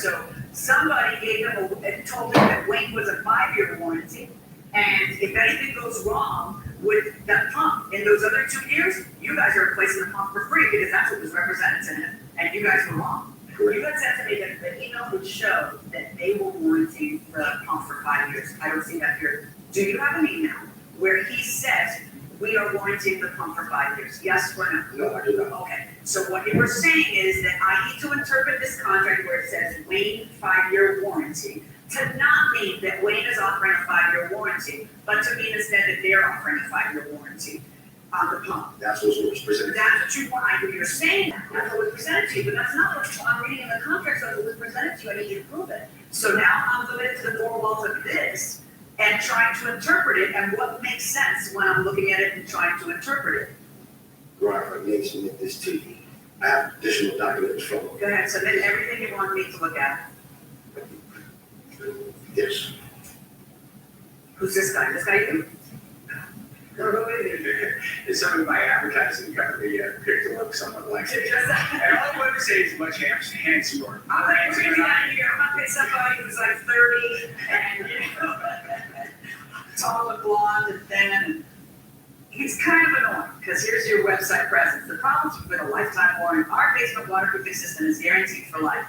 A: So somebody gave him told him that Wayne was a 5-year warranty, and if anything goes wrong with that pump in those other 2 years, you guys are replacing the pump for free because that's what was represented to him, and you guys were wrong. You had said to me that the email would show that they were warranting the pump for 5 years. I don't see that here. Do you have an email where he says we are warranting the pump for 5 years? Yes or no?
S: No, I do not.
A: Okay. So what you were saying is that I need to interpret this contract where it says Wayne 5-year warranty to not mean that Wayne is offering a 5-year warranty, but to mean instead that they're offering a 5-year warranty on the pump.
S: That's what was presented.
A: That's what you want. You're saying that. That's what was presented to you, but that's not what I'm reading in the contract. So it was presented to you. I need you to prove it. So now I'm limited to the 4 walls of this and trying to interpret it, and what makes sense when I'm looking at it and trying to interpret it.
S: Right, I may submit this to you. I have additional documents from.
A: Go ahead, submit everything you want me to look at.
S: Yes.
A: Who's this guy? This guy you?
K: It's some of my advertising company picked to look somewhat like it. And all I want to say is much handsomer.
A: I'm like, really out here. I'm gonna pick somebody who's like 30 and, you know, tall and blonde and thin. And he's kind of annoying because here's your website presence. The problems with a lifetime warranty. Our basement waterproofing system is guaranteed for life.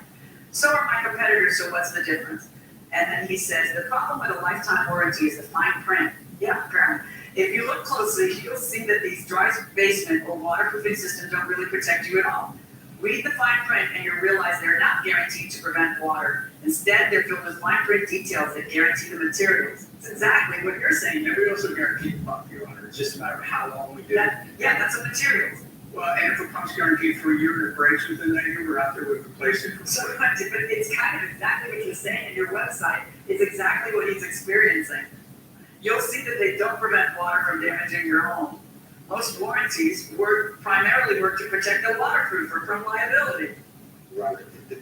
A: So are my competitors, so what's the difference? And then he says, the problem with a lifetime warranty is the fine print. Yeah, apparently. If you look closely, you'll see that these dry basement or waterproofing systems don't really protect you at all. Read the fine print and you'll realize they're not guaranteed to prevent water. Instead, they're filled with fine print details that guarantee the materials. It's exactly what you're saying.
K: And we also guarantee the pump, Your Honor. It's just a matter of how long we do it.
A: Yeah, that's a materials.
K: Well, and if a pump's guaranteed for a year and it breaks within that year, we're out there with replacement.
A: So, but it's kind of exactly what you're saying in your website. It's exactly what he's experiencing. You'll see that they don't prevent water from damaging your home. Most warranties primarily work to protect the waterproofer from liability.
S: Right.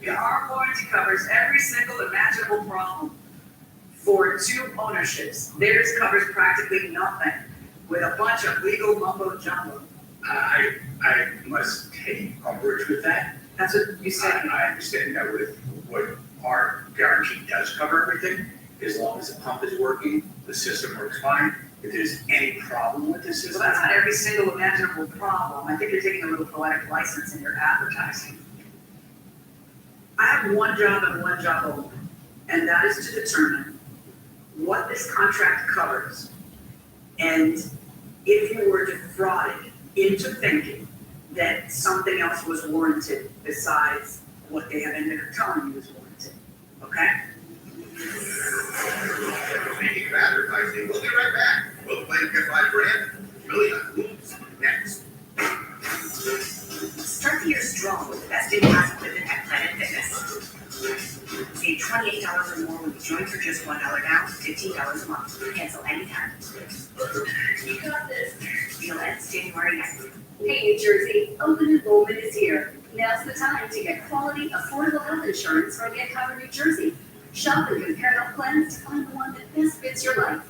A: Our warranty covers every single imaginable problem for 2 ownerships. Theirs covers practically nothing, with a bunch of legal mumbo jumbo.
K: I must take umbrage with that.
A: That's what you said.
K: I understand that with what our guarantee does cover everything. As long as the pump is working, the system works fine. If there's any problem with the system.
A: Well, that's not every single imaginable problem. I think you're taking a little poetic license in your advertising. I have one job and one job only, and that is to determine what this contract covers. And if you were defrauded into thinking that something else was warranted besides what they have ended up telling you is warranted, okay?
B: Speaking of advertising, we'll be right back. We'll play Get My Brand, Million Moves, next.
A: Start the year strong with the best in-class equipment at Planet Fitness. Save $28 or more when you join for just $1 down, $15 a month. Cancel anytime.
D: You got this.
N: Deal ends January 9th. Hey, New Jersey, open enrollment is here. Now's the time to get quality, affordable health insurance from Get Covered New Jersey. Shop and compare health plans to find the one that best fits your life.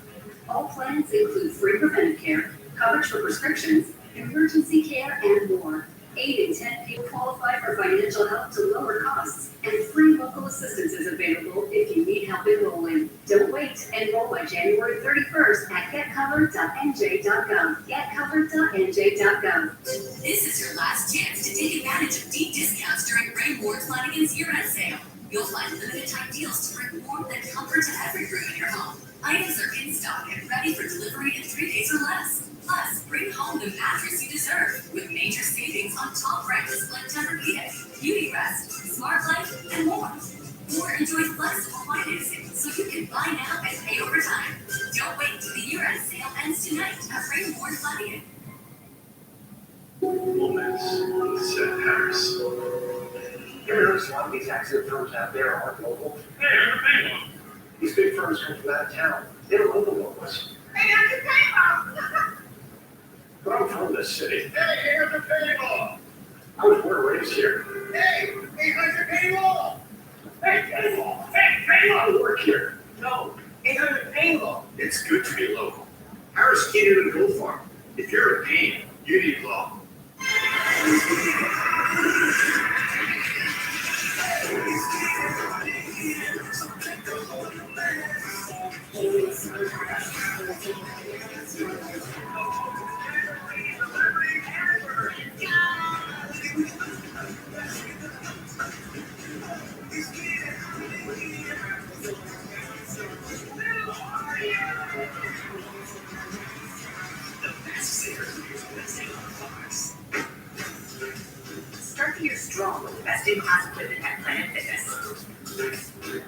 N: All plans include free preventive care, coverage for prescriptions, emergency care, and more. 8 in 10 people qualify for financial help to lower costs, and free local assistance is available if you need help enrolling. Don't wait. Enroll by January 31st at getcovered.nj.gov. Getcovered.nj.gov.
E: This is your last chance to take advantage of deep discounts during Rainboard Flanagan's year-end sale. You'll find limited time deals to bring warmth and comfort to every room in your home. Items are in stock and ready for delivery in 3 days or less. Plus, bring home the mattress you deserve with major savings on top brands like Tempur-Pedic, Beauty Rest, Smart Life, and more. Or enjoy flexible financing so you can buy now and pay over time. Don't wait. The year-end sale ends tonight at Rainboard Flanagan.
L: Moments said Harris.
O: You ever notice a lot of these accident firms out there aren't local?
M: Hey, I'm a big one.
O: These big firms come from out of town. They don't know the locals.
F: Hey, I'm the payroll.
O: But I'm from this city.
F: Hey, here's the payroll.
O: I was born and raised here.
F: Hey, here's the payroll.
M: Hey, payroll. Hey, payroll.
O: I work here.
F: No, 800 payroll.
L: It's good to be local. Harris Keenan and Gold Farm. If you're a pain, you need law.
A: Start the year strong with the best in-class equipment at Planet Fitness.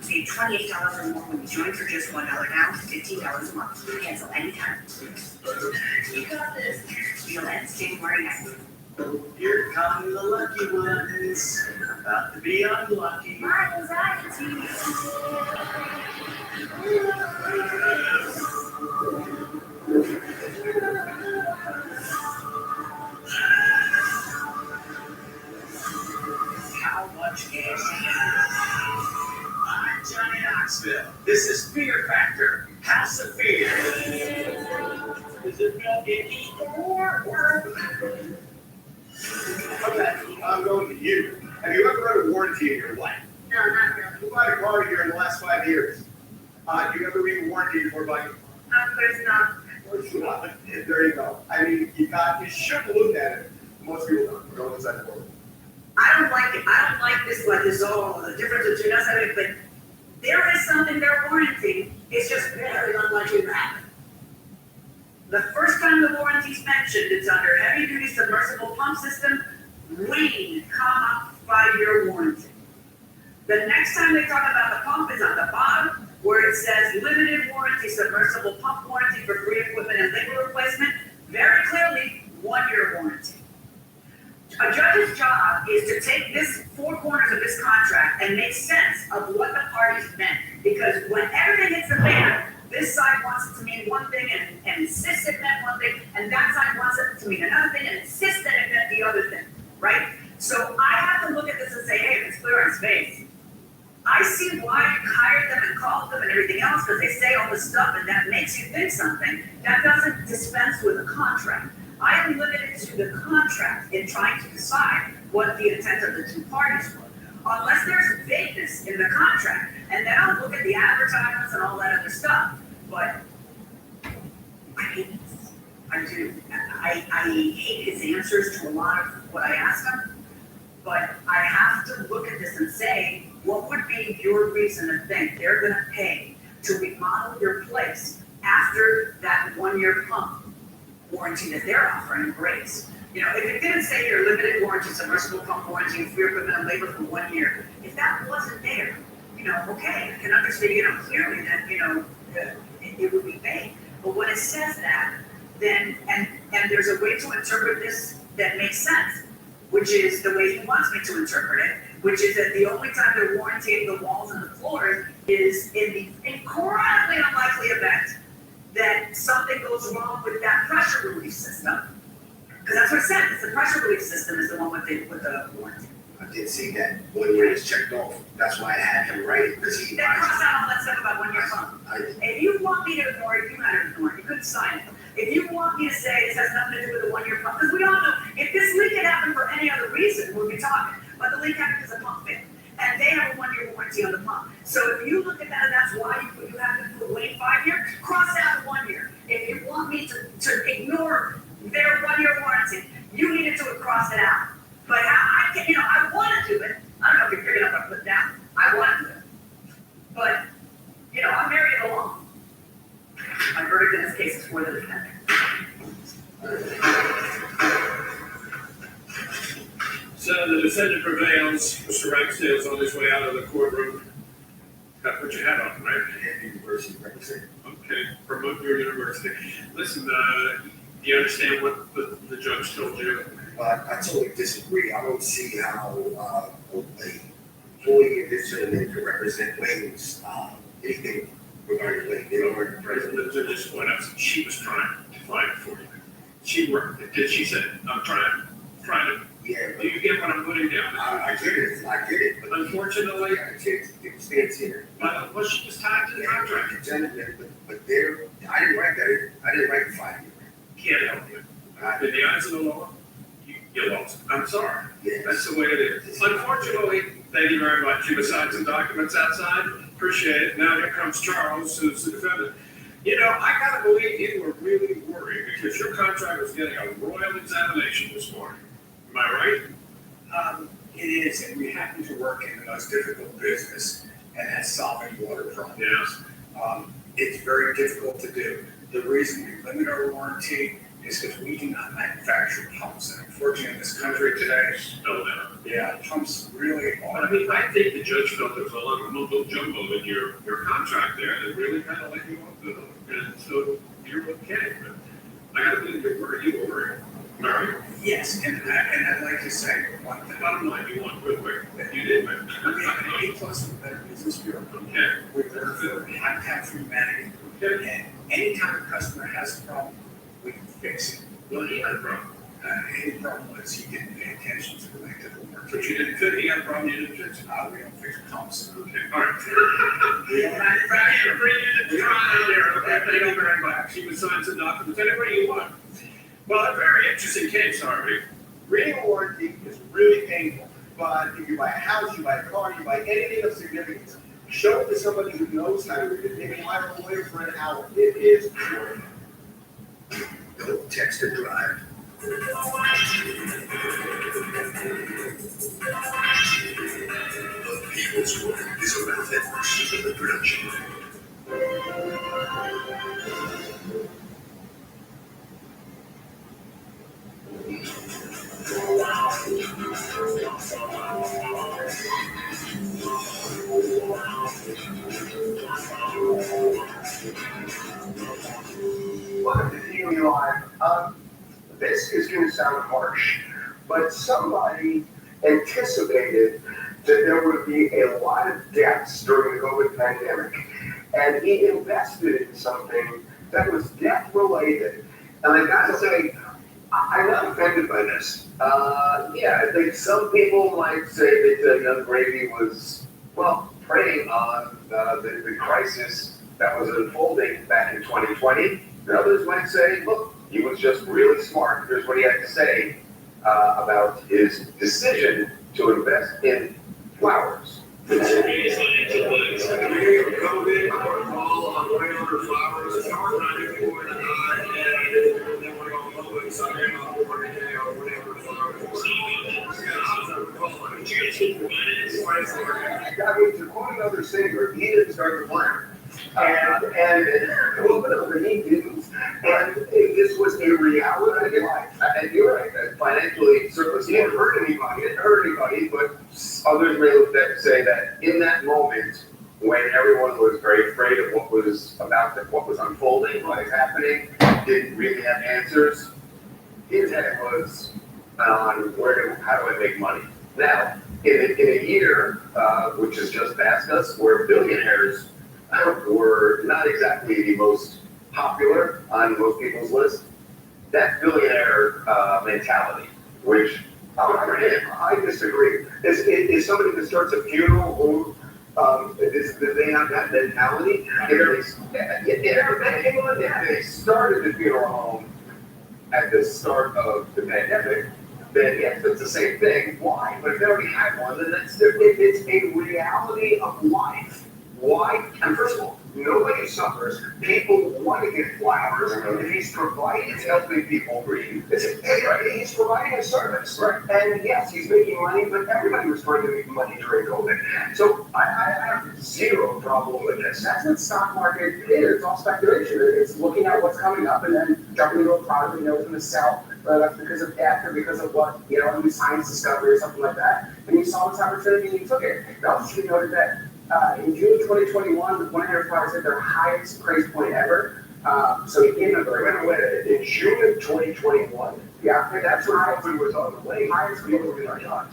A: Save $28 or more when you join for just $1 down, $15 a month. Cancel anytime.
F: You got this.
A: Deal ends January 9th.
M: Here come the lucky ones. About to be unlucky.
P: My anxiety.
M: How much gas do you have? I'm Johnny Knoxville. This is Fear Factor, House of Fear. Is it real icky or?
R: Okay, I'm going to you. Have you ever read a warranty in your life?
P: No, not really.
R: Who bought a car here in the last 5 years? Do you ever read a warranty before buying?
P: There's not.
R: There you go. I mean, you should look at it. Most people don't. Go inside the world.
A: I don't like it. I don't like this, like this all, the difference between us and it, but there is something they're warranting. It's just very unlikely to happen. The first time the warranty's mentioned, it's under heavy duty submersible pump system, Wayne, 5-year warranty. The next time they talk about the pump is on the bottom, where it says limited warranty, submersible pump warranty for free equipment and labor replacement. Very clearly, 1-year warranty. A judge's job is to take this 4 corners of this contract and make sense of what the parties meant. Because when everything hits the fan, this side wants it to mean one thing and insists it meant one thing, and that side wants it to mean another thing and insists that it meant the other thing, right? So I have to look at this and say, hey, it's clear on its face. I see why you hired them and called them and everything else, because they say all this stuff and that makes you think something. That doesn't dispense with a contract. I am limited to the contract in trying to decide what the intent of the 2 parties were. Unless there's vagueness in the contract, and then I'll look at the advertisements and all that other stuff. But I hate this. I do. I hate his answers to a lot of what I ask him. But I have to look at this and say, what would be your reason to think they're going to pay to remodel your place after that 1-year pump warranty that they're offering Grace? You know, if it didn't say your limited warranty, submersible pump warranty, and free equipment and labor for 1 year, if that wasn't there, okay, I can understand, clearly that, it would be vague. But when it says that, then, and there's a way to interpret this that makes sense, which is the way he wants me to interpret it, which is that the only time they're warranting the walls and the floors is in the incredibly unlikely event that something goes wrong with that pressure relief system. Because that's what it said, it's the pressure relief system is the one with the warranty.
S: I did see that 1 year is checked off. That's why I had him write it, because he.
A: They cross out all that stuff about 1 year pump. If you want me to ignore it, you gotta ignore it, you couldn't sign it. If you want me to say this has nothing to do with a 1 year pump, because we all know, if this leak had happened for any other reason, we'd be talking. But the leak happened because the pump failed. And they have a 1 year warranty on the pump. So if you look at that and that's why you have to wait 5 years, cross out 1 year. If you want me to ignore their 1 year warranty, you needed to cross it out. But how I can, I want to do it. I don't know if you're picking up what I put down. I want to do it. But, I'm married along. My verdict in this case is for the defendant.
M: So the defendant prevails. Mr. Ragsdale is on his way out of the courtroom. Got to put your hat on, right?
S: University representative.
M: Okay, promote your university. Listen, do you understand what the judge told you?
S: I totally disagree. I don't see how a employee of this gentleman can represent Wayne's anything regarding Wayne. They don't work president.
M: The judge point out she was trying to fight for you. She worked. She said, I'm trying to.
S: Yeah.
M: Do you get what I'm putting down?
S: I get it.
M: But unfortunately,
S: I can't stand here.
M: Well, she was tied to the contract.
S: The gentleman, but I didn't write that. I didn't write the 5 year.
M: Can't help you. In the eyes of the law, you lost. I'm sorry.
S: Yes.
M: That's the way it is. Unfortunately, thank you very much. You signed some documents outside. Appreciate it. Now here comes Charles, who's the defendant. I gotta believe you were really worried because your contract was getting a royal examination this morning. Am I right?
K: It is, and we happen to work in the most difficult business, and that's solving water problems.
M: Yes.
K: It's very difficult to do. The reason we limit our warranty is because we do not manufacture pumps. And unfortunately, in this country today, pumps really are.
M: I think the judge felt there was a lot of mumbo jumbo in your contract there that really kind of let you off the hook. And so you're okay. But I gotta believe you were worried. All right?
K: Yes, and I'd like to say one thing.
M: Bottom line, you want real quick. You did, man.
K: We have an A+ for the Better Business Bureau.
M: Okay.
K: We work for Habitat for Humanity. And anytime a customer has a problem, we can fix it.
M: Well, he had a problem.
K: Any problem is he didn't pay attention to the electrical work.
M: But you didn't fit. He had a problem you didn't fix.
K: We don't fix pumps.
M: Okay. All right. Thank you very much. You can sign some documents anywhere you want. Well, a very interesting case, Harvey.
O: Reading a warranty is really painful, but if you buy a house, you buy a car, you buy anything of significance, show it to somebody who knows how to read it. Maybe hire a lawyer for an hour. It is worth it.
S: Don't text and drive. The People's World is a Ralph Edwards production.
O: Welcome to TV Live. This is going to sound harsh, but somebody anticipated that there would be a lot of deaths during the COVID pandemic, and he invested in something that was death-related. And I got to say, I'm not offended by this. I think some people might say that Young Gravy was, preying on the crisis that was unfolding back in 2020. And others might say, look, he was just really smart. Here's what he had to say about his decision to invest in flowers. I mean, to quote another singer, he didn't start the fire. And he didn't. And this was a reality life. And you're right, that financially, certainly, he didn't hurt anybody, but others may look at and say that in that moment, when everyone was very afraid of what was unfolding, what was happening, didn't really have answers, his head was on how do I make money? Now, in a year, which has just passed us, where billionaires were not exactly the most popular on most people's list, that billionaire mentality, which I disagree. Is somebody that starts a funeral home, do they have that mentality? If they started the funeral home at the start of the pandemic, then yes, it's the same thing. Why? But if they already had one, then that's different. It's a reality of life. Why? And first of all, nobody suffers. People want to get flowers. If he's providing, it's helping people breathe. He's providing a service. Right. And yes, he's making money, but everybody was trying to make money during COVID. So I have zero problem with this. That's what stock market is. It's all speculation. It's looking at what's coming up and then jumping into a product we know is going to sell. That's because of death or because of what, a new science discovery or something like that. And you saw this opportunity and you took it. It also should be noted that in June 2021, one enterprise hit their highest price point ever. So he came up in June of 2021. Yeah, that's when iPhone was on the way. Highest people were like, well,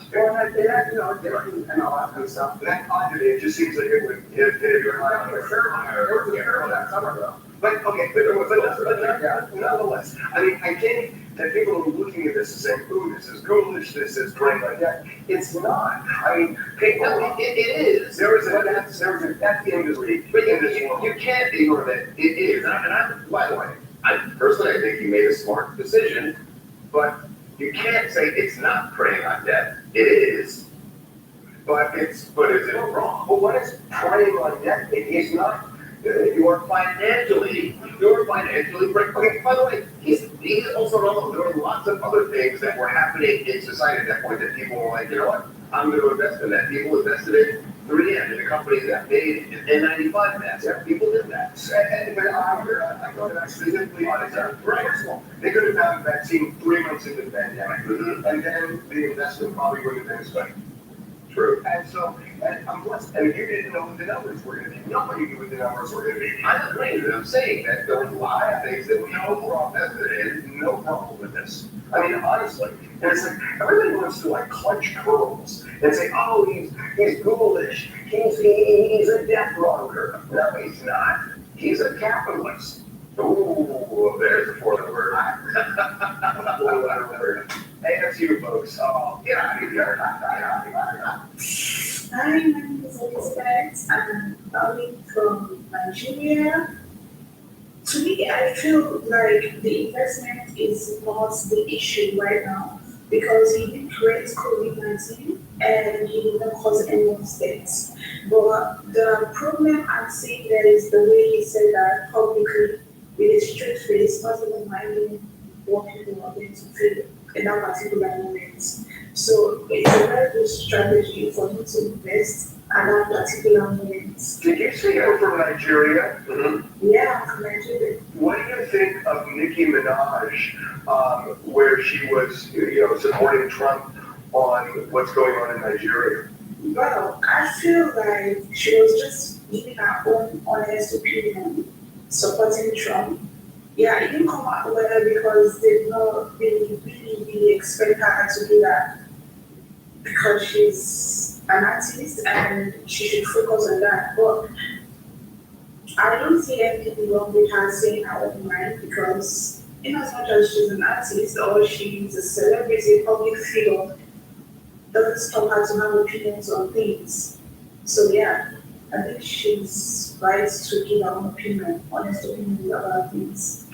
O: different and all that kind of stuff. That quantity, it just seems like it would hit your high. There was a curve that summer though. But okay, but nonetheless, I mean, I think that people are looking at this and saying, ooh, this is ghoulish, this is great like that. It's not. I mean, people, it is. There was an F industry in this world. You can't ignore that. It is. And by the way, I think he made a smart decision, but you can't say it's not preying on death. It is. But is it wrong? Well, what is preying on death? It is not. You're financially break. Okay, by the way, he's also wrong. There were lots of other things that were happening in society at that point that people were like, you know what, I'm going to invest in that. People invested in 3M, in a company that made N95 masks. Yeah, people did that. But I thought that specifically on its own. Right. First of all, they could have found a vaccine 3 months into the pandemic, and then the investment probably would have been spent. True. And so, I'm blessed. And you didn't know what the numbers were going to be. Nobody knew what the numbers were going to be. I agree with them saying that there were a lot of things that we know were all vested in. No problem with this. I mean, honestly. And it's like, everybody wants to like clutch pearls and say, oh, he's ghoulish. He's a death ronger. No, he's not. He's a capitalist. Ooh, there's a four-letter word. Four-letter word. Hey, that's you folks. Oh, get out of here.
I: Hi, my name is Elizabeth. I'm calling from Nigeria. To me, I feel like the investment is not the issue right now because he didn't create COVID-19 and he did not cause any mistakes. But the problem I'm seeing there is the way he said that publicly with a straight face, not even minding what people are going to feel in that particular moment. So it's a very good strategy for him to invest at that particular moment.
O: Did you say you're from Nigeria? Mm-hmm.
I: Yeah, I'm from Nigeria.
O: What do you think of Nicki Minaj, where she was, supporting Trump on what's going on in Nigeria?
I: Well, I feel like she was just giving her own honest opinion, supporting Trump. Yeah, it didn't come out well because they really expect her to do that because she's an artist and she should focus on that. But I don't see anything wrong with her saying her own mind because in as much as she's an artist or she's a celebrity, public figure, doesn't stop her to have opinions on things. So yeah, I think she's right to give her own opinion, honest opinion about things.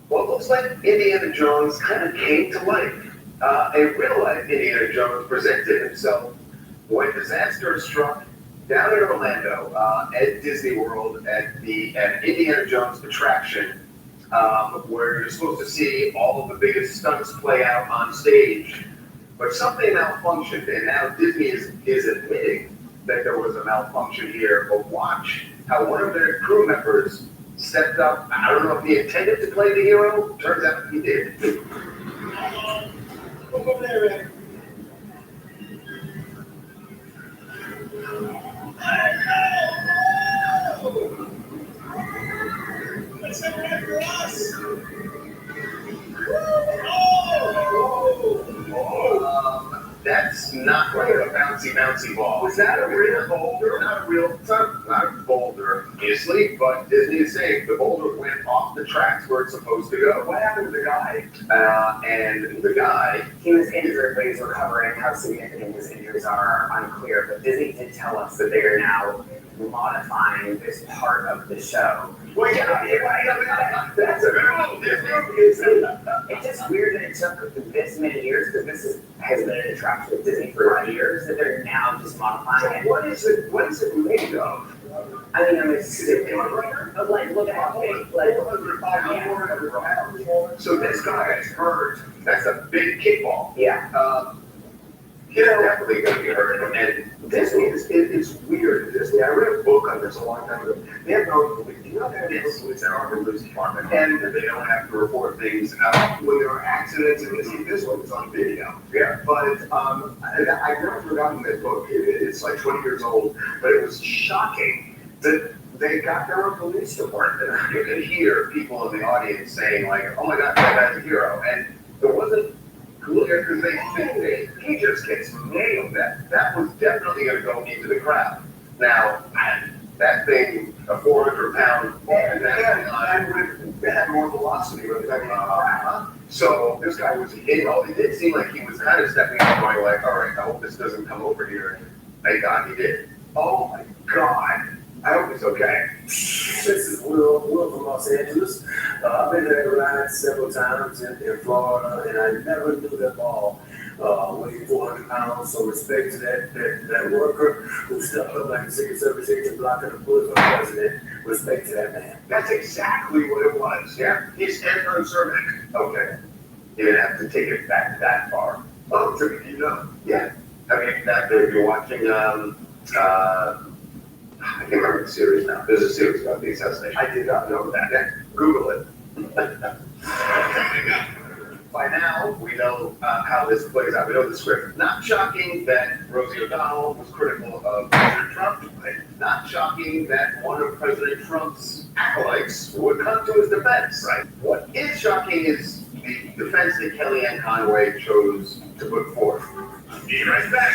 O: Well, it looks like Indiana Jones kind of came to life. A real life Indiana Jones presented himself when disaster struck down in Orlando at Disney World at Indiana Jones attraction, where you're supposed to see all of the biggest stunts play out on stage. But something malfunctioned, and now Disney is admitting that there was a malfunction here. But watch how one of their crew members stepped up. I don't know if he intended to play the hero. Turns out he did.
T: Look over there, man. Let's have it for us.
O: That's not
R: playing a bouncy ball. Was that a real boulder? Not a real, it's not a boulder, obviously, but Disney is saying the boulder went off the tracks where it's supposed to go. What happened to the guy? And the guy,
H: he was injured, but he's recovering. How significant his injuries are unclear, but Disney did tell us that they are now modifying this part of the show.
R: Well, that's a
H: It's just weird that it took this many years, because has been an attraction with Disney for years, that they're now just modifying it.
R: What is it made of?
H: I mean, I'm assuming, but like, look at how big, like,
R: so this guy is hurt. That's a big kickball.
H: Yeah.
R: He's definitely going to be hurt. And Disney it's weird. Disney. I read a book on this a long time ago. They have no police. You know, they have no police in our police department, and they don't have to report things when there are accidents. And this one is on video. Yeah. But I've never forgotten this book. It's like 20 years old, but it was shocking that they got their own police department. You could hear people in the audience saying like, "Oh my God, that guy's a hero," and there wasn't. Clear because he just gets nailed. That was definitely going to go into the crowd. Now, that thing, a 400-pound ball, and would have had more velocity. So this guy was hitting all. It did seem like he was kind of stepping up, going like, "All right, I hope this doesn't come over here." And thank God he did. Oh my God. I hope it's okay.
V: This is Will from Los Angeles. I've been there ride several times in Florida, and I never knew that ball weighed 400 pounds. So respect to that worker who stepped up like a Secret Service agent blocking the bullet for the president. Respect to that man.
R: That's exactly what it was. Yeah, he's anti-Cervic. Okay, you didn't have to take it back that far. Oh, you know? Yeah. I mean, that if you're watching, I can't remember the series now. There's a series about the assassination. I did not know that. Yeah. Google it. By now, we know how this plays out. We know the script. Not shocking that Rosie O'Donnell was critical of President Trump. Not shocking that one of President Trump's acolytes would come to his defense. Right. What is shocking is the defense that Kellyanne Conway chose to put forth. Be right back.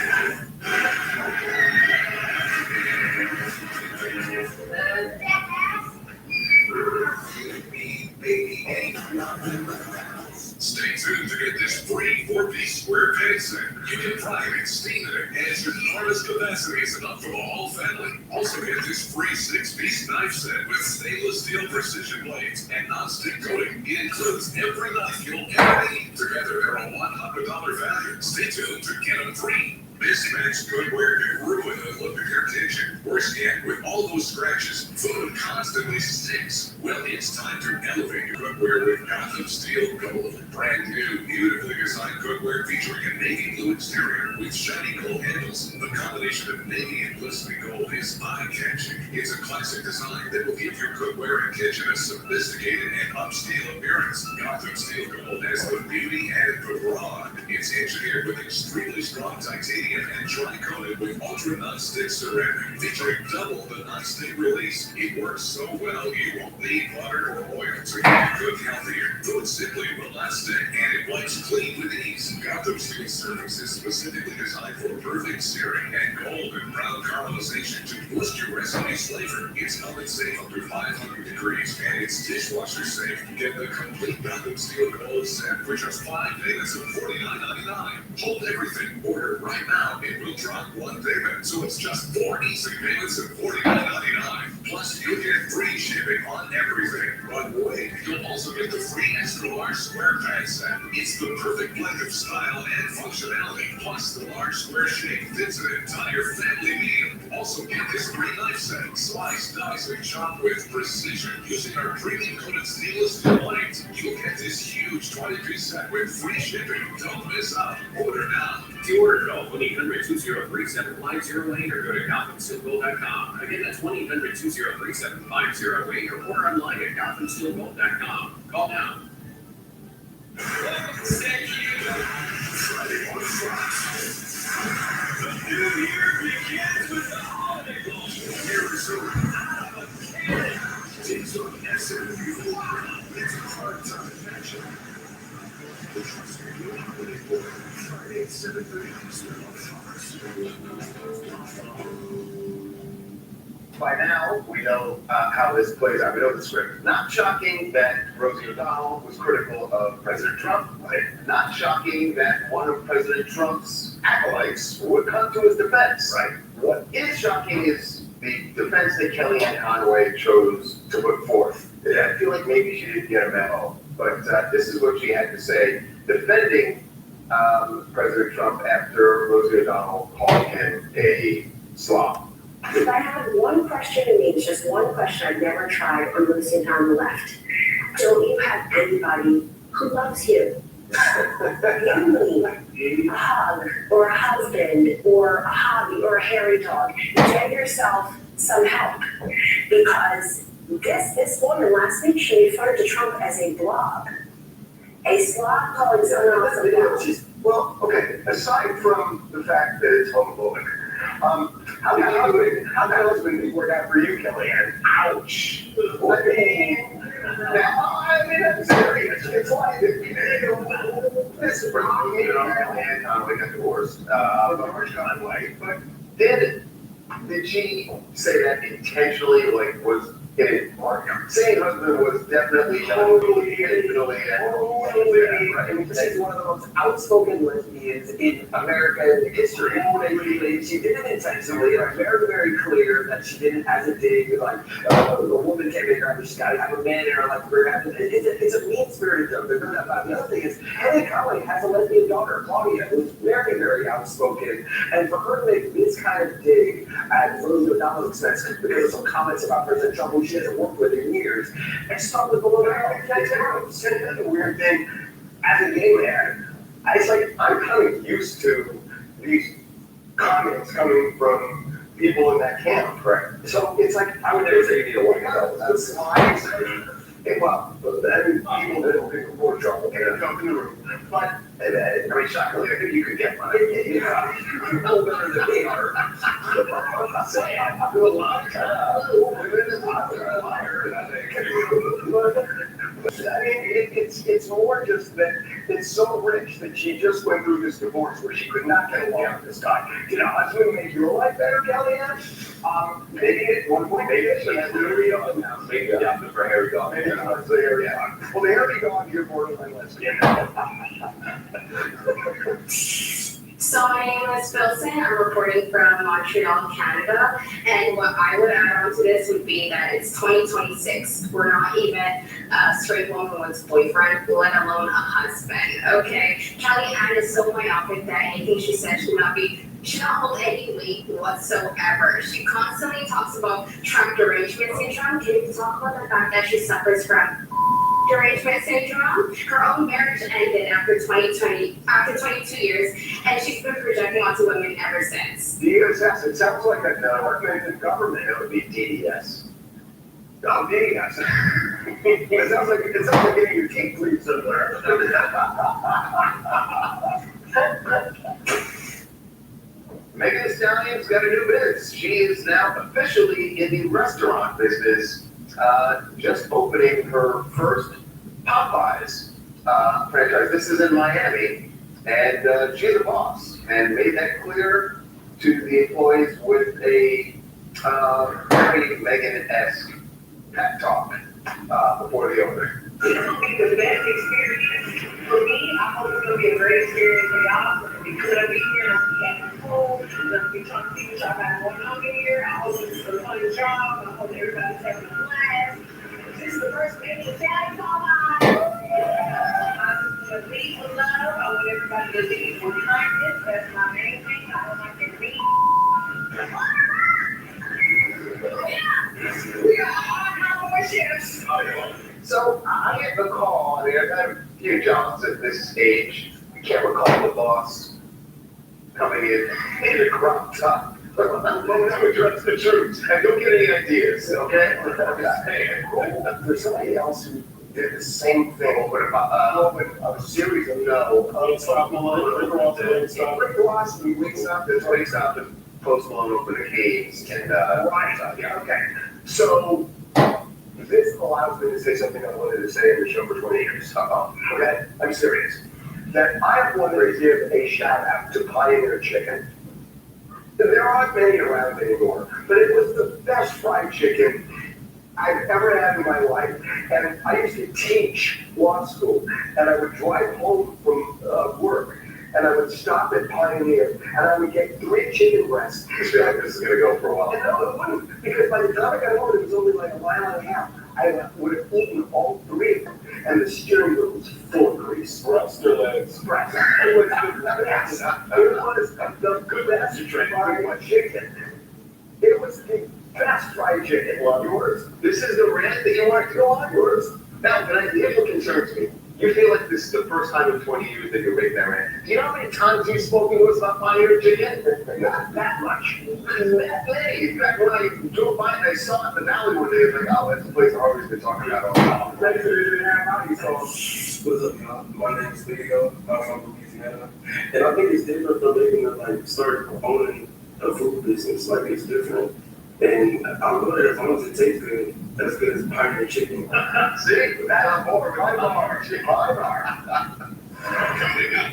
L: Stay tuned to get this free 4-piece square peg set. You can fry it and steam it and has enormous capacity. It's enough for the whole family. Also get this free 6-piece knife set with stainless steel precision blades and non-stick coating. It includes every knife you'll ever need. Together, they're a $100 value. Stay tuned to get them free. Mismatched cookware can ruin the look of your kitchen. Worse yet, with all those scratches, food constantly sticks. Well, it's time to elevate your cookware with Gotham Steel Gold. Brand new, beautifully designed cookware featuring a navy blue exterior with shiny gold handles. The combination of navy and glistening gold is eye-catching. It's a classic design that will give your cookware and kitchen a sophisticated and upscale appearance. Gotham Steel Gold has the beauty and the brawn. It's engineered with extremely strong titanium and dry-coated with ultra non-stick ceramic, featuring double the non-stick release. It works so well you won't need butter or oil to cook healthier. Food simply will not stick, and it wipes clean with ease. Gotham Steel Cervix is specifically designed for perfect searing and golden brown caramelization to boost your recipe's flavor. It's oven safe up to 500 degrees, and it's dishwasher safe. Get the complete Gotham Steel Gold set for just 5 payments of $49.99. Hold everything. Order right now. It will drop one payment, so it's just 4 easy payments of $49.99. Plus, you'll get free shipping on everything. But wait, you'll also get the free extra large square peg set. It's the perfect blend of style and functionality. Plus, the large square shape fits an entire family meal. Also, get this free knife set. Slice, dice, and chop with precision using our premium coated stainless steel blades. You'll get this huge 20-piece set with free shipping. Don't miss out. Order now.
M: To order, call 1-800-203-7508 or go to GothamSteelGold.com. Again, that's 1-800-203-7508 or order online at GothamSteelGold.com. Call now.
L: Friday on Fox. The new year begins with the holiday ball. Arizona out of a cannon. Takes on SMU. It's a hard time matchup. The trust me, holiday ball. Friday at 7:30 Eastern on Fox.
O: By now, we know how this plays out. We know the script. Not shocking that Rosie O'Donnell was critical of President Trump. Right? Not shocking that one of President Trump's acolytes would come to his defense. Right? What is shocking is the defense that Kellyanne Conway chose to put forth. I feel like maybe she didn't get a memo, but this is what she had to say defending President Trump after Rosie O'Donnell called him a slob.
N: If I have one question to me, it's just one question I've never tried on Lucy on the left. Don't you have anybody who loves you? Give me a hug, or a husband, or a hobby, or a hairy dog. Get yourself some help. Because this woman last week, she referred to Trump as a blob. A slob calling someone else a blob.
O: Well, okay, aside from the fact that it's homophobic, how that husband work out for you, Kellyanne? Ouch. I mean, I'm serious. It's like, this is pretty, Kellyanne Conway got divorced, George Conway, but did she say that intentionally, like, was it, saying husband was definitely totally,
H: and she's one of the most outspoken lesbians in American history. She did it intentionally. It's very, very clear that she did it as a dig. Like, a woman can't make her happy. She's got to have a man in her life. It's a mean-spirited joke. The other thing is, Kellyanne Conway has a lesbian daughter, Claudia, who's very, very outspoken. And for her to make this kind of dig at Rosie O'Donnell's expense because of some comments about President Trump, who she hasn't worked with in years, and start with the little the weird thing, as a gay man, it's like I'm kind of used to these comments coming from people in that camp, right? So it's like I would never say you need to work out. That's why hey, well, then people that pick more trouble and come in the room. But I mean, shockingly, I think you could get money. You know better than we are. Say I do a lot of women is not a liar. I mean, it's more just that it's so rich that she just went through this divorce where she could not get along with this guy. You know, that's going to make your life better, Kellyanne. Maybe at one point, maybe she has a hairy dog now. Maybe adopted for hairy dog. Maybe it's a hairy dog. Well, the hairy dog, you're borderline lesbian.
P: So my name is Wilson. I'm reporting from Montreal, Canada. And what I would add on to this would be that it's 2026. We're not even a straight woman's boyfriend, let alone a husband. Okay. Kellyanne is so myopic that anything she says should not hold any weight whatsoever. She constantly talks about Trump derangement syndrome. Can you talk about the fact that she suffers from derangement syndrome? Her own marriage ended after 22 years, and she's been projecting onto women ever since.
O: DSS, it sounds like an organized government. It would be DDS. Oh, DDS. It sounds like getting your teeth cleaned somewhere. Megan Thee Stallion's got a new biz. She is now officially in the restaurant business, just opening her first Popeyes franchise. This is in Miami, and she's a boss, and made that clear to the employees with a very Megan-esque pep talk before the opening.
F: It's gonna be the best experience for me. I hope it's gonna be a great experience for y'all. It's gonna be good up in here. It's gonna be having food. It's gonna be trying to see what y'all got going on here. I hope it's a fun job. I hope everybody's having a blast. This is the first day of Daddy Popeye. I'm just gonna lead with love. I want everybody to lead with kindness. That's my main thing. I don't like to lead. We are all our shifts.
O: So I get the call. I mean, I've had a few jobs at this age. I can't recall the boss coming in a crop top. But never trust the truth. And don't get any ideas, okay? There's somebody else who did the same thing. Open a series of Stop Malone. Rick Ross wakes up, and Post Malone open a cage. And, yeah, okay. So, this allows me to say something I wanted to say in the show for 20 years. Okay? I'm serious. that I want to give a shout out to Pioneer Chicken. There aren't many around anymore, but it was the best fried chicken I've ever had in my life. And I used to teach law school, and I would drive home from work, and I would stop at Pioneer, and I would get 3 chicken breasts.
B: You feel like this is gonna go for a while.
O: And no, it wouldn't, because by the time I got home, it was only like a mile and a half. I would have eaten all 3 of them, and the steering wheel was full of grease.
B: Breast or legs?
O: Breast. It was the best. It was the best fried chicken. It was the best fried chicken.
B: Well, yours. This is the rant that you want to go on, yours. Now, here's what concerns me. You feel like this is the first time in 20 years that you're making that rant. Do you know how many times you've spoken to us about Pioneer Chicken?
O: Not that much.
B: Hey, in fact, when I drove by and I saw it in the valley one day, I was like, oh, that's the place I've always been talking about all along.
O: Thanks for the out. So,
V: What's up, y'all? My name is Leo. I'm from Louisiana. And I think it's different for living to like start owning a food business. Like it's different. And I'll go there as long as it tastes good. As good as Pioneer Chicken.
B: See, that's more my bar. My bar. Coming up,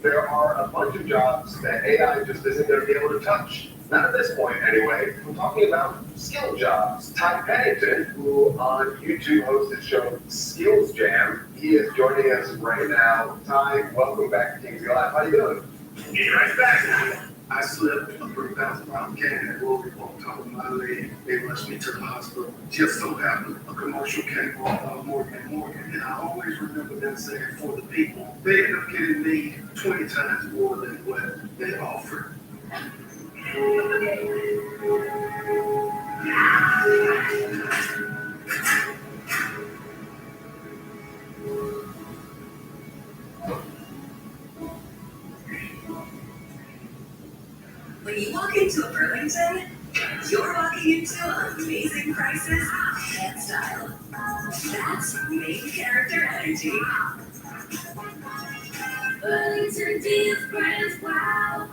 B: there are a bunch of jobs that AI just isn't going to be able to touch. Not at this point, anyway. I'm talking about skill jobs. Ty Pennington, who on YouTube hosts his show Skills Jam, he is joining us right now. Ty, welcome back to King's Live. How you doing?
K: Be right back. I slipped a 3,000-pound can at Rory on top of my leg. They rushed me to the hospital. Just so happened, a commercial came on Morgan & Morgan, and I always remember them saying, for the people. They ended up getting me 20 times more than what they offered.
E: When you walk into a Burlington, you're walking into amazing prices and style. That's main character energy. Burlington Deals Brands Wow.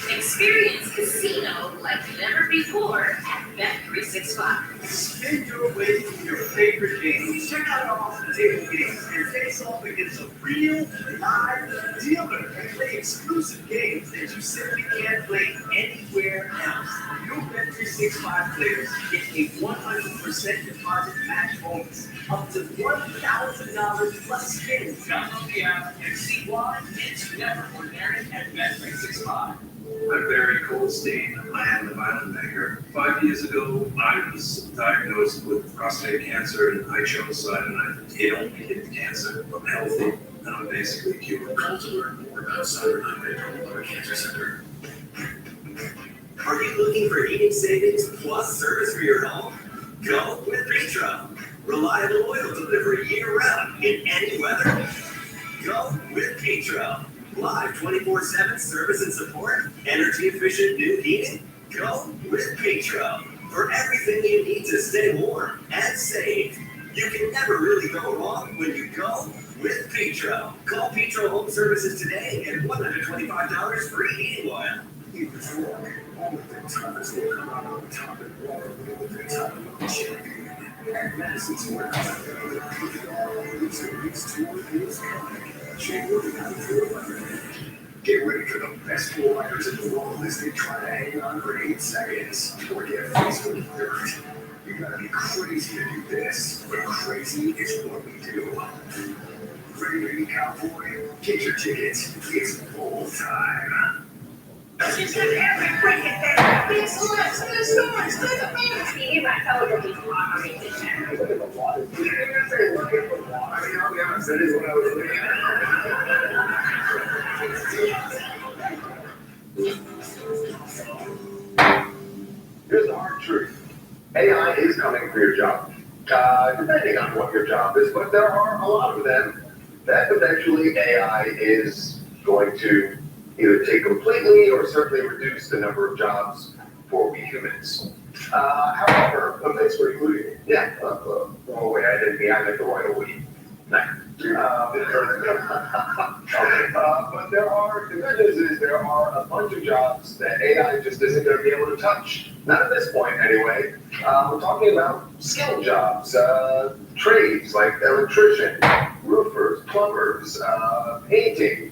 E: Experience casino like never before at Bet365.
M: Spin your way through your favorite games. Check out our off-the-table games and face off against a real, live dealer and play exclusive games that you simply can't play anywhere else. New Bet365 players get a 100% deposit match bonus, up to $1,000 plus spins. Download the app and see why it's never ordinary at Bet365.
K: I'm Barry Goldstein. I am the violin maker. 5 years ago, I was diagnosed with prostate cancer, and I chose it only hit the cancer. I'm healthy, and I'm basically cured.
B: Call to learn more about Cyber 9 Cancer Center.
Q: Are you looking for heating savings plus service for your home? Go with Petro. Reliable oil delivery year-round in any weather. Go with Petro. Live 24/7 service and support. Energy-efficient new heating. Go with Petro. For everything you need to stay warm and safe. You can never really go wrong when you go with Petro. Call Petro Home Services today and $125 free heating oil.
K: All of the times they come out on top of the water with the time of the champion. At Madison Square Garden, put it all on the series tour is coming. January 9th through 11th. Get ready for the best floor riders in the world as they try to hang on for 8 seconds or get faced with dirt. You gotta be crazy to do this, but crazy is what we do. Ready to be cowboy? Get your tickets. It's full time.
F: She's got every cricket there. It's the rest of the stories. Look at me. Steve, I told you he's lottery vision.
O: look at the water. You didn't say look at the water. I mean, I'll be honest, that is what I was looking at. Here's the hard truth. AI is coming for your job. Depending on what your job is, but there are a lot of them that eventually AI is going to either take completely or certainly reduce the number of jobs for we humans. However, thanks for including me. Yeah, oh wait, I didn't mean I meant the royal we. Nah, But the good news is there are a bunch of jobs that AI just isn't going to be able to touch. Not at this point, anyway. We're talking about skilled jobs, trades like electrician, roofers, plumbers, painting.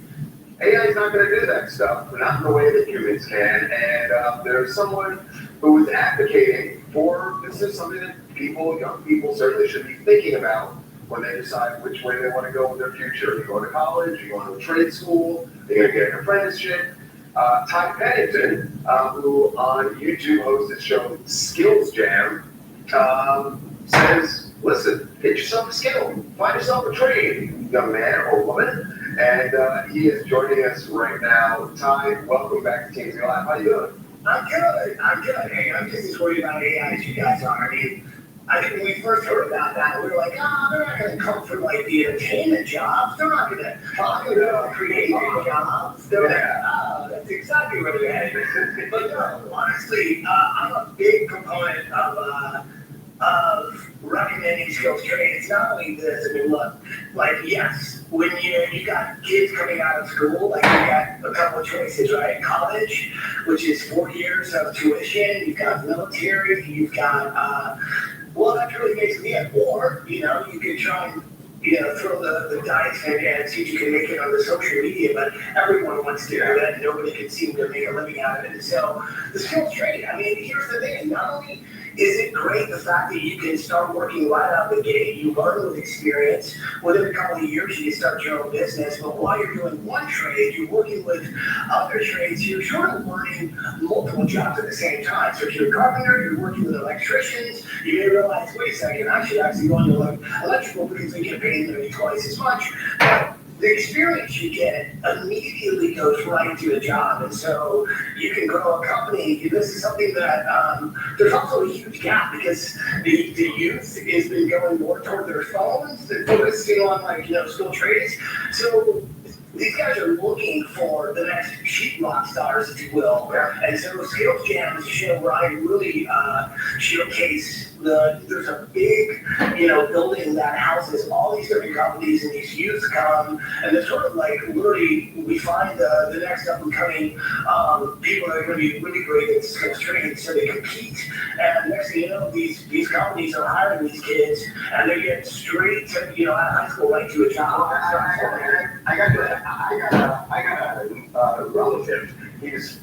O: AI is not going to do that stuff, not in the way that humans can. And there's someone who is advocating for this is something that young people certainly should be thinking about when they decide which way they want to go with their future. They're going to college, you're going to trade school, they're going to get an apprenticeship. Ty Pennington, who on YouTube hosts the show Skills Jam, says, listen, get yourself a skill, find yourself a trade, young man or woman. And he is joining us right now. Ty, welcome back to TMZ Live. How you doing?
C: I'm good. Hey, I'm just as worried about AI as you guys are. I mean, I think when we first heard about that, we were like, they're not going to come for like the entertainment jobs. They're not going to talk about creative jobs. They're that's exactly where they're headed. But no, honestly, I'm a big proponent of recommending skills trade. It's not only this. I mean, look, like yes, when you got kids coming out of school, like you got a couple of choices, right? College, which is 4 years of tuition. You've got military. You've got well, that's really basically it. Or, you could try and, throw the dice and see if you can make it on the social media, but everyone wants to do that. Nobody can seem to make a living out of it. And so the skills trade, I mean, here's the thing. Not only is it great the fact that you can start working right out the gate, you learn with experience, within a couple of years you can start your own business, but while you're doing one trade, you're working with other trades, you're sort of learning multiple jobs at the same time. So if you're a carpenter, you're working with electricians, you may realize, wait a second, I should actually go into electrical because they get paid maybe twice as much. But the experience you get immediately goes right into a job, and so you can grow a company. This is something that there's also a huge gap because the youth has been going more toward their phones and focusing on skilled trades. So these guys are looking for the next sheetrock stars, if you will. And so Skills Jam is a show where I really showcase there's a big, building that houses all these different companies, and these youths come, and they're sort of like literally, we find the next up and coming people that are going to be really great at skills training, so they compete, and next thing you know, these companies are hiring these kids, and they get straight to, out of high school right to a job.
O: I got a relative. He's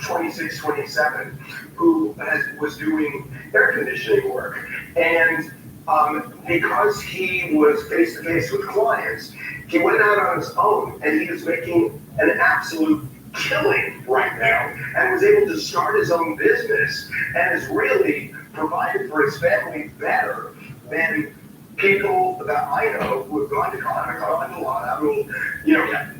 O: 26, 27, who was doing air conditioning work. And because he was face to face with clients, he went out on his own and he is making an absolute killing right now and was able to start his own business and has really provided for his family better than people that I know who have gone to college, a lot. I mean,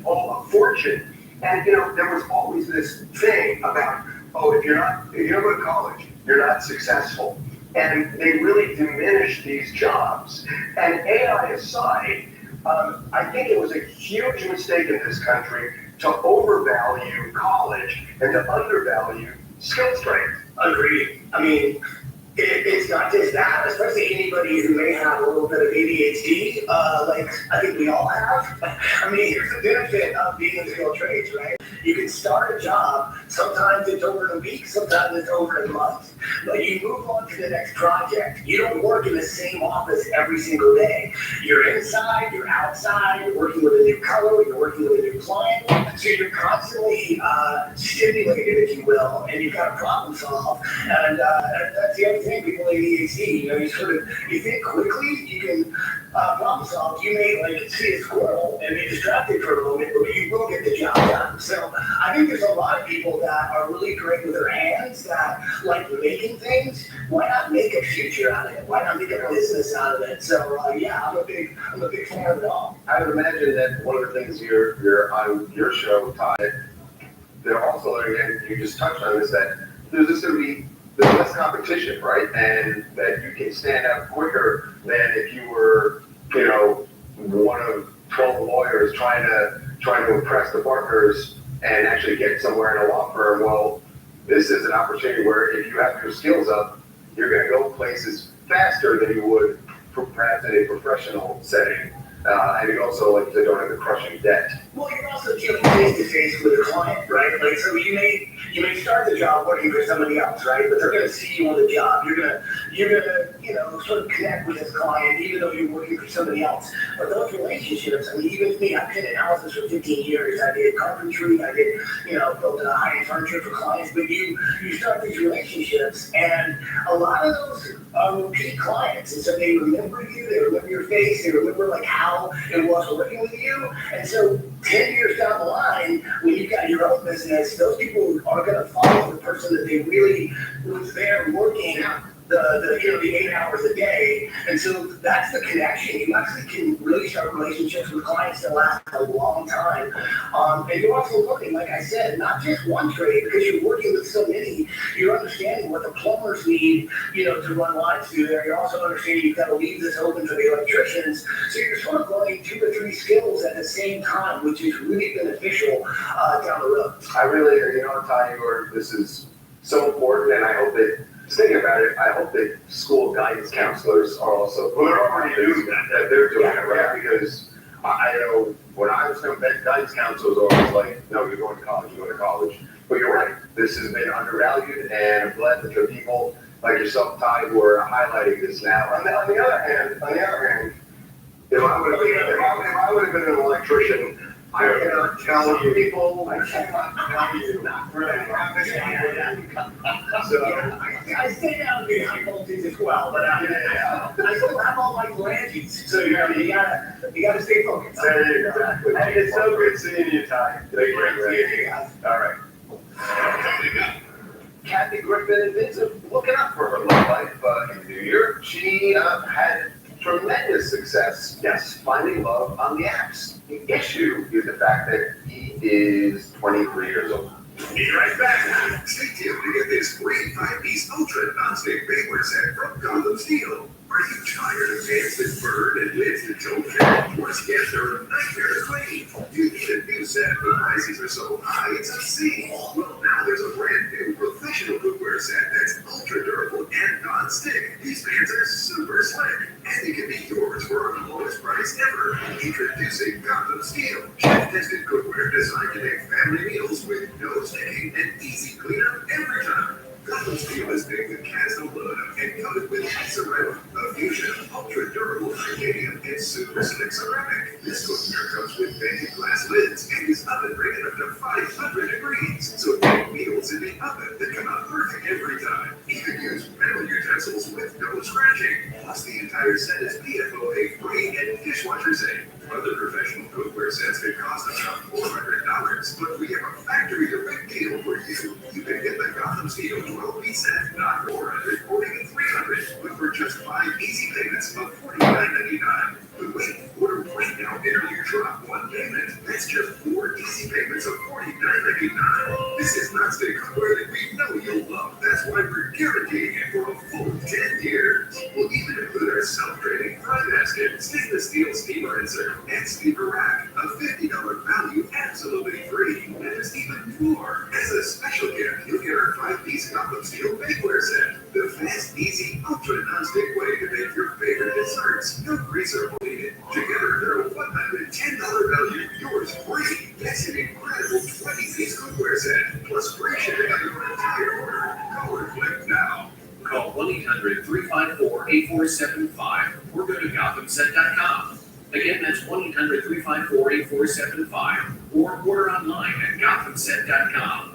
O: all a fortune. And there was always this thing about, if you don't go to college, you're not successful. And they really diminished these jobs. And AI aside, I think it was a huge mistake in this country to overvalue college and to undervalue skills trades.
C: Agreed. I mean, it's not just that, especially anybody who may have a little bit of ADHD, like I think we all have. I mean, here's the benefit of being in skilled trades, right? You can start a job, sometimes it's over in a week, sometimes it's over in a month, but you move on to the next project. You don't work in the same office every single day. You're inside, you're outside, you're working with a new color, you're working with a new client, so you're constantly stimulated, if you will, and you've got to problem solve, and that's the other thing, people with ADHD, you think quickly, you can problem solve. You may see a squirrel and be distracted for a moment, but you will get the job done. So I think there's a lot of people that are really great with their hands, that like making things. Why not make a future out of it? Why not make a business out of it? So I'm a big fan of it all.
O: I would imagine that one of the things you're on your show, Todd, they're also learning, and you just touched on, is that there's less competition, right? And that you can stand out quicker than if you were, one of 12 lawyers trying to impress the partners and actually get somewhere in a law firm. Well, this is an opportunity where if you have your skills up, you're going to go places faster than you would perhaps in a professional setting. And you also like they don't have the crushing debt.
C: Well, you're also dealing face to face with a client, right? Like, so you may start the job working for somebody else, right? But they're going to see you on the job. You're gonna, sort of connect with this client, even though you're working for somebody else. But those relationships, I mean, even me, I've been in houses for 15 years. I did carpentry. I did, built high-end furniture for clients. But you start these relationships, and a lot of those are repeat clients, and so they remember you. They remember your face. They remember like how it was working with you. And so 10 years down the line, when you've got your own business, those people are going to follow the person that they really was there working the 8 hours a day. And so that's the connection. You actually can really start relationships with clients that last a long time. And you're also looking, like I said, not just one trade, because you're working with so many. You're understanding what the plumbers need, to run lines through there. You're also understanding you've got to leave this open for the electricians. So you're sort of learning 2 or 3 skills at the same time, which is really beneficial down the road.
O: I really, Ty, this is so important, and I hope that, thinking about it, I hope that school guidance counselors are also.
R: Well, they're already doing that.
O: They're doing it, right? Because I know when I was young, guidance counselors were always like, no, you're going to college. But you're right. This has been undervalued, and I'm glad that there are people like yourself, Ty, who are highlighting this now. On the other hand, if I would have been an electrician, I cannot tell you people. I cannot tell you. Not really. So
C: I stay down the high voltage as well, but I still have all my branches. So you gotta stay focused.
O: There you go. Hey, it's so good seeing you, Ty. Great seeing you guys. All right. Kathy Griffin and Vincent looking up for her love life in the new year. She had tremendous success, finding love on the apps. The issue is the fact that he is 23 years old.
B: Be right back. Stay tuned to get this free 5-piece ultra non-stick bakeware set from Gotham Steel. Are you tired of pans that burn and lids that don't fit? Or skins are a nightmare to clean? You need a new set, but prices are so high it's obscene. Well, now there's a brand new professional cookware set that's ultra durable and non-stick. These pans are super slick, and they can be yours for the lowest price ever. Introducing Gotham Steel, chef-tested cookware designed to make family meals with no sticking and easy cleanup every time. Gotham Steel is made with cast aluminum and coated with ceramic, a fusion of ultra-durable titanium and super slick ceramic. This cookware comes with vented glass lids and is oven rated up to 500 degrees, so make meals in the oven that come out perfect every time. You can use metal utensils with no scratching. Plus, the entire set is PFOA free and dishwasher safe. Other professional cookware sets can cost about $400, but we have a factory direct deal for you. You can get the Gotham Steel 12-piece set, not $400 or even $300, but for just 5 easy payments of $49.99. But wait, order right now and earn your drop one payment. That's just 4 easy payments of $49.99. This is non-stick cookware that we know you'll love. That's why we're guaranteeing it for a full 10 years. We'll even include our self-draining fry basket, stainless steel steamer insert, and steamer rack. A $50 value absolutely free. And there's even more. As a special gift, you'll get our 5-piece Gotham Steel bakeware set. The fast, easy, ultra non-stick way to make your favorite desserts. No greaser will need it. Together, they're a $110 value. Yours free. That's an incredible 20-piece cookware set. Plus free shipping on your entire order. Call or click now.
M: Call 1-800-354-8475 or go to GothamSet.com. Again, that's 1-800-354-8475 or order online at GothamSet.com.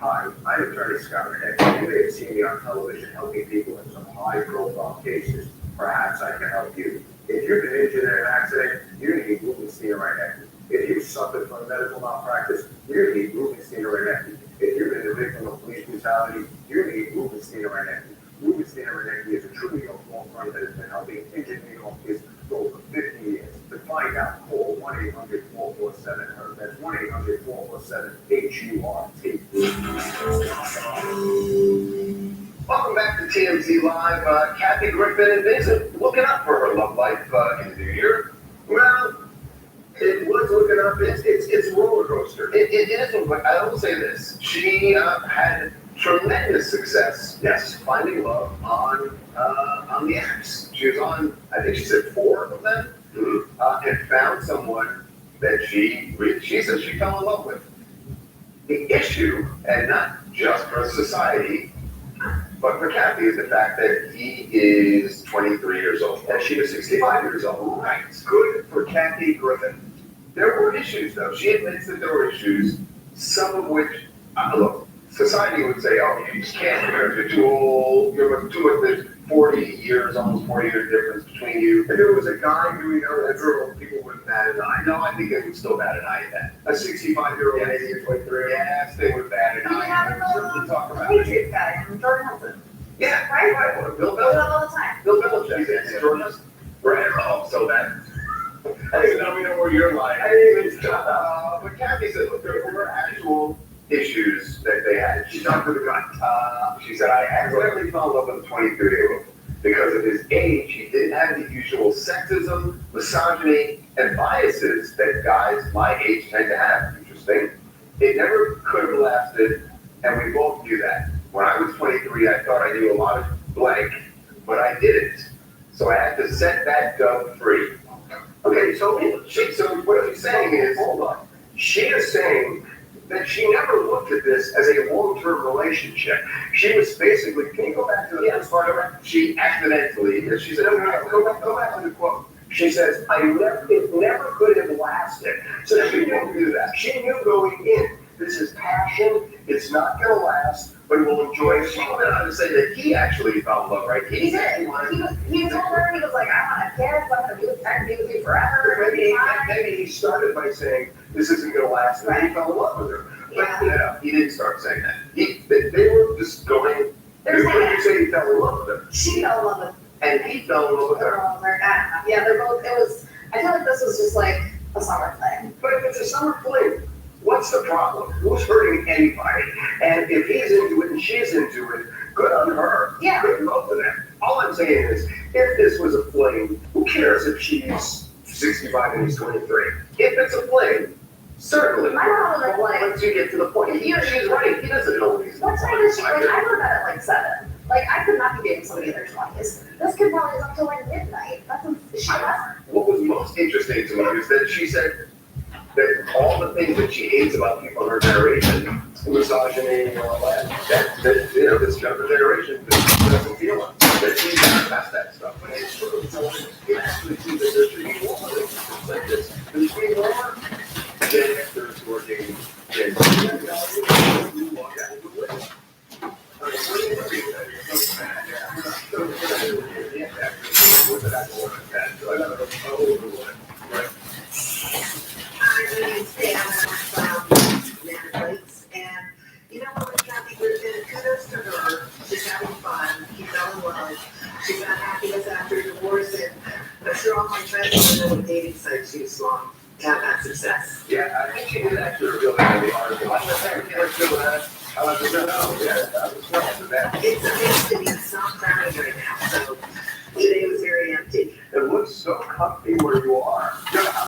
O: Hi, I'm attorney Scott Heck. You may have seen me on television helping people in some high-profile cases. Perhaps I can help you. If you've been injured in an accident, you're going to need Rubenstein Reinecke. If you suffered from medical malpractice, you're going to need Rubenstein Reinecke. If you've been the victim of police brutality, you're going to need Rubenstein Reinecke. Rubenstein Reinecke is a truly law firm that has been helping injured New Yorkers for over 50 years. To find out, call 1-800-447-HERB. That's 1-800-447-HURT. Welcome back to TMZ Live. Kathy Griffin and Vincent looking up for her love life in the new year. Well, it was looking up. It's a roller coaster. It is. But I will say this: she had tremendous success. Finding love on the apps. She was on, I think she said 4 of them. and found someone that she says she fell in love with. The issue, and not just for society, but for Kathy, is the fact that he is 23 years old and she is 65 years old. Right. It's good for Kathy Griffin. There were issues, though. She admits that there were issues, some of which, look, society would say, oh, you just can't, you're too old, there's 40 years, almost 40 years difference between you. If there was a guy doing a girl, people would bat an eye. No, I think they would still bat an eye at that. A 65-year-old lady or 23. Yes, they would bat an eye.
P: You have
O: Something to talk about.
P: Patriots guy, Jordan Hudson.
O: Yeah,
P: Right?
O: Bill
P: Do it
O: Belichick.
P: all the time.
O: Bill Belichick, yes, Jordan. Right, so that. I think now we know where you're lying. But Kathy said, look, there were actual issues that they had. She talked to the guy. She said, I accidentally fell in love with a 23-year-old. Because of his age, he didn't have the usual sexism, misogyny, and biases that guys my age tend to have. Interesting. It never could have lasted, and we both knew that. When I was 23, I thought I knew a lot of blank, but I didn't. So I had to set that dove free. Okay, so what she's saying is, hold on. She is saying that she never looked at this as a long-term relationship. She was basically, can you go back to the first part of it? She accidentally, she said, no, go back to the quote. She says, it never could have lasted. So she didn't do that. She knew going in, this is passion, it's not gonna last, but we'll enjoy it. She went on to say that he actually fell in love, right?
P: He did. He was older, he was like, I want kids, I'm gonna be with you forever.
O: Maybe he started by saying, this isn't gonna last, and then he fell in love with her. But he didn't start saying that. They were just going, you say he fell in love with her.
P: She fell in love with him.
O: And he fell in love with her.
P: Yeah, they're both, I feel like this was just like a summer fling.
O: But if it's a summer fling, what's the problem? Who's hurting anybody? And if he's into it and she's into it, good on her.
P: Yeah.
O: Good both of them. All I'm saying is, if this was a fling, who cares if she's 65 and he's 23? If it's a fling, certainly.
P: I don't know what
O: once you get to the point, she's right. He doesn't know he's.
P: What time is she? Like, I go to bed at like 7. Like, I could not be dating somebody in their 20s. This kid probably is up till like midnight.
O: What was most interesting to me is that she said that all the things that she hates about people in her generation, misogyny and all that this younger generation doesn't feel it. That she's not past that stuff. But it's true. So you actually see that there should be more relationships like this. There's being more Gen Xers who are dating Gen Z. You walk out of the way.
A: And you know what, Kathy, kudos to her. She's having fun. She fell in love. She got happiness after divorce, and I'm sure all my friends on the dating site she's long to have that success.
O: Yeah, I think she did actually reveal that in the article. I'm not saying can't do that. I was just
A: It's amazing to be in South Valley right now, so today was very empty.
O: It looks so comfy where you are.